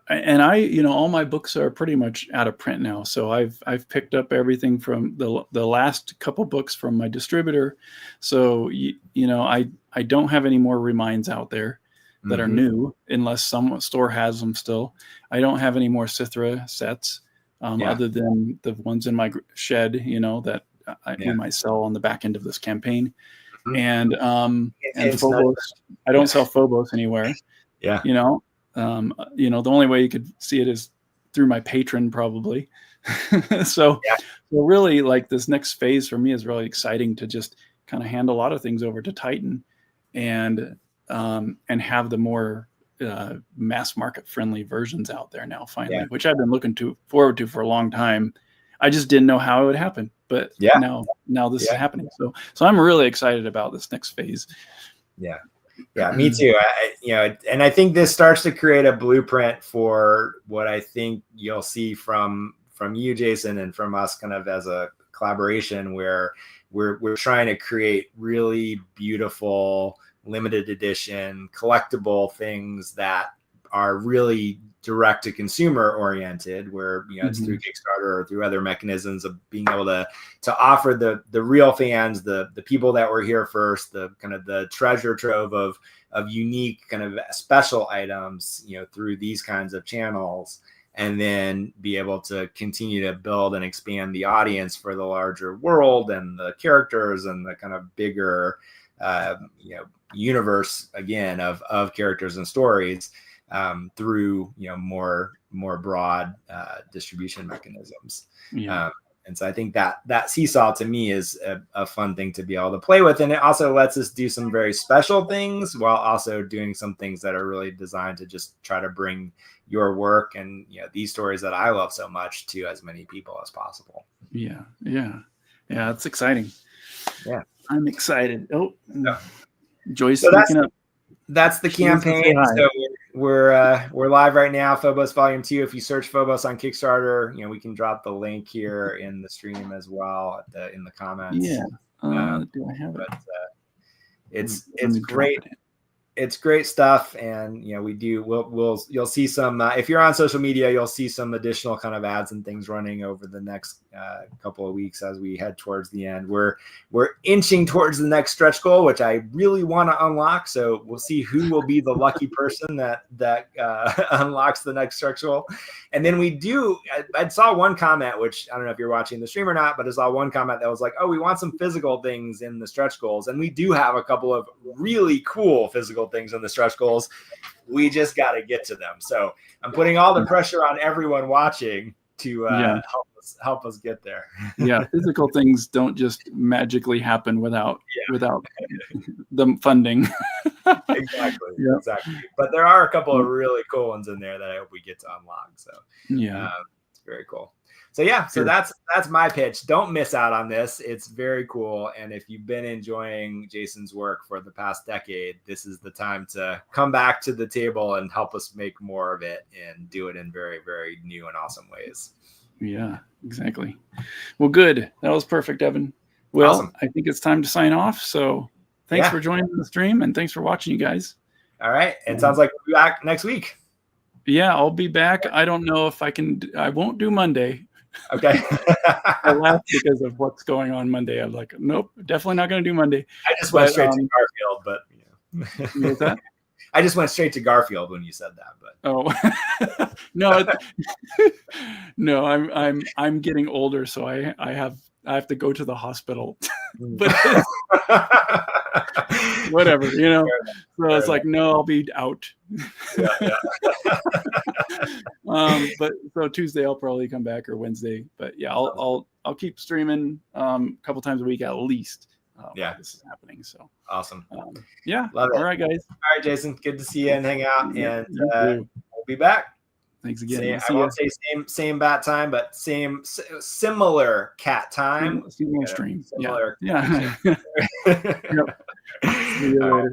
All my books are pretty much out of print now. So I've picked up everything from the last couple books from my distributor. So I don't have any more Reminds out there that are new, unless some store has them still. I don't have any more Cithra sets, other than the ones in my shed, that we might sell on the back end of this campaign. And Phobos, I don't sell Phobos anywhere. Yeah. The only way you could see it is through my patron, probably. So really, like, this next phase for me is really exciting to just kind of hand a lot of things over to Titan and have the more mass market friendly versions out there now finally, which I've been looking forward to for a long time. I just didn't know how it would happen, but now this is happening. So I'm really excited about this next phase. Yeah, me too. And I think this starts to create a blueprint for what I think you'll see from you, Jason, and from us kind of as a collaboration, where we're trying to create really beautiful limited edition collectible things that are really direct to consumer oriented, where it's through Kickstarter or through other mechanisms of being able to offer the real fans, the people that were here first, the kind of the treasure trove of unique kind of special items, through these kinds of channels, and then be able to continue to build and expand the audience for the larger world and the characters and the kind of bigger universe again of characters and stories. Through more broad distribution mechanisms. And so I think that seesaw to me is a fun thing to be able to play with, and it also lets us do some very special things while also doing some things that are really designed to just try to bring your work and these stories that I love so much to as many people as possible. Yeah, it's exciting. Yeah, I'm excited. Joyce, so that's the campaign. So we're live right now, Phobos Volume 2. If you search Phobos on Kickstarter, we can drop the link here in the stream as well in the comments. Yeah. Do I have it? But it's great. It's great stuff, and you'll see some. If you're on social media, you'll see some additional kind of ads and things running over the next couple of weeks as we head towards the end. We're inching towards the next stretch goal, which I really want to unlock. So we'll see who will be the lucky person that unlocks the next stretch goal. And then we do. I saw one comment, which I don't know if you're watching the stream or not, but I saw one comment that was like, "Oh, we want some physical things in the stretch goals," and we do have a couple of really cool physical things in the stretch goals. We just got to get to them. So I'm putting all the pressure on everyone watching to help us get there. Physical things don't just magically happen without the funding. Exactly. But there are a couple of really cool ones in there that I hope we get to unlock. So it's very cool. So that's my pitch. Don't miss out on this. It's very cool. And if you've been enjoying Jason's work for the past decade, this is the time to come back to the table and help us make more of it and do it in very, very new and awesome ways. Yeah, exactly. Well, good. That was perfect, Evan. Well, awesome. I think it's time to sign off. So thanks for joining the stream, and thanks for watching, you guys. All right. It sounds like we'll be back next week. Yeah, I'll be back. I don't know if I can. I won't do Monday. Okay. I laughed because of what's going on Monday. I'm like, nope, definitely not going to do Monday. I just went straight to Garfield, but What was that? I just went straight to Garfield when you said that. But no, no, I'm getting older, so I have to go to the hospital. But whatever, you know. So it's like, no, I'll be out. Yeah. But so Tuesday I'll probably come back, or Wednesday. But yeah, I'll keep streaming a couple times a week at least. Yeah, this is happening. So awesome. Yeah. Love it. All right, guys. All right, Jason. Good to see you and hang out. And You too. we'll be back. Thanks again. I won't say same bat time, but similar cat time. Similar stream. Similar. Yeah. Yep. See you later.